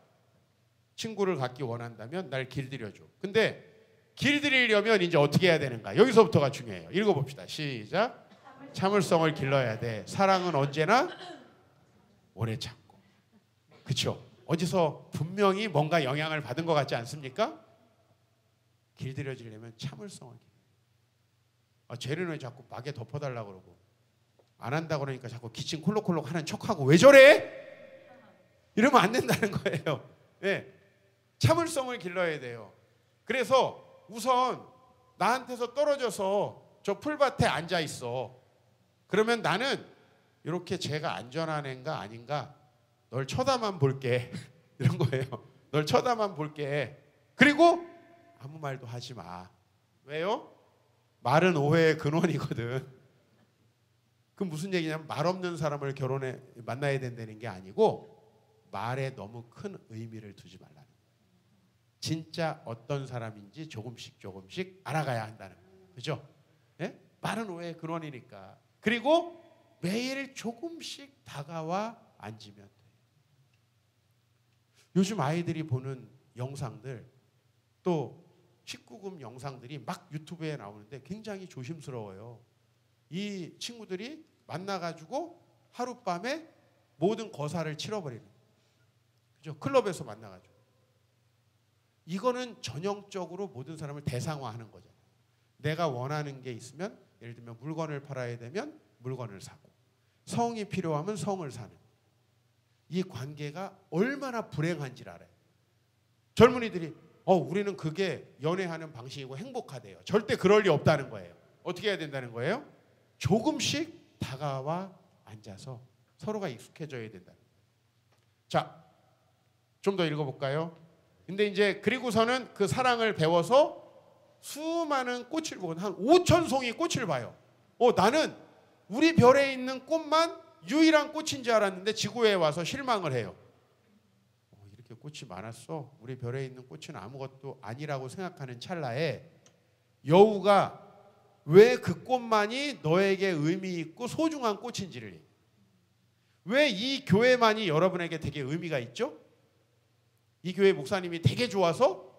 친구를 갖기 원한다면 날 길들여줘. 근데 길들이려면 이제 어떻게 해야 되는가? 여기서부터가 중요해요. 읽어봅시다. 시작. 참을성을 길러야 돼. 사랑은 언제나 오래 참고. 그렇죠? 어디서 분명히 뭔가 영향을 받은 것 같지 않습니까? 길들여지려면 참을성을 길러야 돼. 쟤는 왜 자꾸 막에 덮어달라고 그러고 안 한다 그러니까 자꾸 기침 콜록콜록 하는 척하고 왜 저래? 이러면 안 된다는 거예요. 네. 참을성을 길러야 돼요. 그래서 우선 나한테서 떨어져서 저 풀밭에 앉아 있어. 그러면 나는 이렇게 쟤가 안전한 애인가 아닌가 널 쳐다만 볼게. 이런 거예요. 널 쳐다만 볼게. 그리고 아무 말도 하지 마. 왜요? 말은 오해의 근원이거든. 그럼 무슨 얘기냐면 말 없는 사람을 만나야 된다는 게 아니고 말에 너무 큰 의미를 두지 말라는 거예요. 진짜 어떤 사람인지 조금씩 알아가야 한다는 거예요. 그죠? 예? 말은 오해의 근원이니까. 그리고 매일 조금씩 다가와 앉으면 돼요. 요즘 아이들이 보는 영상들 또 19금 영상들이 막 유튜브에 나오는데 굉장히 조심스러워요. 이 친구들이 만나가지고 하룻밤에 모든 거사를 치러버리는. 그죠? 클럽에서 만나가지고. 이거는 전형적으로 모든 사람을 대상화하는 거잖아요. 내가 원하는 게 있으면 예를 들면 물건을 팔아야 되면 물건을 사고 성이 필요하면 성을 사는 이 관계가 얼마나 불행한지를 알아요. 젊은이들이 우리는 그게 연애하는 방식이고 행복하대요. 절대 그럴 리 없다는 거예요. 어떻게 해야 된다는 거예요? 조금씩 다가와 앉아서 서로가 익숙해져야 된다는 거예요. 자, 좀 더 읽어볼까요? 근데 이제 그리고서는 그 사랑을 배워서 수많은 꽃을 보고 한 5,000송이 꽃을 봐요. 나는 우리 별에 있는 꽃만 유일한 꽃인 줄 알았는데 지구에 와서 실망을 해요. 이렇게 꽃이 많았어. 우리 별에 있는 꽃은 아무것도 아니라고 생각하는 찰나에 여우가 왜 그 꽃만이 너에게 의미 있고 소중한 꽃인지를 얘기해요. 왜 이 교회만이 여러분에게 되게 의미가 있죠? 이 교회 목사님이 되게 좋아서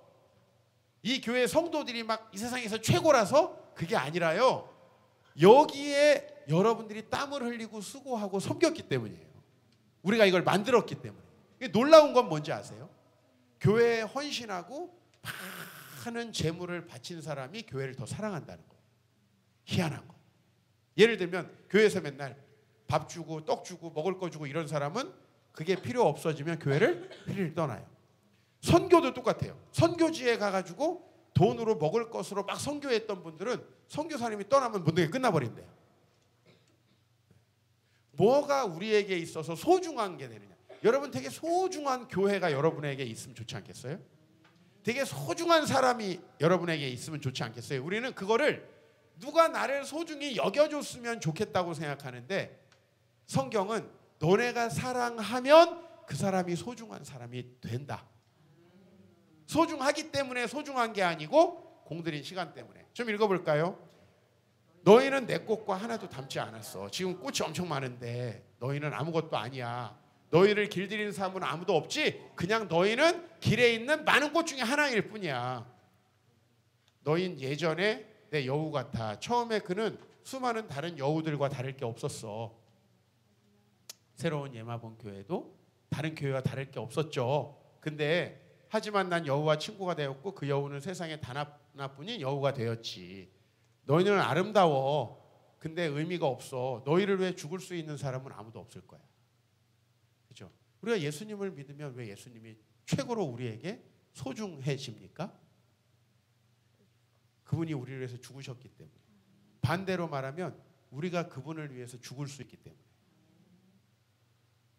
이 교회 성도들이 막 이 세상에서 최고라서 그게 아니라요. 여기에 여러분들이 땀을 흘리고 수고하고 섬겼기 때문이에요. 우리가 이걸 만들었기 때문에. 놀라운 건 뭔지 아세요? 교회에 헌신하고 많은 재물을 바친 사람이 교회를 더 사랑한다는 거예요. 희한한 거. 예를 들면 교회에서 맨날 밥 주고 떡 주고 먹을 거 주고 이런 사람은 그게 필요 없어지면 교회를 떠나요. 선교도 똑같아요. 선교지에 가가지고 돈으로 먹을 것으로 막 선교했던 분들은 선교사님이 떠나면 모든 게 끝나버린대요. 뭐가 우리에게 있어서 소중한 게 되느냐. 여러분 되게 소중한 교회가 여러분에게 있으면 좋지 않겠어요? 되게 소중한 사람이 여러분에게 있으면 좋지 않겠어요? 우리는 그거를 누가 나를 소중히 여겨줬으면 좋겠다고 생각하는데 성경은 너네가 사랑하면 그 사람이 소중한 사람이 된다. 소중하기 때문에 소중한 게 아니고 공들인 시간 때문에. 좀 읽어볼까요? 너희는 내 꽃과 하나도 닮지 않았어. 지금 꽃이 엄청 많은데 너희는 아무것도 아니야. 너희를 길들이는 사람은 아무도 없지. 그냥 너희는 길에 있는 많은 꽃 중에 하나일 뿐이야. 너희는 예전에 내 여우 같아. 처음에 그는 수많은 다른 여우들과 다를 게 없었어. 새로운 예마본 교회도 다른 교회와 다를 게 없었죠. 근데 하지만 난 여우와 친구가 되었고 그 여우는 세상에 단 하나뿐인 여우가 되었지. 너희는 아름다워. 근데 의미가 없어. 너희를 위해 죽을 수 있는 사람은 아무도 없을 거야. 그렇죠? 우리가 예수님을 믿으면 왜 예수님이 최고로 우리에게 소중해집니까? 그분이 우리를 위해서 죽으셨기 때문에. 반대로 말하면 우리가 그분을 위해서 죽을 수 있기 때문에.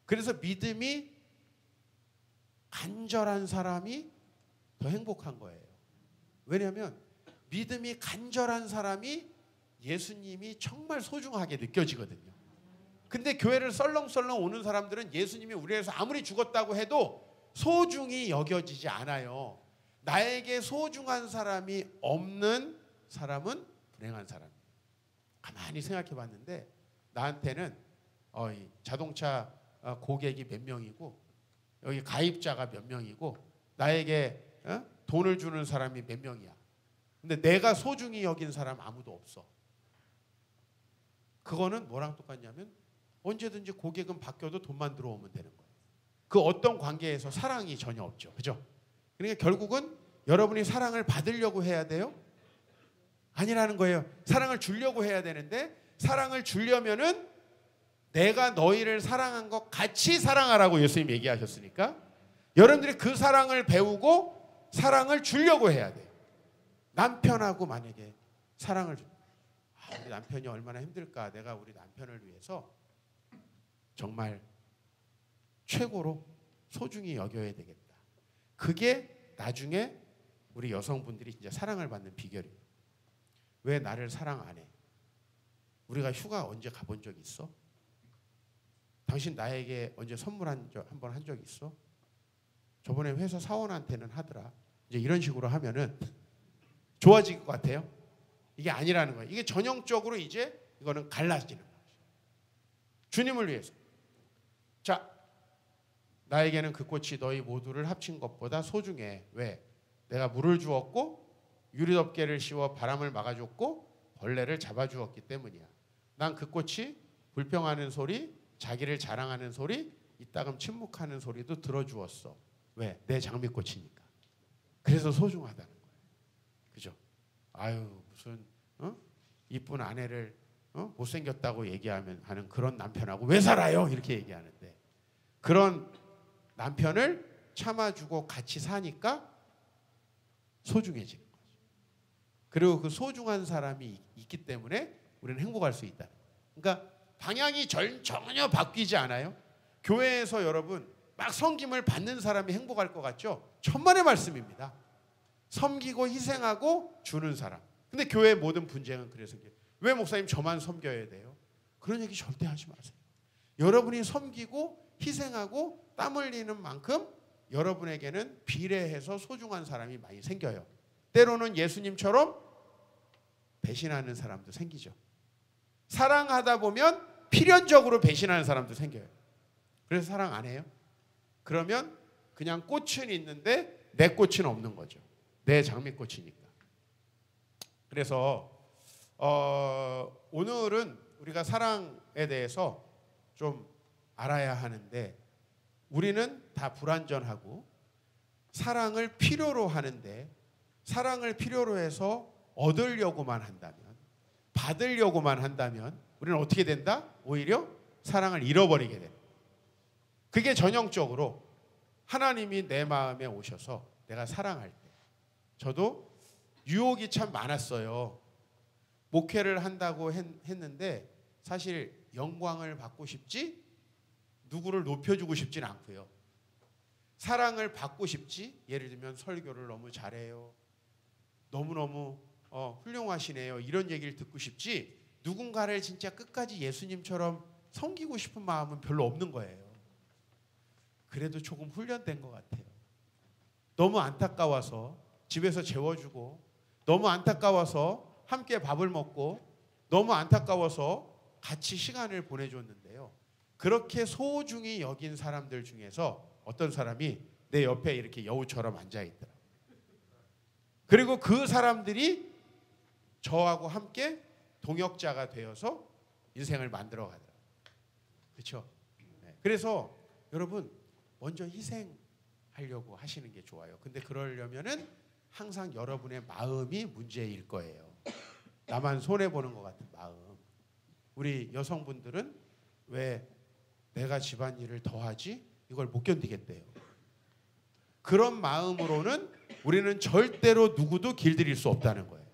그래서 믿음이 간절한 사람이 더 행복한 거예요. 왜냐하면 믿음이 간절한 사람이 예수님이 정말 소중하게 느껴지거든요. 근데 교회를 썰렁썰렁 오는 사람들은 예수님이 우리 위해서 아무리 죽었다고 해도 소중히 여겨지지 않아요. 나에게 소중한 사람이 없는 사람은 불행한 사람이에요. 가만히 생각해 봤는데 나한테는 자동차 고객이 몇 명이고 여기 가입자가 몇 명이고 나에게 돈을 주는 사람이 몇 명이야. 근데 내가 소중히 여긴 사람 아무도 없어. 그거는 뭐랑 똑같냐면 언제든지 고객은 바뀌어도 돈만 들어오면 되는 거예요. 그 어떤 관계에서 사랑이 전혀 없죠. 그죠? 그러니까 결국은 여러분이 사랑을 받으려고 해야 돼요? 아니라는 거예요. 사랑을 주려고 해야 되는데 사랑을 주려면은 내가 너희를 사랑한 것 같이 사랑하라고 예수님 얘기하셨으니까 여러분들이 그 사랑을 배우고 사랑을 주려고 해야 돼요. 남편하고 만약에 사랑을 우리 남편이 얼마나 힘들까. 내가 우리 남편을 위해서 정말 최고로 소중히 여겨야 되겠다. 그게 나중에 우리 여성분들이 진짜 사랑을 받는 비결이에요. 왜 나를 사랑 안 해? 우리가 휴가 언제 가본 적 있어? 당신 나에게 언제 선물 한 번 한 적 있어? 저번에 회사 사원한테는 하더라. 이제 이런 식으로 하면은 좋아질 것 같아요? 이게 아니라는 거예요. 이게 전형적으로 이제 이거는 갈라지는 거예요. 주님을 위해서. 자, 나에게는 그 꽃이 너희 모두를 합친 것보다 소중해. 왜? 내가 물을 주었고 유리덮개를 씌워 바람을 막아줬고 벌레를 잡아주었기 때문이야. 난 그 꽃이 불평하는 소리, 자기를 자랑하는 소리, 이따금 침묵하는 소리도 들어주었어. 왜? 내 장미꽃이니까. 그래서 소중하다는 거예요. 그죠? 아유 무슨 이쁜 아내를 못생겼다고 얘기하면 하는 그런 남편하고 왜 살아요? 이렇게 얘기하는데 그런 남편을 참아주고 같이 사니까 소중해지는 거죠. 그리고 그 소중한 사람이 있기 때문에 우리는 행복할 수 있다. 그러니까 방향이 전혀 바뀌지 않아요. 교회에서 여러분 막 섬김을 받는 사람이 행복할 것 같죠? 천만의 말씀입니다. 섬기고 희생하고 주는 사람. 근데 교회의 모든 분쟁은 그래서 왜 목사님 저만 섬겨야 돼요? 그런 얘기 절대 하지 마세요. 여러분이 섬기고 희생하고 땀 흘리는 만큼 여러분에게는 비례해서 소중한 사람이 많이 생겨요. 때로는 예수님처럼 배신하는 사람도 생기죠. 사랑하다 보면 필연적으로 배신하는 사람도 생겨요. 그래서 사랑 안 해요? 그러면 그냥 꽃은 있는데 내 꽃은 없는 거죠. 내 장미꽃이니까. 그래서 오늘은 우리가 사랑에 대해서 좀 알아야 하는데 우리는 다 불완전하고 사랑을 필요로 하는데 사랑을 필요로 해서 얻으려고만 한다면 받으려고만 한다면 우리는 어떻게 된다? 오히려 사랑을 잃어버리게 된다. 그게 전형적으로 하나님이 내 마음에 오셔서 내가 사랑할 때 저도 유혹이 참 많았어요. 목회를 한다고 했는데 사실 영광을 받고 싶지 누구를 높여주고 싶진 않고요. 사랑을 받고 싶지 예를 들면 설교를 너무 잘해요. 너무너무 훌륭하시네요. 이런 얘기를 듣고 싶지 누군가를 진짜 끝까지 예수님처럼 섬기고 싶은 마음은 별로 없는 거예요. 그래도 조금 훈련된 것 같아요. 너무 안타까워서 집에서 재워주고 너무 안타까워서 함께 밥을 먹고 너무 안타까워서 같이 시간을 보내줬는데요. 그렇게 소중히 여긴 사람들 중에서 어떤 사람이 내 옆에 이렇게 여우처럼 앉아있더라고요. 그리고 그 사람들이 저하고 함께 동역자가 되어서 인생을 만들어 가더라고요. 그렇죠? 네. 그래서 여러분 먼저 희생하려고 하시는 게 좋아요. 근데 그러려면은 항상 여러분의 마음이 문제일 거예요. 나만 손해보는 것 같은 마음. 우리 여성분들은 왜 내가 집안일을 더 하지? 이걸 못 견디겠대요. 그런 마음으로는 우리는 절대로 누구도 길들일 수 없다는 거예요.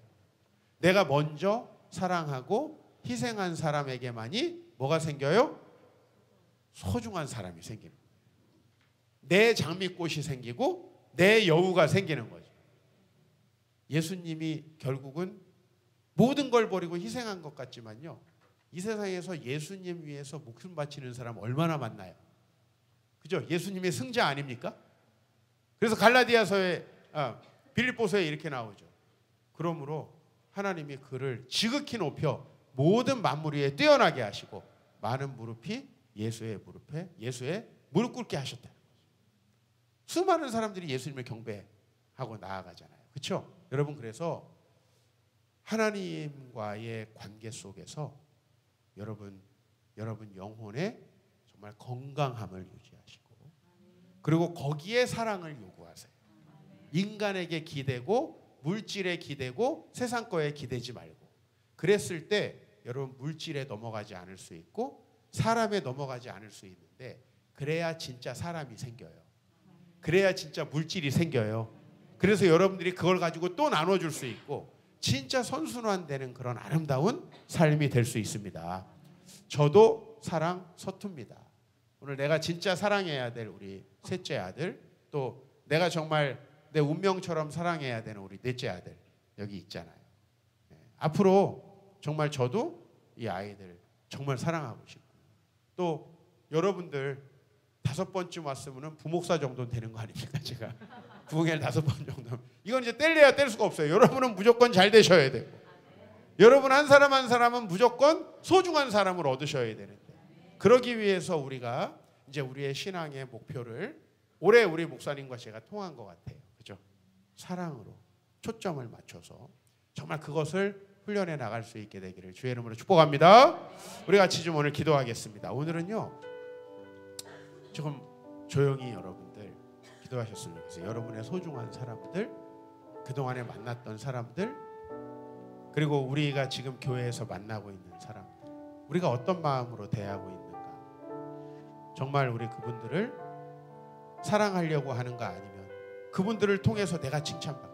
내가 먼저 사랑하고 희생한 사람에게만이 뭐가 생겨요? 소중한 사람이 생기는 거예요. 내 장미꽃이 생기고 내 여우가 생기는 거죠. 예수님이 결국은 모든 걸 버리고 희생한 것 같지만요. 이 세상에서 예수님 위해서 목숨 바치는 사람 얼마나 많나요? 그죠? 예수님의 승자 아닙니까? 그래서 갈라디아서에 빌립보서에 이렇게 나오죠. 그러므로 하나님이 그를 지극히 높여 모든 만물 위에 뛰어나게 하시고 많은 무릎이 예수의 무릎 꿇게 하셨다는 거죠. 수많은 사람들이 예수님을 경배하고 나아가잖아요. 그렇죠? 여러분 그래서 하나님과의 관계 속에서 여러분 영혼의 정말 건강함을 유지하시고, 그리고 거기에 사랑을 요구하세요. 인간에게 기대고 물질에 기대고 세상 거에 기대지 말고, 그랬을 때 여러분 물질에 넘어가지 않을 수 있고 사람에 넘어가지 않을 수 있는데, 그래야 진짜 사람이 생겨요. 그래야 진짜 물질이 생겨요. 그래서 여러분들이 그걸 가지고 또 나눠줄 수 있고 진짜 선순환되는 그런 아름다운 삶이 될 수 있습니다. 저도 사랑 서투입니다. 오늘 내가 진짜 사랑해야 될 우리 셋째 아들, 또 내가 정말 내 운명처럼 사랑해야 되는 우리 넷째 아들 여기 있잖아요. 앞으로 정말 저도 이 아이들 정말 사랑하고 싶고, 또 여러분들 5번쯤 왔으면 부목사 정도는 되는 거 아닙니까? 제가 부흥회를 5번 정도, 이건 이제 뗄래야 뗄 수가 없어요. 여러분은 무조건 잘 되셔야 되고, 여러분 한 사람 한 사람은 무조건 소중한 사람을 얻으셔야 되는데, 그러기 위해서 우리가 이제 우리의 신앙의 목표를 올해 우리 목사님과 제가 통한 것 같아요. 그죠? 사랑으로 초점을 맞춰서 정말 그것을 훈련해 나갈 수 있게 되기를 주의 이름으로 축복합니다. 우리 같이 좀 오늘 기도하겠습니다. 오늘은요 조금 조용히 여러분들 기도하셨으면 좋겠어요. 여러분의 소중한 사람들, 그동안에 만났던 사람들, 그리고 우리가 지금 교회에서 만나고 있는 사람들, 우리가 어떤 마음으로 대하고 있는가, 정말 우리 그분들을 사랑하려고 하는가, 아니면 그분들을 통해서 내가 칭찬받고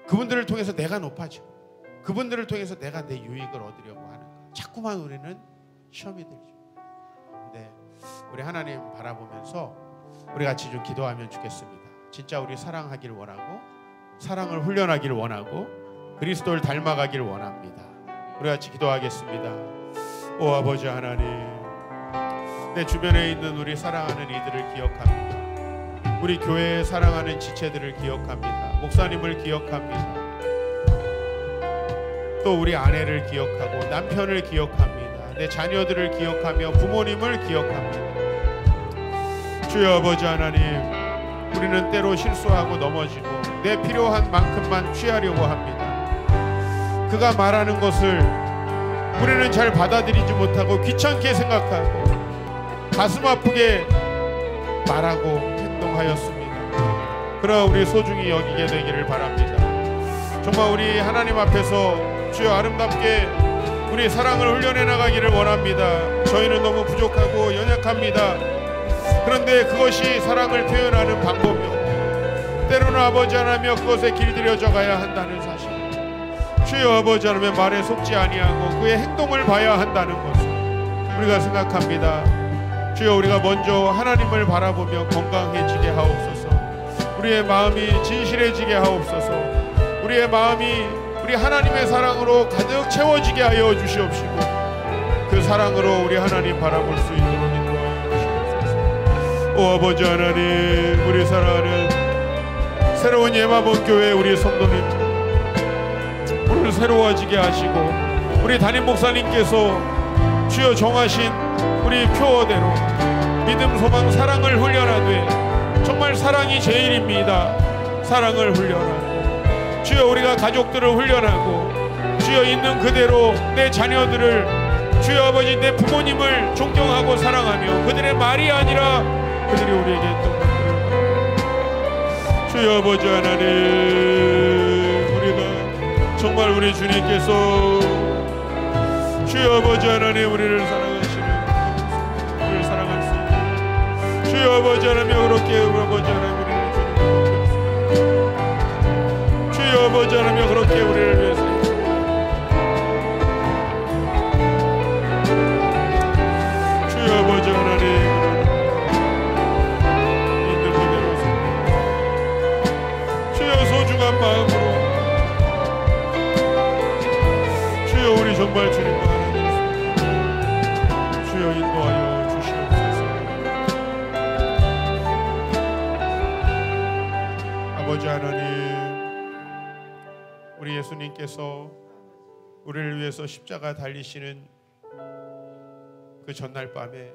그분들을 통해서 내가 높아지고 그분들을 통해서 내가 내 유익을 얻으려고 하는가, 자꾸만 우리는 시험이 들죠. 근데 우리 하나님 바라보면서 우리 같이 좀 기도하면 좋겠습니다. 진짜 우리 사랑하길 원하고 사랑을 훈련하길 원하고 그리스도를 닮아가길 원합니다. 우리 같이 기도하겠습니다. 오 아버지 하나님, 내 주변에 있는 우리 사랑하는 이들을 기억합니다. 우리 교회에 사랑하는 지체들을 기억합니다. 목사님을 기억합니다. 또 우리 아내를 기억하고 남편을 기억합니다. 내 자녀들을 기억하며 부모님을 기억합니다. 주여 아버지 하나님, 우리는 때로 실수하고 넘어지고 내 필요한 만큼만 취하려고 합니다. 그가 말하는 것을 우리는 잘 받아들이지 못하고 귀찮게 생각하고 가슴 아프게 말하고 행동하였습니다. 그러나 우리 소중히 여기게 되기를 바랍니다. 정말 우리 하나님 앞에서 주여 아름답게 우리 사랑을 훈련해 나가기를 원합니다. 저희는 너무 부족하고 연약합니다. 그런데 그것이 사랑을 표현하는 방법이요, 때로는 아버지 하나며 그것에 길들여져 가야 한다는 사실, 주여 아버지 하나며 말에 속지 아니하고 그의 행동을 봐야 한다는 것을 우리가 생각합니다. 주여 우리가 먼저 하나님을 바라보며 건강해지게 하옵소서. 우리의 마음이 진실해지게 하옵소서. 우리의 마음이 우리 하나님의 사랑으로 가득 채워지게 하여 주시옵시고, 그 사랑으로 우리 하나님 바라볼 수 있도록 인도하여 주시옵소서. 오 아버지 하나님, 우리 사랑하는 새로운 예마봉교회 우리 성도님 오늘 새로워지게 하시고, 우리 담임 목사님께서 주여 정하신 우리 표어대로 믿음, 소망, 사랑을 훈련하되, 정말 사랑이 제일입니다. 사랑을 훈련하고 주여 우리가 가족들을 훈련하고, 주여 있는 그대로 내 자녀들을, 주여 아버지 내 부모님을 존경하고 사랑하며 그들의 말이 아니라 그들이 우리에게 했던 것들을, 주여 아버지 하나님, 우리가 정말 우리 주님께서 주여 아버지 하나님 우리를 사랑하시는, 우리를 사랑할 수 있는 주여 아버지 하나님, 그렇게 아버지 하나님 우리를 주여 아버지 하나님 그렇게 우리를 위해서 주여 아버지 하나님 있는 그대로 주여 소중한 마음으로 주여 우리 정말 주님과 하나님 주여 인도하여 주시옵소서. 아버지 하나님, 우리 예수님께서 우리를 위해서 십자가 달리시는 그 전날 밤에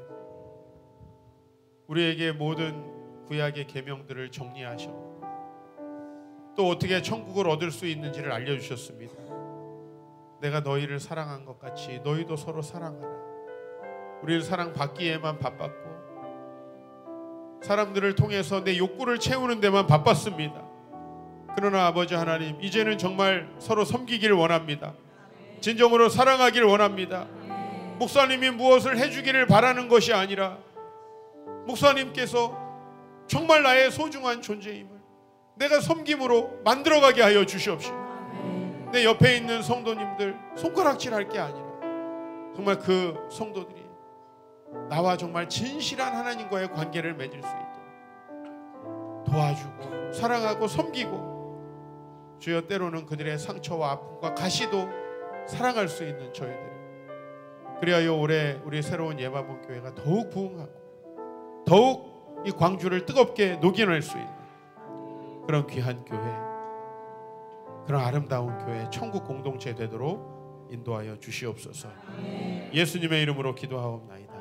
우리에게 모든 구약의 계명들을 정리하셔 또 어떻게 천국을 얻을 수 있는지를 알려주셨습니다. 내가 너희를 사랑한 것 같이 너희도 서로 사랑하라. 우리는 사랑받기에만 바빴고 사람들을 통해서 내 욕구를 채우는 데만 바빴습니다. 그러나 아버지 하나님, 이제는 정말 서로 섬기길 원합니다. 진정으로 사랑하길 원합니다. 목사님이 무엇을 해주기를 바라는 것이 아니라 목사님께서 정말 나의 소중한 존재임을 내가 섬김으로 만들어가게 하여 주시옵시고, 내 옆에 있는 성도님들 손가락질할 게 아니라 정말 그 성도들이 나와 정말 진실한 하나님과의 관계를 맺을 수 있도록 도와주고 사랑하고 섬기고, 주여 때로는 그들의 상처와 아픔과 가시도 사랑할 수 있는 저희들, 그리하여 올해 우리 새로운 예마본 교회가 더욱 부흥하고 더욱 이 광주를 뜨겁게 녹여낼 수 있는 그런 귀한 교회, 그런 아름다운 교회, 천국 공동체 되도록 인도하여 주시옵소서. 예수님의 이름으로 기도하옵나이다.